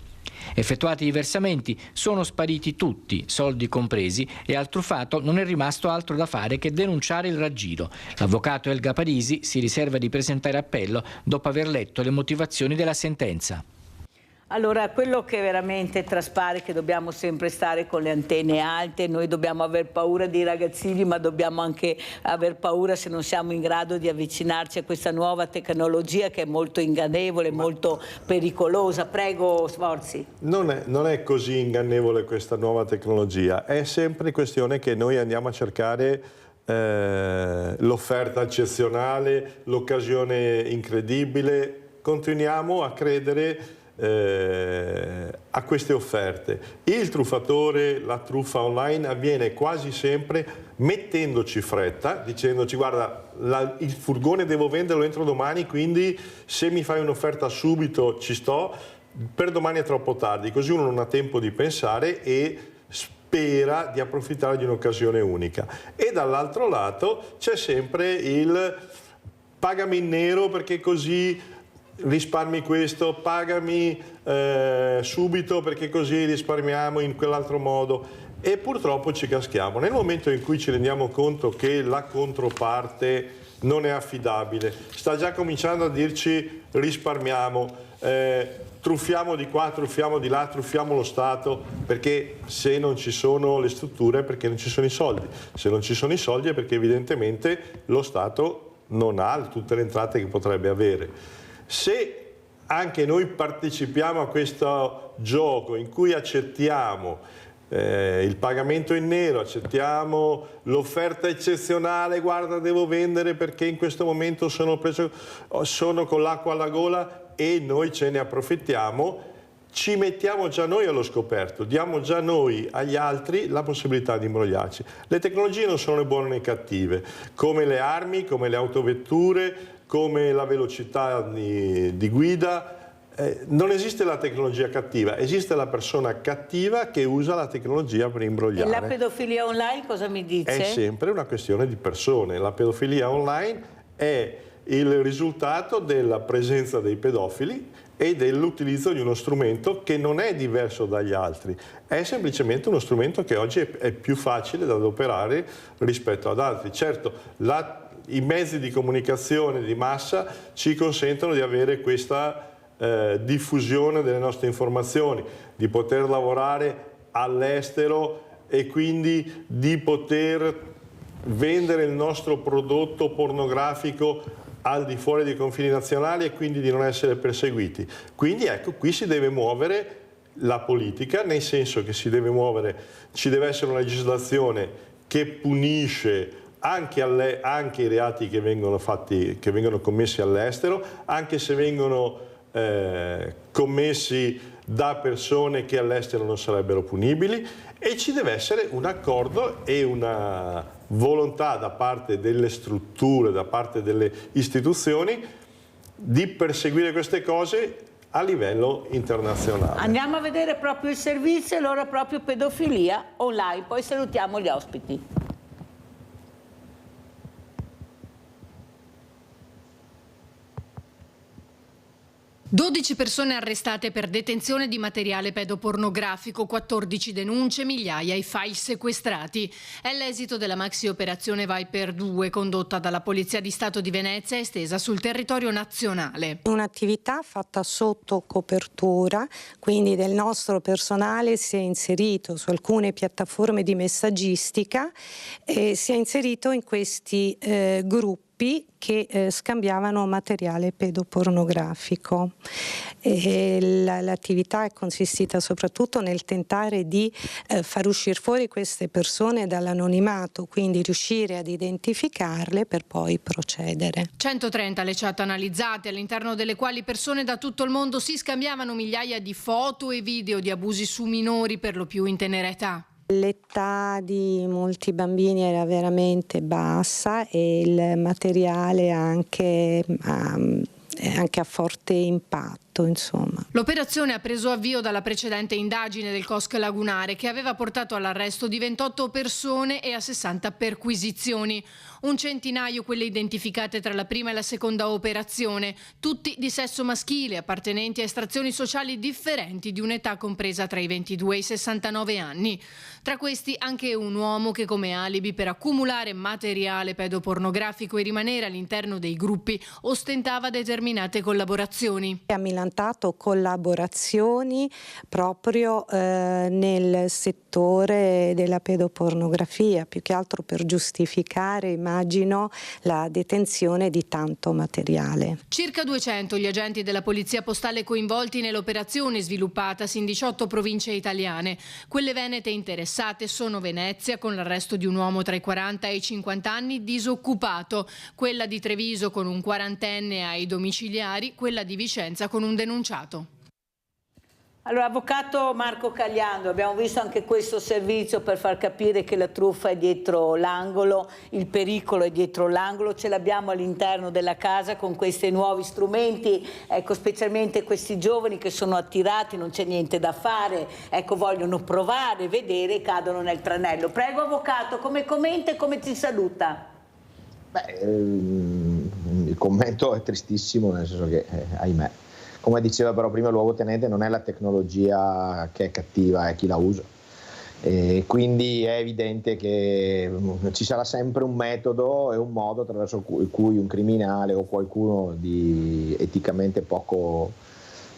Effettuati i versamenti, sono spariti tutti, soldi compresi, e al truffato non è rimasto altro da fare che denunciare il raggiro. L'avvocato Elga Parisi si riserva di presentare appello dopo aver letto le motivazioni della sentenza. Allora, quello che veramente traspare è che dobbiamo sempre stare con le antenne alte, noi dobbiamo aver paura dei ragazzini, ma dobbiamo anche aver paura se non siamo in grado di avvicinarci a questa nuova tecnologia che è molto ingannevole, molto pericolosa. Prego, Sforzi. Non è così ingannevole questa nuova tecnologia, è sempre questione che noi andiamo a cercare l'offerta eccezionale, l'occasione incredibile, continuiamo a credere a queste offerte. Il truffatore, la truffa online avviene quasi sempre mettendoci fretta, dicendoci: guarda, il furgone devo venderlo entro domani, quindi se mi fai un'offerta subito ci sto, per domani è troppo tardi, così uno non ha tempo di pensare e spera di approfittare di un'occasione unica. E dall'altro lato c'è sempre il pagami in nero, perché così risparmi questo, pagami subito perché così risparmiamo in quell'altro modo, e purtroppo ci caschiamo. Nel momento in cui ci rendiamo conto che la controparte non è affidabile, sta già cominciando a dirci risparmiamo, truffiamo di qua, truffiamo di là, truffiamo lo Stato, perché se non ci sono le strutture è perché non ci sono i soldi, se non ci sono i soldi è perché evidentemente lo Stato non ha tutte le entrate che potrebbe avere. Se anche noi partecipiamo a questo gioco in cui accettiamo il pagamento in nero, accettiamo l'offerta eccezionale, guarda devo vendere perché in questo momento sono con l'acqua alla gola, e noi ce ne approfittiamo, ci mettiamo già noi allo scoperto, diamo già noi agli altri la possibilità di imbrogliarci. Le tecnologie non sono né buone né cattive, come le armi, come le autovetture, come la velocità di guida. Non esiste la tecnologia cattiva, esiste la persona cattiva che usa la tecnologia per imbrogliare. E la pedofilia online cosa mi dice? È sempre una questione di persone. La pedofilia online è il risultato della presenza dei pedofili e dell'utilizzo di uno strumento che non è diverso dagli altri, è semplicemente uno strumento che oggi è più facile da adoperare rispetto ad altri. Certo, i mezzi di comunicazione di massa ci consentono di avere questa diffusione delle nostre informazioni, di poter lavorare all'estero e quindi di poter vendere il nostro prodotto pornografico al di fuori dei confini nazionali e quindi di non essere perseguiti. Quindi ecco, qui si deve muovere la politica, nel senso che ci deve essere una legislazione che punisce anche i reati che vengono commessi all'estero, anche se vengono commessi da persone che all'estero non sarebbero punibili, e ci deve essere un accordo e una volontà da parte delle strutture, da parte delle istituzioni di perseguire queste cose a livello internazionale. Andiamo a vedere proprio il servizio, allora proprio pedofilia online, poi salutiamo gli ospiti. 12 persone arrestate per detenzione di materiale pedopornografico, 14 denunce, migliaia i file sequestrati. È l'esito della maxi operazione Viper 2 condotta dalla Polizia di Stato di Venezia e estesa sul territorio nazionale. Un'attività fatta sotto copertura, quindi del nostro personale si è inserito su alcune piattaforme di messaggistica e si è inserito in questi gruppi che scambiavano materiale pedopornografico. L'attività è consistita soprattutto nel tentare di far uscire fuori queste persone dall'anonimato, quindi riuscire ad identificarle per poi procedere. 130 le chat analizzate, all'interno delle quali persone da tutto il mondo si scambiavano migliaia di foto e video di abusi su minori, per lo più in tenera età. L'età di molti bambini era veramente bassa e il materiale anche a forte impatto, insomma. L'operazione ha preso avvio dalla precedente indagine del COSC Lagunare, che aveva portato all'arresto di 28 persone e a 60 perquisizioni. Un centinaio quelle identificate tra la prima e la seconda operazione, tutti di sesso maschile, appartenenti a estrazioni sociali differenti, di un'età compresa tra i 22 e i 69 anni. Tra questi anche un uomo che, come alibi per accumulare materiale pedopornografico e rimanere all'interno dei gruppi, ostentava determinate collaborazioni. Ha milantato collaborazioni proprio nel settore della pedopornografia, più che altro per giustificare, immagino, la detenzione di tanto materiale. Circa 200 gli agenti della Polizia Postale coinvolti nell'operazione sviluppatasi in 18 province italiane. Quelle venete interessate sono Venezia, con l'arresto di un uomo tra i 40 e i 50 anni disoccupato, quella di Treviso con un quarantenne ai domiciliari, quella di Vicenza con un denunciato. Allora, avvocato Marco Cagliando, abbiamo visto anche questo servizio per far capire che la truffa è dietro l'angolo, il pericolo è dietro l'angolo, ce l'abbiamo all'interno della casa con questi nuovi strumenti, ecco, specialmente questi giovani che sono attirati, non c'è niente da fare, ecco, vogliono provare, vedere e cadono nel tranello. Prego avvocato, come commenta e come ci saluta? Il commento è tristissimo, nel senso che ahimè, come diceva però prima il luogotenente, non è la tecnologia che è cattiva, è chi la usa. E quindi è evidente che ci sarà sempre un metodo e un modo attraverso cui un criminale o qualcuno di eticamente poco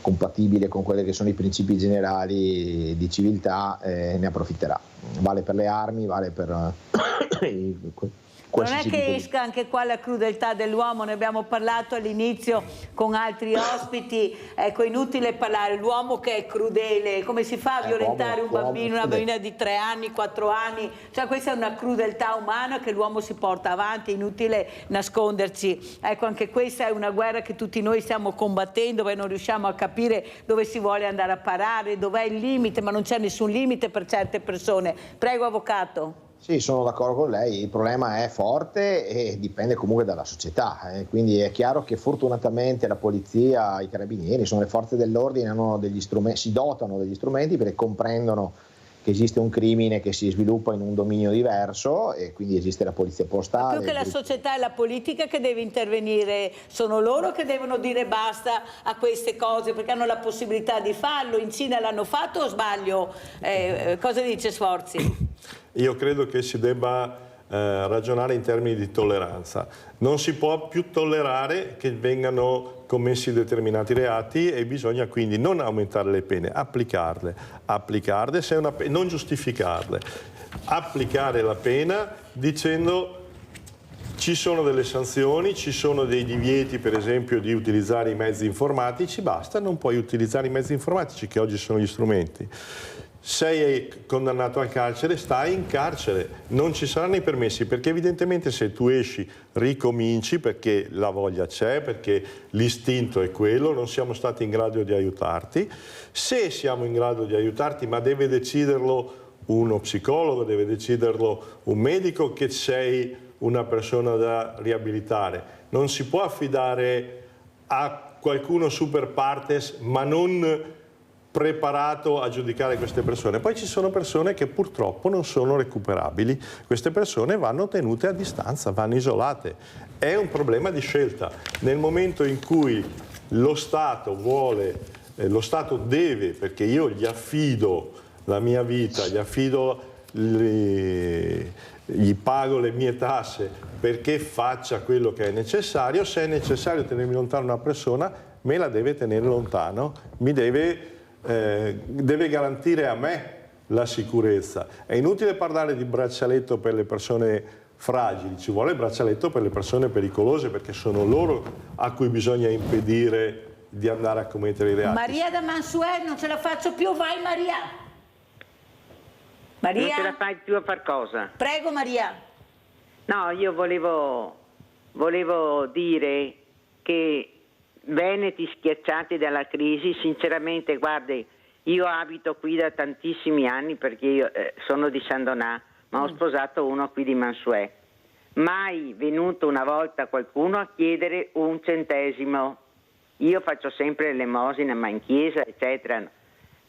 compatibile con quelli che sono i principi generali di civiltà ne approfitterà. Vale per le armi, vale per Non è che esca anche qua la crudeltà dell'uomo, ne abbiamo parlato all'inizio con altri ospiti, ecco, inutile parlare, l'uomo che è crudele, come si fa a violentare un bambino, una bambina di 3 anni, 4 anni, cioè questa è una crudeltà umana che l'uomo si porta avanti, è inutile nasconderci, ecco, anche questa è una guerra che tutti noi stiamo combattendo, dove non riusciamo a capire dove si vuole andare a parare, dov'è il limite, ma non c'è nessun limite per certe persone. Prego, avvocato. Sì, sono d'accordo con lei, il problema è forte e dipende comunque dalla società, quindi è chiaro che fortunatamente la polizia, i carabinieri, sono le forze dell'ordine, hanno degli strumenti, si dotano degli strumenti perché comprendono che esiste un crimine che si sviluppa in un dominio diverso e quindi esiste la polizia postale. Ma più che la società è la politica che deve intervenire, sono loro che devono dire basta a queste cose perché hanno la possibilità di farlo. In Cina l'hanno fatto o sbaglio? Cosa dice Sforzi? Io credo che si debba ragionare in termini di tolleranza. Non si può più tollerare che vengano commessi determinati reati e bisogna quindi non aumentare le pene, applicarle se è non giustificarle, applicare la pena dicendo ci sono delle sanzioni, ci sono dei divieti per esempio di utilizzare i mezzi informatici, basta, non puoi utilizzare i mezzi informatici che oggi sono gli strumenti. Sei condannato al carcere, stai in carcere, non ci saranno i permessi perché evidentemente se tu esci ricominci perché la voglia c'è, perché l'istinto è quello, non siamo stati in grado di aiutarti. Se siamo in grado di aiutarti, ma deve deciderlo uno psicologo, deve deciderlo un medico che sei una persona da riabilitare, non si può affidare a qualcuno super partes ma non preparato a giudicare queste persone. Poi ci sono persone che purtroppo non sono recuperabili, queste persone vanno tenute a distanza, vanno isolate. È un problema di scelta. Nel momento in cui lo Stato vuole, lo Stato deve, perché io gli affido la mia vita, gli pago le mie tasse perché faccia quello che è necessario, se è necessario tenermi lontano una persona, me la deve tenere lontano, mi deve garantire a me la sicurezza. È inutile parlare di braccialetto per le persone fragili, ci vuole il braccialetto per le persone pericolose perché sono loro a cui bisogna impedire di andare a commettere i reati. Maria da Mansuet, non ce la faccio più, vai Maria. Maria? Non ce la fai più a far cosa? Prego Maria. No, io volevo dire che veneti schiacciati dalla crisi, sinceramente, guardi, io abito qui da tantissimi anni perché io sono di San Donà, ma ho sposato uno qui di Mansuet. Mai venuto una volta qualcuno a chiedere un centesimo. Io faccio sempre l'elemosina, ma in chiesa, eccetera.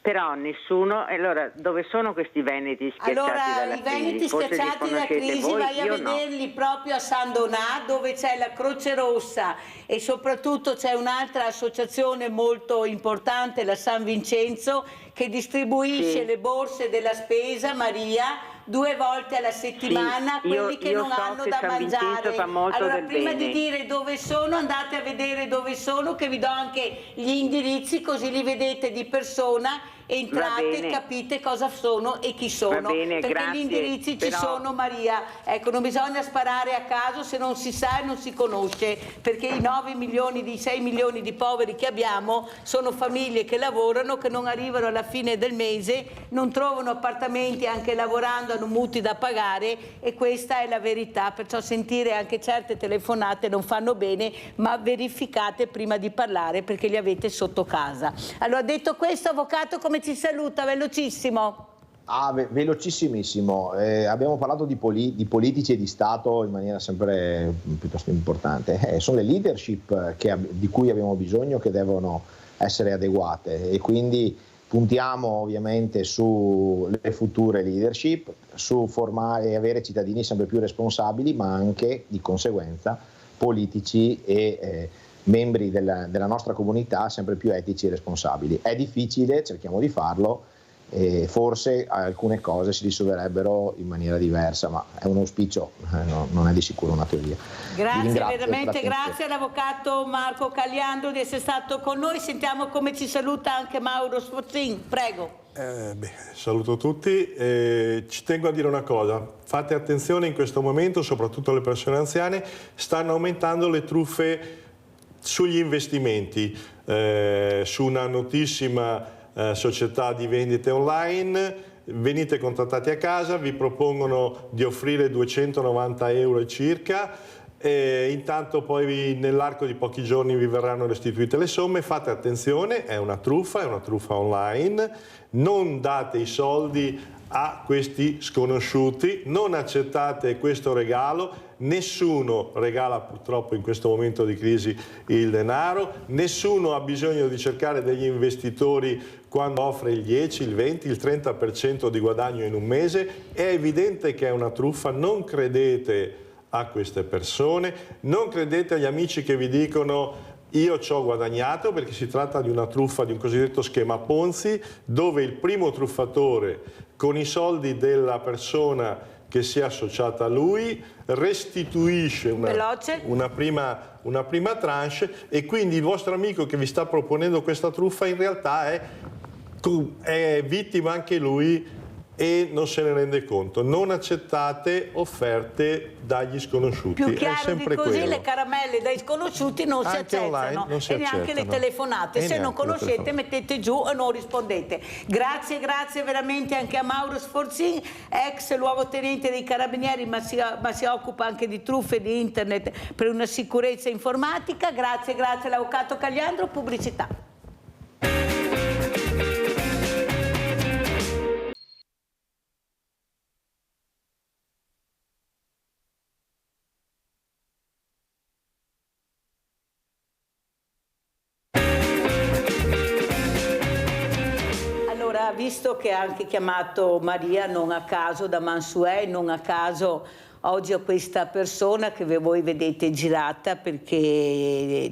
Però nessuno, allora dove sono questi veneti schiacciati dalla crisi? Allora, i veneti schiacciati dalla crisi vai a vederli proprio a San Donà, dove c'è la Croce Rossa e soprattutto c'è un'altra associazione molto importante, la San Vincenzo, che distribuisce le borse della spesa, Maria, 2 volte alla settimana, quelli che non hanno da mangiare. Allora, prima di dire dove sono, andate a vedere dove sono, che vi do anche gli indirizzi, così li vedete di persona, entrate e capite cosa sono e chi sono. Perché gli indirizzi ci sono, Maria. Ecco, non bisogna sparare a caso se non si sa e non si conosce, perché i 9 milioni, di 6 milioni di poveri che abbiamo sono famiglie che lavorano, che non arrivano alla fine del mese, non trovano appartamenti anche lavorando, hanno mutui da pagare e questa è la verità. Perciò sentire anche certe telefonate non fanno bene, ma verificate prima di parlare perché li avete sotto casa. Allora, detto questo, avvocato, come ci saluta? Velocissimo. Velocissimissimo. Abbiamo parlato di politici e di Stato in maniera sempre piuttosto importante. Sono le leadership di cui abbiamo bisogno, che devono essere adeguate, e quindi puntiamo ovviamente sulle future leadership, su formare e avere cittadini sempre più responsabili, ma anche di conseguenza politici e membri della nostra comunità sempre più etici e responsabili. È difficile, cerchiamo di farlo, e forse alcune cose si risolverebbero in maniera diversa, ma è un auspicio, non è di sicuro una teoria. Grazie, veramente grazie all'avvocato Marco Caliandro di essere stato con noi. Sentiamo come ci saluta anche Mauro Sforzin, prego. Saluto tutti, ci tengo a dire una cosa: fate attenzione in questo momento, soprattutto le persone anziane, stanno aumentando le truffe sugli investimenti, su una notissima società di vendite online, venite contattati a casa, vi propongono di offrire 290 euro circa, e intanto poi nell'arco di pochi giorni vi verranno restituite le somme. Fate attenzione, è una truffa online, non date i soldi a questi sconosciuti, non accettate questo regalo. Nessuno regala purtroppo in questo momento di crisi il denaro, nessuno ha bisogno di cercare degli investitori quando offre il 10, il 20, il 30% di guadagno in un mese. È evidente che è una truffa, non credete a queste persone, non credete agli amici che vi dicono io ci ho guadagnato, perché si tratta di una truffa, di un cosiddetto schema Ponzi, dove il primo truffatore con i soldi della persona che si è associata a lui restituisce una prima tranche, e quindi il vostro amico che vi sta proponendo questa truffa in realtà è vittima anche lui e non se ne rende conto. Non accettate offerte dagli sconosciuti. Più chiaro è sempre di così, quello. le caramelle dai sconosciuti non si Anche accettano, online non si e neanche le accettano. telefonate. E Se non neanche le conoscete telefonate. mettete giù e non rispondete. Grazie veramente anche a Mauro Sforzin, ex luogotenente dei Carabinieri, ma si occupa anche di truffe di internet per una sicurezza informatica. Grazie all'avvocato Caliandro. Pubblicità. Visto che ha anche chiamato Maria non a caso da Mansuè, non a caso oggi ho questa persona che voi vedete girata, perché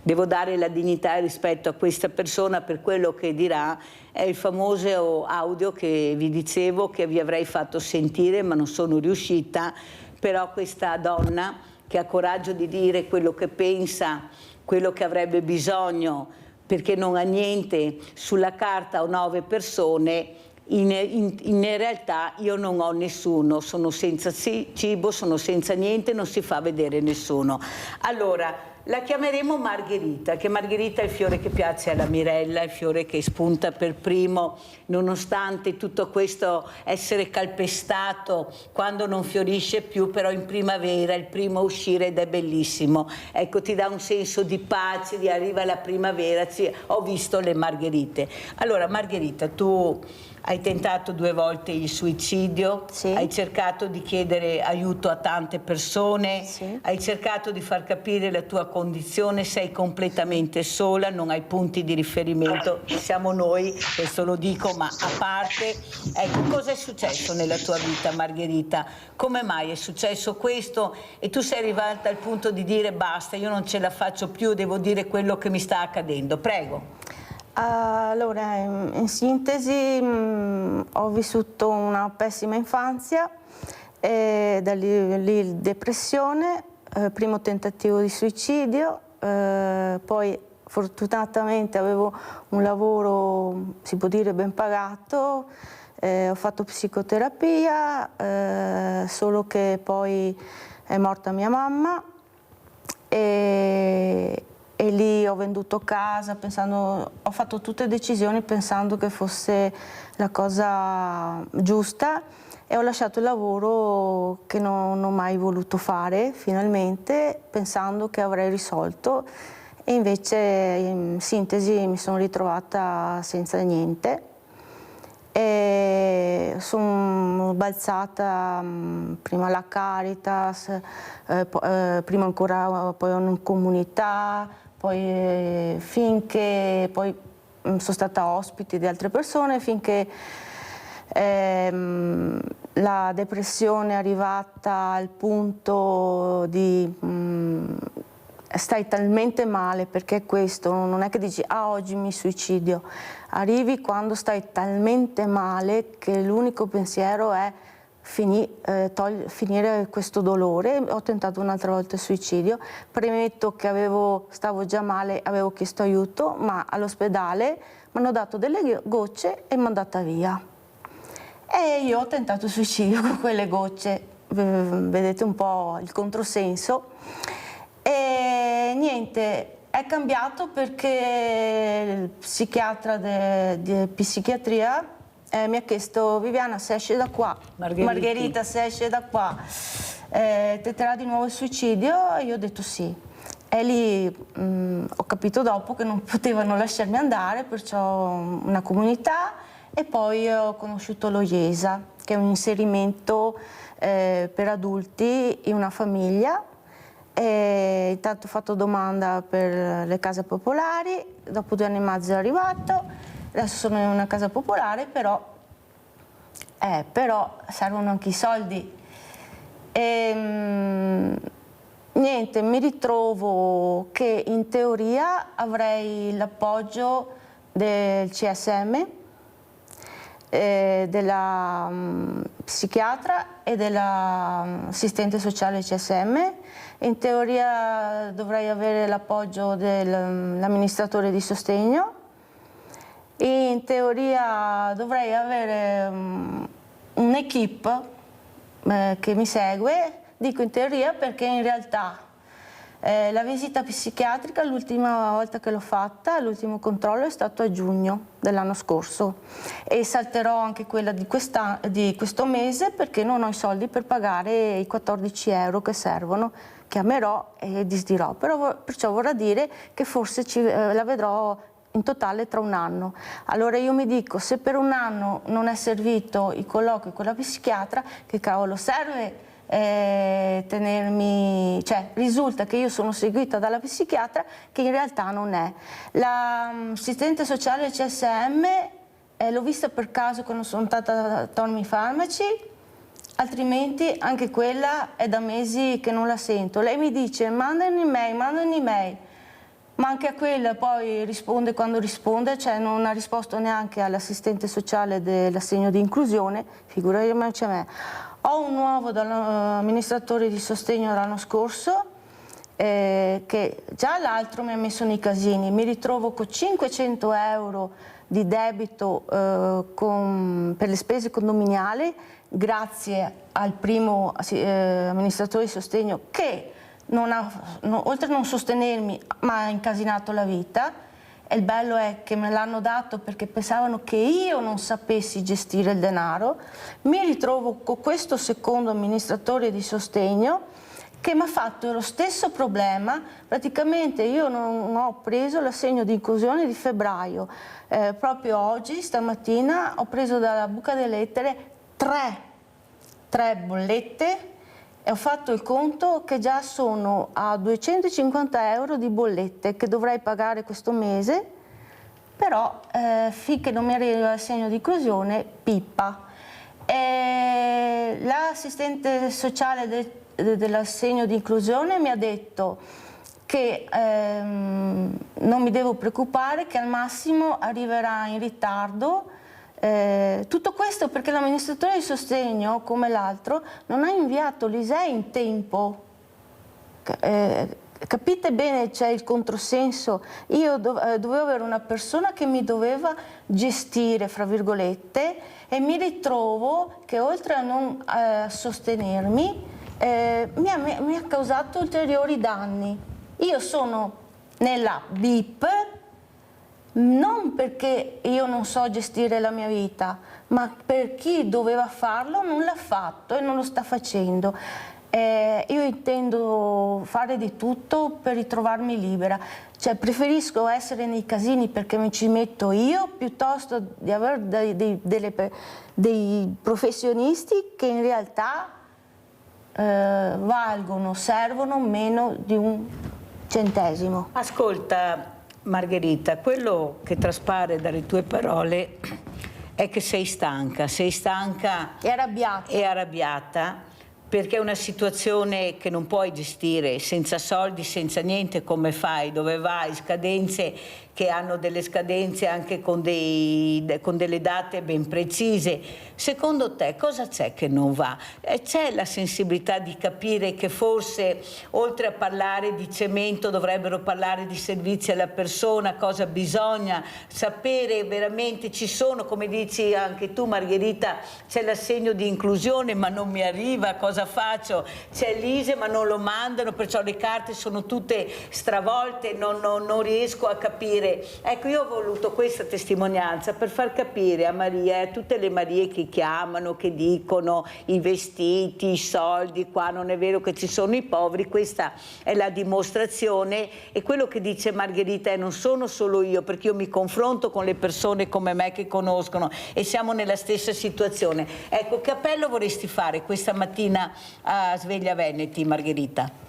devo dare la dignità e rispetto a questa persona per quello che dirà. È il famoso audio che vi dicevo che vi avrei fatto sentire, ma non sono riuscita. Però questa donna che ha coraggio di dire quello che pensa, quello che avrebbe bisogno, perché non ha niente, sulla carta ho 9 persone, in realtà io non ho nessuno, sono senza cibo, sono senza niente, non si fa vedere nessuno. Allora, la chiameremo Margherita, che Margherita è il fiore che piace alla Mirella, il fiore che spunta per primo, nonostante tutto questo essere calpestato quando non fiorisce più, però in primavera, il primo a uscire, ed è bellissimo. Ecco, ti dà un senso di pace, di arriva la primavera, ho visto le Margherite. Allora, Margherita, tu hai tentato 2 volte il suicidio, hai cercato di chiedere aiuto a tante persone, hai cercato di far capire la tua condizione, sei completamente sola, non hai punti di riferimento, siamo noi, questo lo dico, ma a parte, ecco, cosa è successo nella tua vita, Margherita? Come mai è successo questo e tu sei arrivata al punto di dire basta, io non ce la faccio più, devo dire quello che mi sta accadendo? Prego. Allora, in sintesi, ho vissuto una pessima infanzia, da lì depressione, primo tentativo di suicidio, poi fortunatamente avevo un lavoro, si può dire, ben pagato, ho fatto psicoterapia, solo che poi è morta mia mamma e lì ho venduto casa, ho fatto tutte decisioni pensando che fosse la cosa giusta, e ho lasciato il lavoro che non ho mai voluto fare finalmente, pensando che avrei risolto, e invece in sintesi mi sono ritrovata senza niente. E sono balzata prima alla Caritas, prima ancora poi in comunità, poi finché poi sono stata ospite di altre persone, finché la depressione è arrivata al punto di stai talmente male, perché questo non è che dici oggi mi suicidio, arrivi quando stai talmente male che l'unico pensiero è finire questo dolore. Ho tentato un'altra volta il suicidio, premetto che stavo già male, avevo chiesto aiuto, ma all'ospedale mi hanno dato delle gocce e mi hanno andata via. E io ho tentato il suicidio con quelle gocce, vedete un po' il controsenso. E niente, è cambiato perché il psichiatra di psichiatria mi ha chiesto: Viviana, se esce da qua, Margherita, se esce da qua, tenterà di nuovo il suicidio? E io ho detto sì. E lì ho capito dopo che non potevano lasciarmi andare, perciò una comunità, e poi ho conosciuto lo IESA, che è un inserimento per adulti in una famiglia. E intanto ho fatto domanda per le case popolari, dopo 2 anni e mezzo è arrivato, adesso sono in una casa popolare, però servono anche i soldi. Niente, mi ritrovo che in teoria avrei l'appoggio del CSM, della psichiatra e dell'assistente sociale CSM. In teoria dovrei avere l'appoggio dell'amministratore di sostegno. In teoria dovrei avere un'equipe che mi segue. Dico in teoria perché in realtà la visita psichiatrica, l'ultima volta che l'ho fatta, l'ultimo controllo è stato a giugno dell'anno scorso, e salterò anche quella di questo mese perché non ho i soldi per pagare i 14 euro che servono. Chiamerò e disdirò, perciò vorrà dire che forse la vedrò in totale tra 1 anno. Allora io mi dico, se per 1 anno non è servito il colloquio con la psichiatra, che cavolo serve tenermi, cioè risulta che io sono seguita dalla psichiatra, che in realtà non è. L'assistente sociale CSM l'ho vista per caso quando sono andata a togliermi i farmaci, altrimenti anche quella è da mesi che non la sento. Lei mi dice manda un'email, ma anche a quella poi risponde quando risponde, cioè non ha risposto neanche all'assistente sociale dell'assegno di inclusione, figuriamoci a me. Ho un nuovo dall'amministratore di sostegno l'anno scorso, che già l'altro mi ha messo nei casini. Mi ritrovo con 500 euro di debito per le spese condominiali, grazie al primo amministratore di sostegno che oltre a non sostenermi mi ha incasinato la vita. E il bello è che me l'hanno dato perché pensavano che io non sapessi gestire il denaro. Mi ritrovo con questo secondo amministratore di sostegno che mi ha fatto lo stesso problema. Praticamente io non ho preso l'assegno di inclusione di febbraio, proprio oggi, stamattina, ho preso dalla buca delle lettere 3 bollette e ho fatto il conto che già sono a 250 euro di bollette che dovrei pagare questo mese, però finché non mi arriva l'assegno di inclusione, pippa. L'assistente sociale dell'assegno di inclusione mi ha detto che non mi devo preoccupare, che al massimo arriverà in ritardo. Tutto questo perché l'amministratore di sostegno, come l'altro, non ha inviato l'ISEE in tempo. Capite bene, c'è il controsenso. Io dovevo avere una persona che mi doveva gestire, fra virgolette, e mi ritrovo che oltre a non sostenermi, mi ha causato ulteriori danni. Io sono nella BIP non perché io non so gestire la mia vita, ma per chi doveva farlo non l'ha fatto e non lo sta facendo. Io intendo fare di tutto per ritrovarmi libera, cioè preferisco essere nei casini perché mi ci metto io piuttosto di avere dei professionisti che in realtà servono meno di un centesimo. Ascolta Margherita, quello che traspare dalle tue parole è che sei stanca e arrabbiata perché è una situazione che non puoi gestire senza soldi, senza niente. Come fai? Dove vai? Scadenze che hanno delle scadenze anche con delle date ben precise. Secondo te cosa c'è che non va? C'è la sensibilità di capire che forse oltre a parlare di cemento dovrebbero parlare di servizi alla persona, cosa bisogna sapere veramente? Ci sono, come dici anche tu Margherita, c'è l'assegno di inclusione ma non mi arriva, cosa faccio? C'è l'ISEE ma non lo mandano, perciò le carte sono tutte stravolte, non riesco a capire. Ecco, io ho voluto questa testimonianza per far capire a Maria e a tutte le Marie che chiamano, che dicono i vestiti, i soldi, qua non è vero che ci sono i poveri, questa è la dimostrazione. E quello che dice Margherita è: non sono solo io, perché io mi confronto con le persone come me che conoscono e siamo nella stessa situazione. Ecco, che appello vorresti fare questa mattina a Sveglia Veneti, Margherita?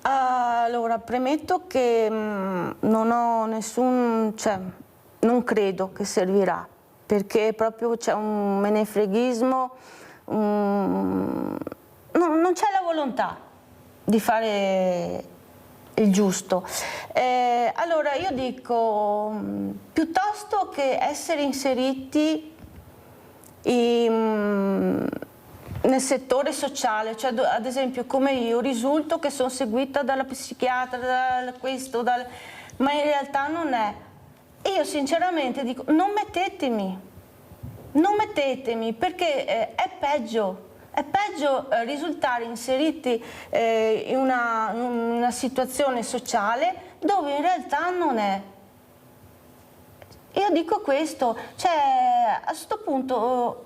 Allora, premetto che non ho non credo che servirà, perché proprio c'è un menefreghismo, non c'è la volontà di fare il giusto. Allora io dico, piuttosto che essere inseriti nel settore sociale, cioè ad esempio come io risulto che sono seguita dalla psichiatra, ma in realtà non è. Io sinceramente dico, non mettetemi, perché è peggio risultare inseriti in una situazione sociale dove in realtà non è. Io dico questo, cioè a questo punto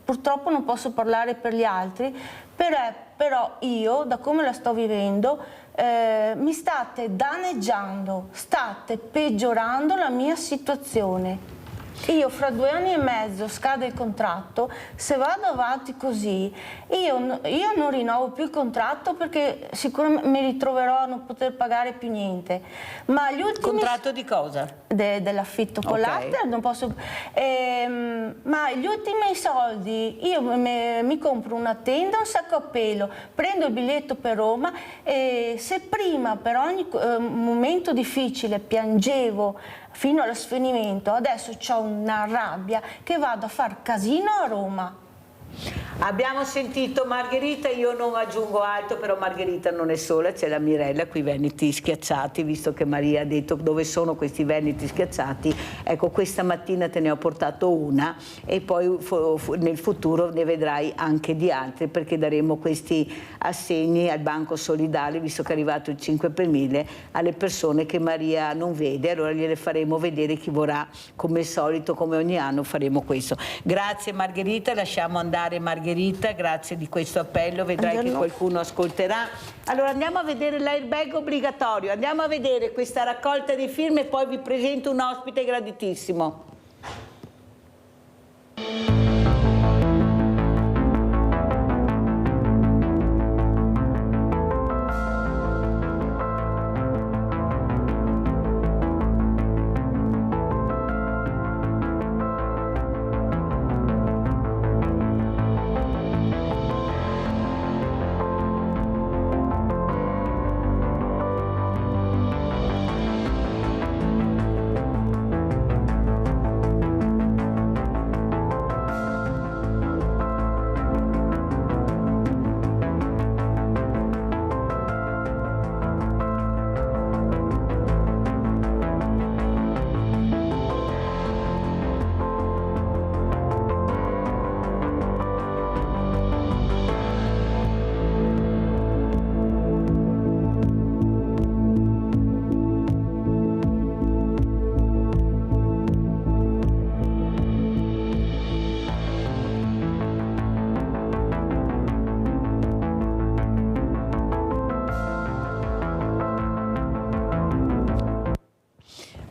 purtroppo non posso parlare per gli altri, però io, da come la sto vivendo, mi state danneggiando, state peggiorando la mia situazione. Io fra 2 anni e mezzo scade il contratto, se vado avanti così io non rinnovo più il contratto, perché sicuramente mi ritroverò a non poter pagare più niente. Ma gli ultimi... Contratto di cosa? Dell'affitto con l'arte, non posso... ma gli ultimi soldi, io mi compro una tenda, un sacco a pelo, prendo il biglietto per Roma, e se prima per ogni momento difficile piangevo fino allo sfinimento, adesso ho una rabbia che vado a far casino a Roma. Abbiamo sentito Margherita, io non aggiungo altro, però Margherita non è sola, c'è la Mirella qui, Veneti Schiacciati, visto che Maria ha detto dove sono questi Veneti Schiacciati. Ecco, questa mattina te ne ho portato una e poi nel futuro ne vedrai anche di altre, perché daremo questi assegni al Banco Solidale, visto che è arrivato il 5 per 1000, alle persone che Maria non vede, allora gliele faremo vedere chi vorrà, come al solito, come ogni anno faremo questo. Grazie Margherita, lasciamo andare Margherita, grazie di questo appello, vedrai che qualcuno ascolterà. Allora andiamo a vedere l'airbag obbligatorio, andiamo a vedere questa raccolta di firme e poi vi presento un ospite graditissimo.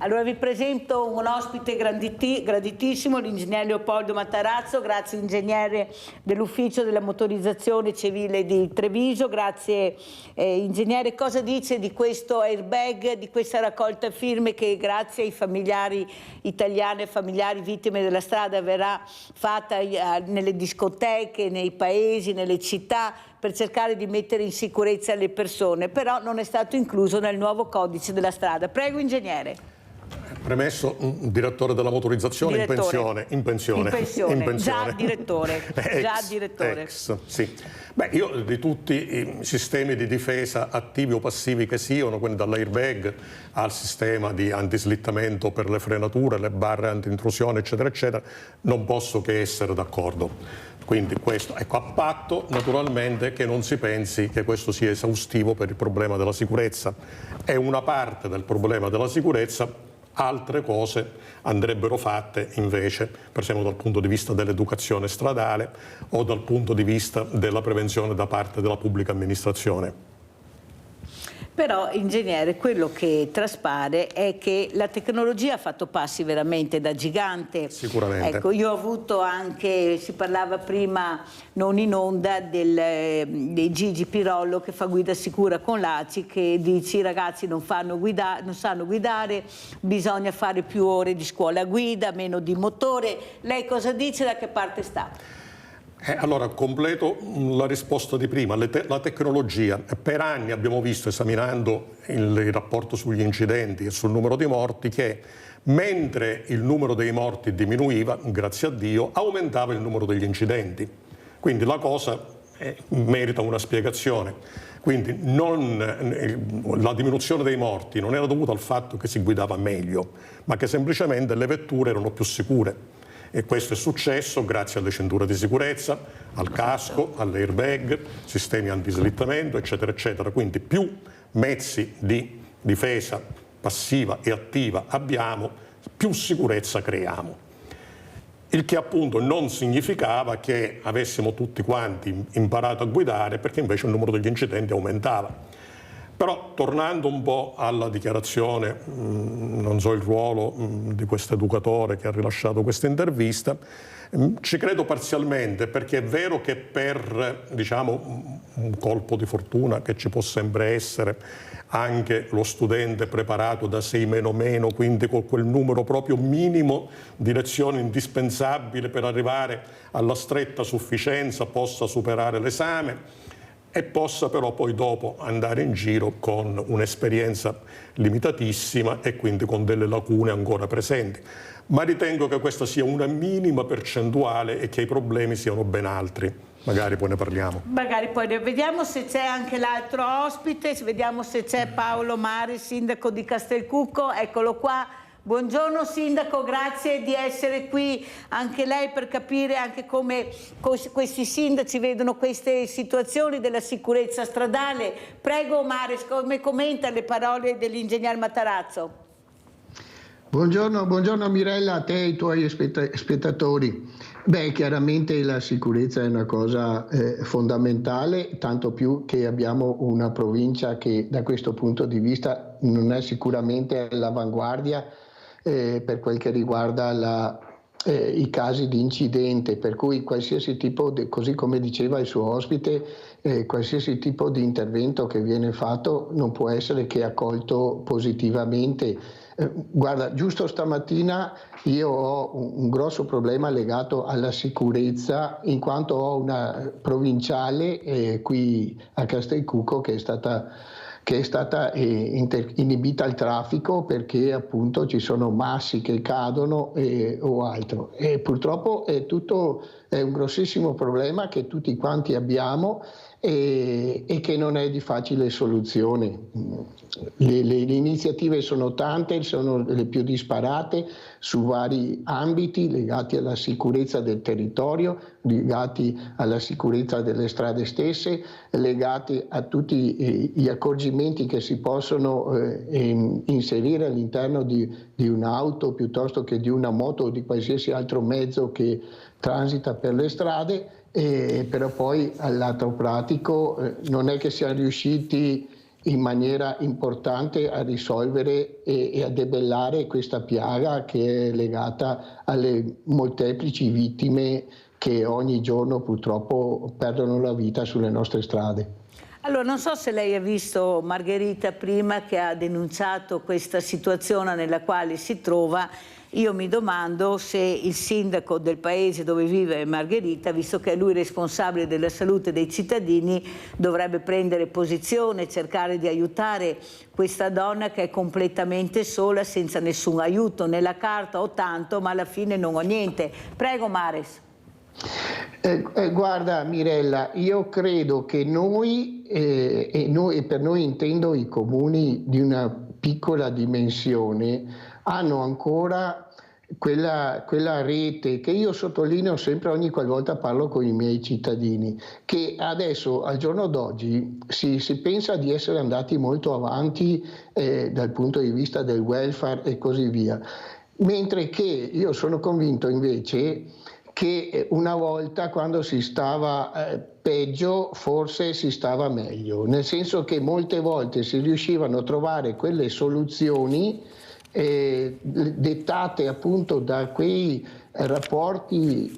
Allora vi presento un ospite graditissimo, l'ingegnere Leopoldo Matarazzo. Grazie ingegnere dell'ufficio della motorizzazione civile di Treviso. Grazie ingegnere, cosa dice di questo airbag, di questa raccolta firme che grazie ai familiari italiani e familiari vittime della strada verrà fatta nelle discoteche, nei paesi, nelle città, per cercare di mettere in sicurezza le persone, però non è stato incluso nel nuovo codice della strada. Prego ingegnere. Premesso, direttore della motorizzazione in pensione. Già direttore. Sì. Beh, io di tutti i sistemi di difesa attivi o passivi che siano, quindi dall'airbag al sistema di antislittamento per le frenature, le barre anti-intrusione, eccetera, eccetera, non posso che essere d'accordo. Quindi questo, ecco, a patto naturalmente che non si pensi che questo sia esaustivo per il problema della sicurezza. È una parte del problema della sicurezza, altre cose andrebbero fatte invece, per esempio dal punto di vista dell'educazione stradale o dal punto di vista della prevenzione da parte della pubblica amministrazione. Però, ingegnere, quello che traspare è che la tecnologia ha fatto passi veramente da gigante. Sicuramente. Ecco, io ho avuto anche, si parlava prima non in onda, di Gigi Pirollo che fa guida sicura con l'ACI, che dice i ragazzi non sanno guidare, bisogna fare più ore di scuola guida, meno di motore. Lei cosa dice, da che parte sta? Allora, completo la risposta di prima. La tecnologia, per anni abbiamo visto, esaminando il rapporto sugli incidenti e sul numero di morti, che mentre il numero dei morti diminuiva, grazie a Dio, aumentava il numero degli incidenti. Quindi la cosa merita una spiegazione. Quindi la diminuzione dei morti non era dovuta al fatto che si guidava meglio, ma che semplicemente le vetture erano più sicure. E questo è successo grazie alle cinture di sicurezza, al casco, all'airbag, sistemi antislittamento, eccetera, eccetera. Quindi più mezzi di difesa passiva e attiva abbiamo, più sicurezza creiamo. Il che appunto non significava che avessimo tutti quanti imparato a guidare, perché invece il numero degli incidenti aumentava. Però tornando un po' alla dichiarazione, non so il ruolo di questo educatore che ha rilasciato questa intervista, ci credo parzialmente, perché è vero che per, diciamo, un colpo di fortuna che ci può sempre essere, anche lo studente preparato da 6 quindi con quel numero proprio minimo di lezioni indispensabile per arrivare alla stretta sufficienza, possa superare l'esame e possa però poi dopo andare in giro con un'esperienza limitatissima e quindi con delle lacune ancora presenti. Ma ritengo che questa sia una minima percentuale e che i problemi siano ben altri. Magari poi ne parliamo. Magari poi ne vediamo se c'è anche l'altro ospite, vediamo se c'è Paolo Mare, sindaco di Castelcucco, eccolo qua. Buongiorno sindaco, grazie di essere qui anche lei per capire anche come questi sindaci vedono queste situazioni della sicurezza stradale. Prego Mare, come commenta le parole dell'ingegner Matarazzo? Buongiorno Mirella, a te e ai tuoi spettatori. Beh, chiaramente la sicurezza è una cosa fondamentale, tanto più che abbiamo una provincia che da questo punto di vista non è sicuramente all'avanguardia per quel che riguarda i casi di incidente, per cui qualsiasi tipo, così come diceva il suo ospite, qualsiasi tipo di intervento che viene fatto non può essere che accolto positivamente. Guarda, giusto stamattina io ho un grosso problema legato alla sicurezza, in quanto ho una provinciale qui a Castelcucco che è stata inibita al traffico perché appunto ci sono massi che cadono o altro, e purtroppo è un grossissimo problema che tutti quanti abbiamo e che non è di facile soluzione. Le iniziative sono tante, sono le più disparate su vari ambiti legati alla sicurezza del territorio, legati alla sicurezza delle strade stesse, legati a tutti gli accorgimenti che si possono inserire all'interno di un'auto piuttosto che di una moto o di qualsiasi altro mezzo che transita per le strade. Però poi al lato pratico non è che siamo riusciti in maniera importante a risolvere e a debellare questa piaga che è legata alle molteplici vittime che ogni giorno purtroppo perdono la vita sulle nostre strade. Allora, non so se lei ha visto Margherita prima che ha denunciato questa situazione nella quale si trova. Io mi domando se il sindaco del paese dove vive Margherita, visto che è lui responsabile della salute dei cittadini, dovrebbe prendere posizione, cercare di aiutare questa donna che è completamente sola, senza nessun aiuto. Nella carta ho tanto, ma alla fine non ho niente. Prego Mares. Guarda Mirella, io credo che noi, e per noi intendo i comuni di una piccola dimensione, hanno ancora quella rete che io sottolineo sempre ogni qualvolta parlo con i miei cittadini, che adesso al giorno d'oggi si pensa di essere andati molto avanti dal punto di vista del welfare e così via, mentre che io sono convinto invece che una volta, quando si stava peggio, forse si stava meglio, nel senso che molte volte si riuscivano a trovare quelle soluzioni dettate appunto da quei rapporti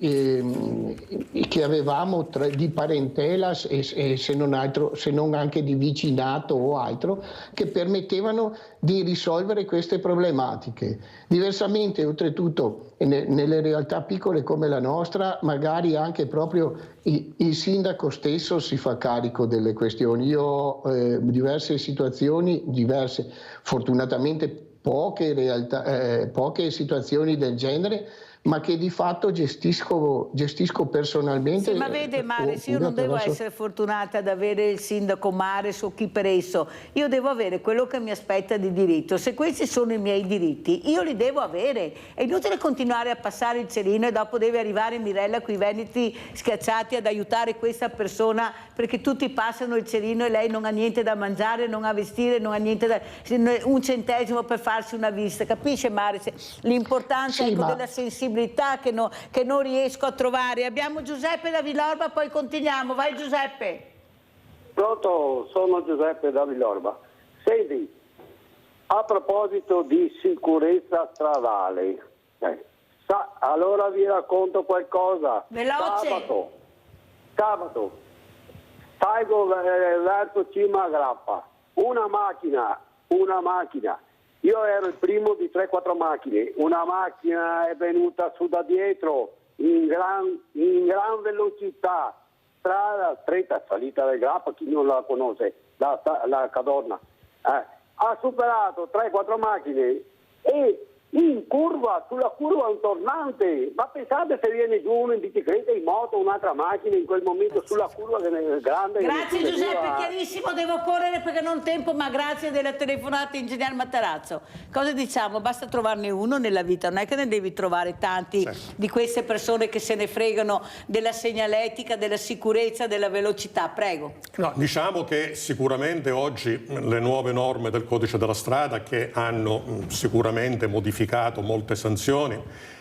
che avevamo di parentela e se non anche di vicinato o altro, che permettevano di risolvere queste problematiche. Diversamente, oltretutto, nelle realtà piccole come la nostra, magari anche proprio il sindaco stesso si fa carico delle questioni. Io ho diverse situazioni, fortunatamente poche situazioni del genere, ma che di fatto gestisco personalmente. Sì, ma vede Mares, io non devo essere fortunata ad avere il sindaco Mares o chi per esso, io devo avere quello che mi aspetta di diritto. Se questi sono i miei diritti, io li devo avere. È inutile continuare a passare il cerino e dopo deve arrivare Mirella con i veneti schiacciati ad aiutare questa persona, perché tutti passano il cerino e lei non ha niente da mangiare, non ha vestire, non ha niente da... un centesimo per farsi una visita. Capisce Mares? L'importanza della sensibilità che non riesco a trovare. Abbiamo Giuseppe da Villorba, poi continuiamo. Vai Giuseppe. Pronto, sono Giuseppe da Villorba. Senti, a proposito di sicurezza stradale, allora vi racconto qualcosa. Veloce. Sabato, salgo verso Cima a Grappa, una macchina. Io ero il primo di 3-4 macchine, una macchina è venuta su da dietro in gran velocità, strada stretta, salita del Grappa, chi non la conosce, la Cadorna, ha superato 3-4 macchine e sulla curva un tornante, ma pensate se viene giù uno in bicicletta, in moto, un'altra macchina in quel momento sulla curva che è grande. Grazie Giuseppe, chiarissimo, devo correre perché non ho tempo, ma grazie della telefonata ingegner Matarazzo. Cosa diciamo? Basta trovarne uno nella vita, non è che ne devi trovare tanti di queste persone che se ne fregano della segnaletica, della sicurezza, della velocità. Prego. No, diciamo che sicuramente oggi le nuove norme del codice della strada, che hanno sicuramente modificato molte sanzioni,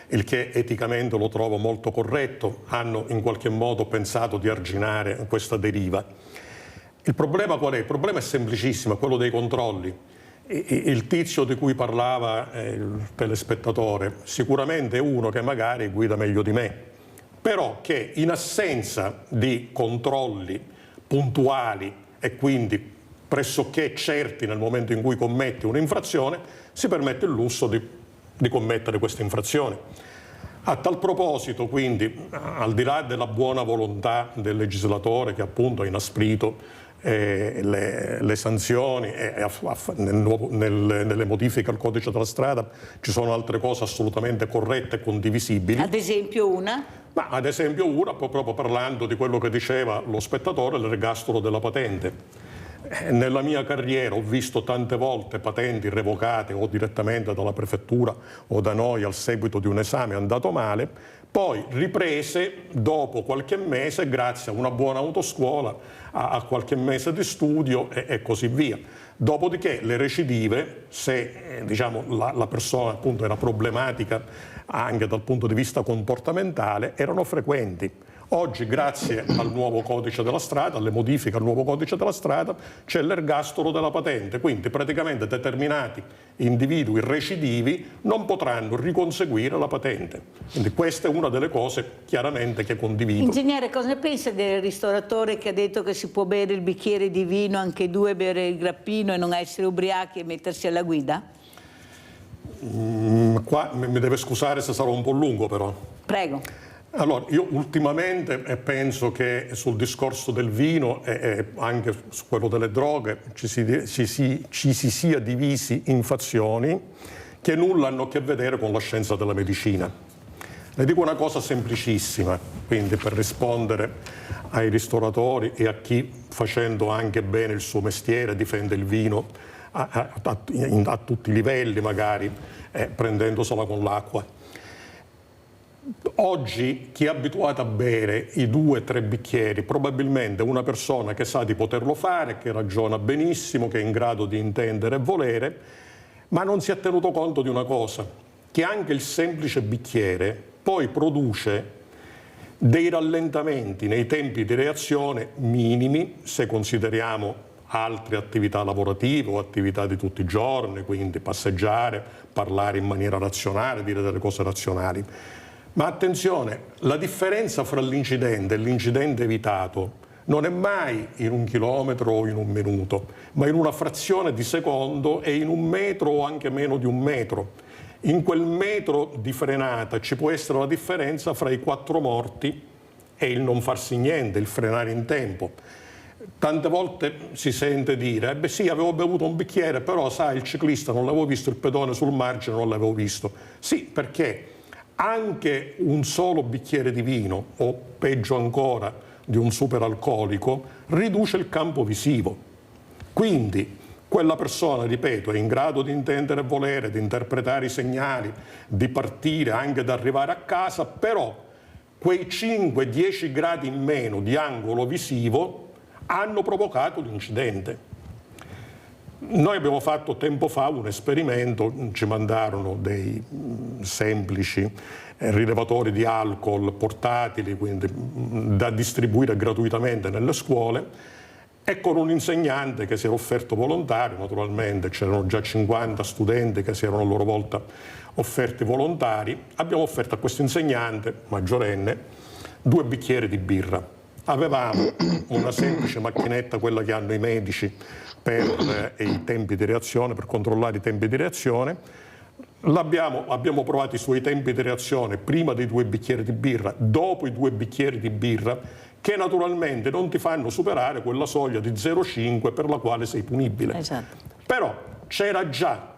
il che eticamente lo trovo molto corretto, hanno in qualche modo pensato di arginare questa deriva. Il problema qual è? Il problema è semplicissimo, è quello dei controlli. Il tizio di cui parlava il telespettatore sicuramente è uno che magari guida meglio di me, però che in assenza di controlli puntuali e quindi pressoché certi nel momento in cui commette un'infrazione, si permette il lusso di commettere questa infrazione. A tal proposito, quindi, al di là della buona volontà del legislatore che appunto ha inasprito le sanzioni e nelle modifiche al codice della strada ci sono altre cose assolutamente corrette e condivisibili. Ad esempio una? Ma ad esempio una, proprio parlando di quello che diceva lo spettatore, l'ergastolo della patente. Nella mia carriera ho visto tante volte patenti revocate o direttamente dalla prefettura o da noi al seguito di un esame andato male, poi riprese dopo qualche mese grazie a una buona autoscuola, a qualche mese di studio e così via. Dopodiché le recidive, se diciamo, la persona appunto era problematica anche dal punto di vista comportamentale, erano frequenti. Oggi, grazie al nuovo codice della strada, alle modifiche al nuovo codice della strada, c'è l'ergastolo della patente, quindi praticamente determinati individui recidivi non potranno riconseguire la patente. Quindi questa è una delle cose chiaramente che condivido. Ingegnere, cosa ne pensa del ristoratore che ha detto che si può bere il bicchiere di vino, anche due, bere il grappino e non essere ubriachi e mettersi alla guida? Qua mi deve scusare se sarò un po' lungo però. Prego. Allora, io ultimamente penso che sul discorso del vino e anche su quello delle droghe ci si sia divisi in fazioni che nulla hanno a che vedere con la scienza della medicina. Le dico una cosa semplicissima, quindi per rispondere ai ristoratori e a chi, facendo anche bene il suo mestiere, difende il vino a tutti i livelli, magari prendendosela con l'acqua. Oggi chi è abituato a bere i 2-3 bicchieri, probabilmente è una persona che sa di poterlo fare, che ragiona benissimo, che è in grado di intendere e volere, ma non si è tenuto conto di una cosa, che anche il semplice bicchiere poi produce dei rallentamenti nei tempi di reazione minimi, se consideriamo altre attività lavorative o attività di tutti i giorni, quindi passeggiare, parlare in maniera razionale, dire delle cose razionali. Ma attenzione, la differenza fra l'incidente e l'incidente evitato non è mai in 1 chilometro o in 1 minuto, ma in una frazione di secondo e in 1 metro o anche meno di 1 metro. In quel metro di frenata ci può essere la differenza fra i 4 morti e il non farsi niente, il frenare in tempo. Tante volte si sente dire, beh sì, avevo bevuto un bicchiere, però sai, il ciclista non l'avevo visto, il pedone sul margine non l'avevo visto. Sì, perché anche un solo bicchiere di vino, o peggio ancora di un superalcolico, riduce il campo visivo. Quindi quella persona, ripeto, è in grado di intendere e volere, di interpretare i segnali, di partire, anche di arrivare a casa, però quei 5-10 gradi in meno di angolo visivo hanno provocato l'incidente. Noi abbiamo fatto tempo fa un esperimento, ci mandarono dei semplici rilevatori di alcol portatili, quindi da distribuire gratuitamente nelle scuole, e con un insegnante che si era offerto volontario, naturalmente c'erano già 50 studenti che si erano a loro volta offerti volontari, abbiamo offerto a questo insegnante maggiorenne 2 bicchieri di birra. Avevamo una semplice macchinetta, quella che hanno i medici per i tempi di reazione, per controllare i tempi di reazione. Abbiamo provato i suoi tempi di reazione prima dei 2 bicchieri di birra, dopo i 2 bicchieri di birra, che naturalmente non ti fanno superare quella soglia di 0,5 per la quale sei punibile. Esatto. Però c'era già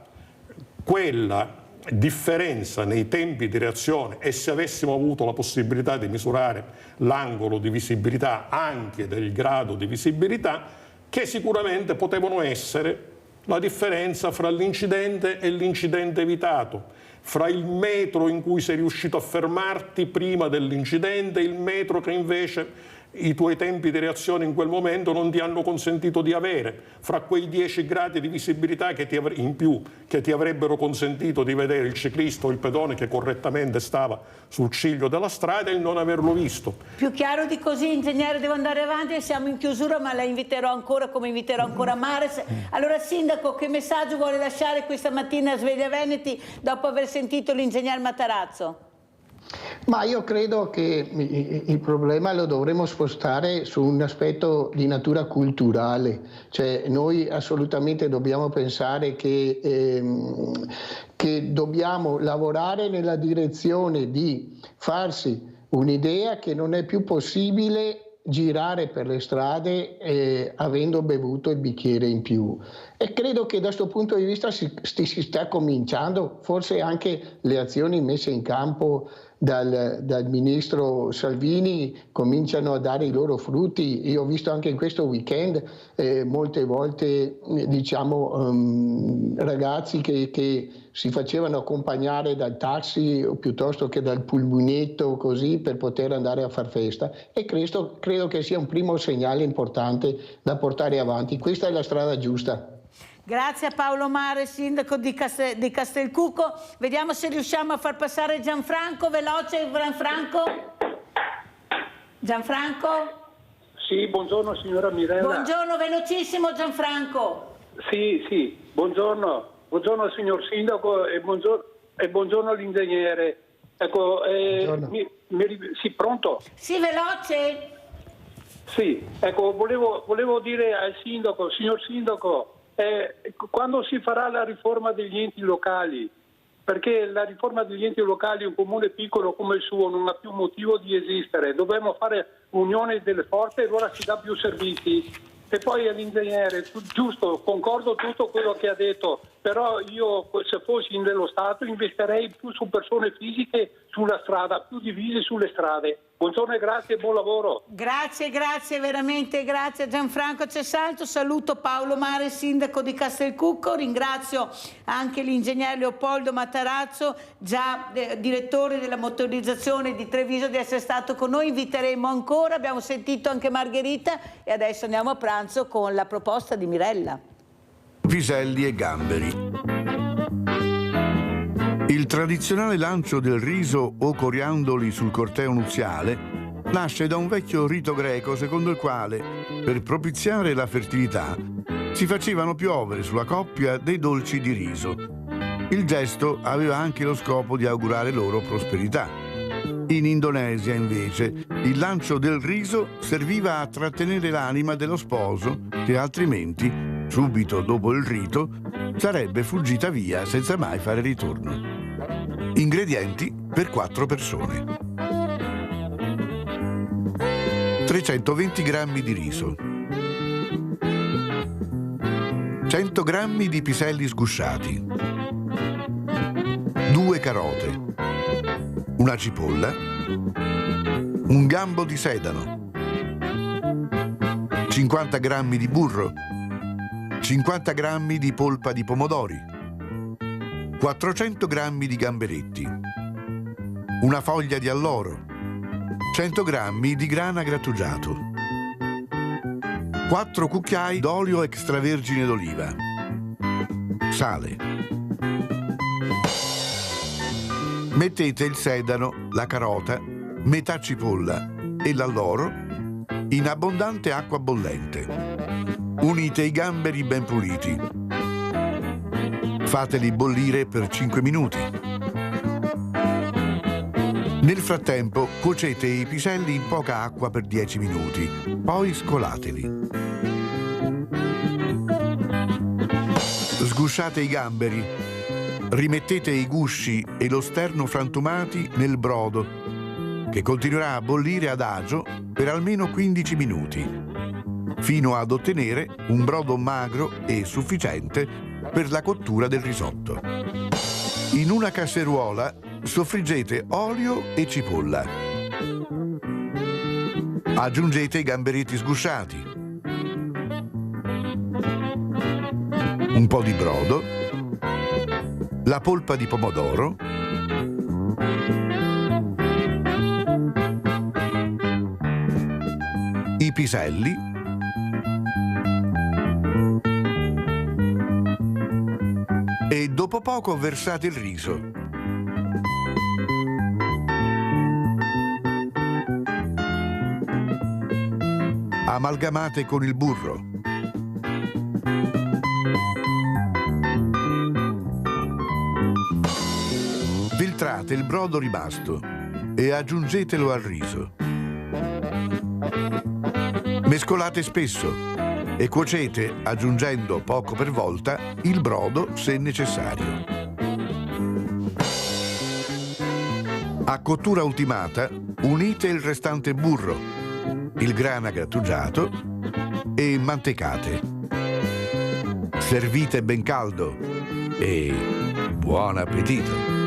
quella differenza nei tempi di reazione, e se avessimo avuto la possibilità di misurare l'angolo di visibilità anche del grado di visibilità, che sicuramente potevano essere la differenza fra l'incidente e l'incidente evitato, fra il metro in cui sei riuscito a fermarti prima dell'incidente e il metro che invece i tuoi tempi di reazione in quel momento non ti hanno consentito di avere, fra quei 10 gradi di visibilità in più che ti avrebbero consentito di vedere il ciclista o il pedone che correttamente stava sul ciglio della strada e il non averlo visto. Più chiaro di così, ingegnere, devo andare avanti e siamo in chiusura, ma la inviterò ancora, come inviterò ancora Mares. Allora, Sindaco, che messaggio vuole lasciare questa mattina a Sveglia Veneti dopo aver sentito l'ingegner Matarazzo? Ma io credo che il problema lo dovremmo spostare su un aspetto di natura culturale, cioè noi assolutamente dobbiamo pensare che dobbiamo lavorare nella direzione di farsi un'idea che non è più possibile girare per le strade avendo bevuto il bicchiere in più. E credo che da questo punto di vista si sta cominciando, forse anche le azioni messe in campo dal ministro Salvini cominciano a dare i loro frutti. Io ho visto anche in questo weekend molte volte ragazzi che si facevano accompagnare dal taxi o piuttosto che dal pulminetto così per poter andare a far festa, e questo credo che sia un primo segnale importante da portare avanti. Questa è la strada giusta. Grazie a Paolo Mare, sindaco di Castelcucco. Vediamo se riusciamo a far passare Gianfranco. Veloce, Gianfranco. Gianfranco? Sì, buongiorno signora Mirella. Buongiorno, velocissimo Gianfranco. Sì, buongiorno. Buongiorno signor Sindaco e buongiorno all'ingegnere. Ecco, sì, pronto? Sì, veloce. Sì, ecco, volevo dire al Sindaco, signor Sindaco, quando si farà la riforma degli enti locali? Perché la riforma degli enti locali, un comune piccolo come il suo, non ha più motivo di esistere. Dobbiamo fare unione delle forze e allora si dà più servizi. E poi all'ingegnere, giusto, concordo tutto quello che ha detto, però io se fossi nello Stato investirei più su persone fisiche sulla strada, più divise sulle strade. Buongiorno e grazie e buon lavoro. Grazie, veramente grazie a Gianfranco Cesalto. Saluto Paolo Mare, sindaco di Castelcucco. Ringrazio anche l'ingegnere Leopoldo Matarazzo, già direttore della motorizzazione di Treviso, di essere stato con noi. Inviteremo ancora, abbiamo sentito anche Margherita e adesso andiamo a pranzo con la proposta di Mirella. Piselli e gamberi. Il tradizionale lancio del riso o coriandoli sul corteo nuziale nasce da un vecchio rito greco secondo il quale, per propiziare la fertilità, si facevano piovere sulla coppia dei dolci di riso. Il gesto aveva anche lo scopo di augurare loro prosperità. In Indonesia, invece, il lancio del riso serviva a trattenere l'anima dello sposo che altrimenti, subito dopo il rito, sarebbe fuggita via senza mai fare ritorno. Ingredienti per 4 persone. 320 g di riso, 100 g di piselli sgusciati, 2 carote, una cipolla, un gambo di sedano, 50 g di burro, 50 g di polpa di pomodori, 400 g di gamberetti, una foglia di alloro, 100 g di grana grattugiato, 4 cucchiai d'olio extravergine d'oliva, sale. Mettete il sedano, la carota, metà cipolla e l'alloro in abbondante acqua bollente. Unite i gamberi ben puliti. Fateli bollire per 5 minuti. Nel frattempo cuocete i piselli in poca acqua per 10 minuti, poi scolateli. Sgusciate i gamberi, rimettete i gusci e lo sterno frantumati nel brodo, che continuerà a bollire ad agio per almeno 15 minuti, fino ad ottenere un brodo magro e sufficiente per la cottura del risotto. In una casseruola soffriggete olio e cipolla. Aggiungete i gamberetti sgusciati, un po' di brodo, la polpa di pomodoro, i piselli, e dopo poco versate il riso. Amalgamate con il burro. Filtrate il brodo rimasto e aggiungetelo al riso. Mescolate spesso e cuocete aggiungendo poco per volta il brodo se necessario. A cottura ultimata unite il restante burro, il grana grattugiato e mantecate. Servite ben caldo e buon appetito!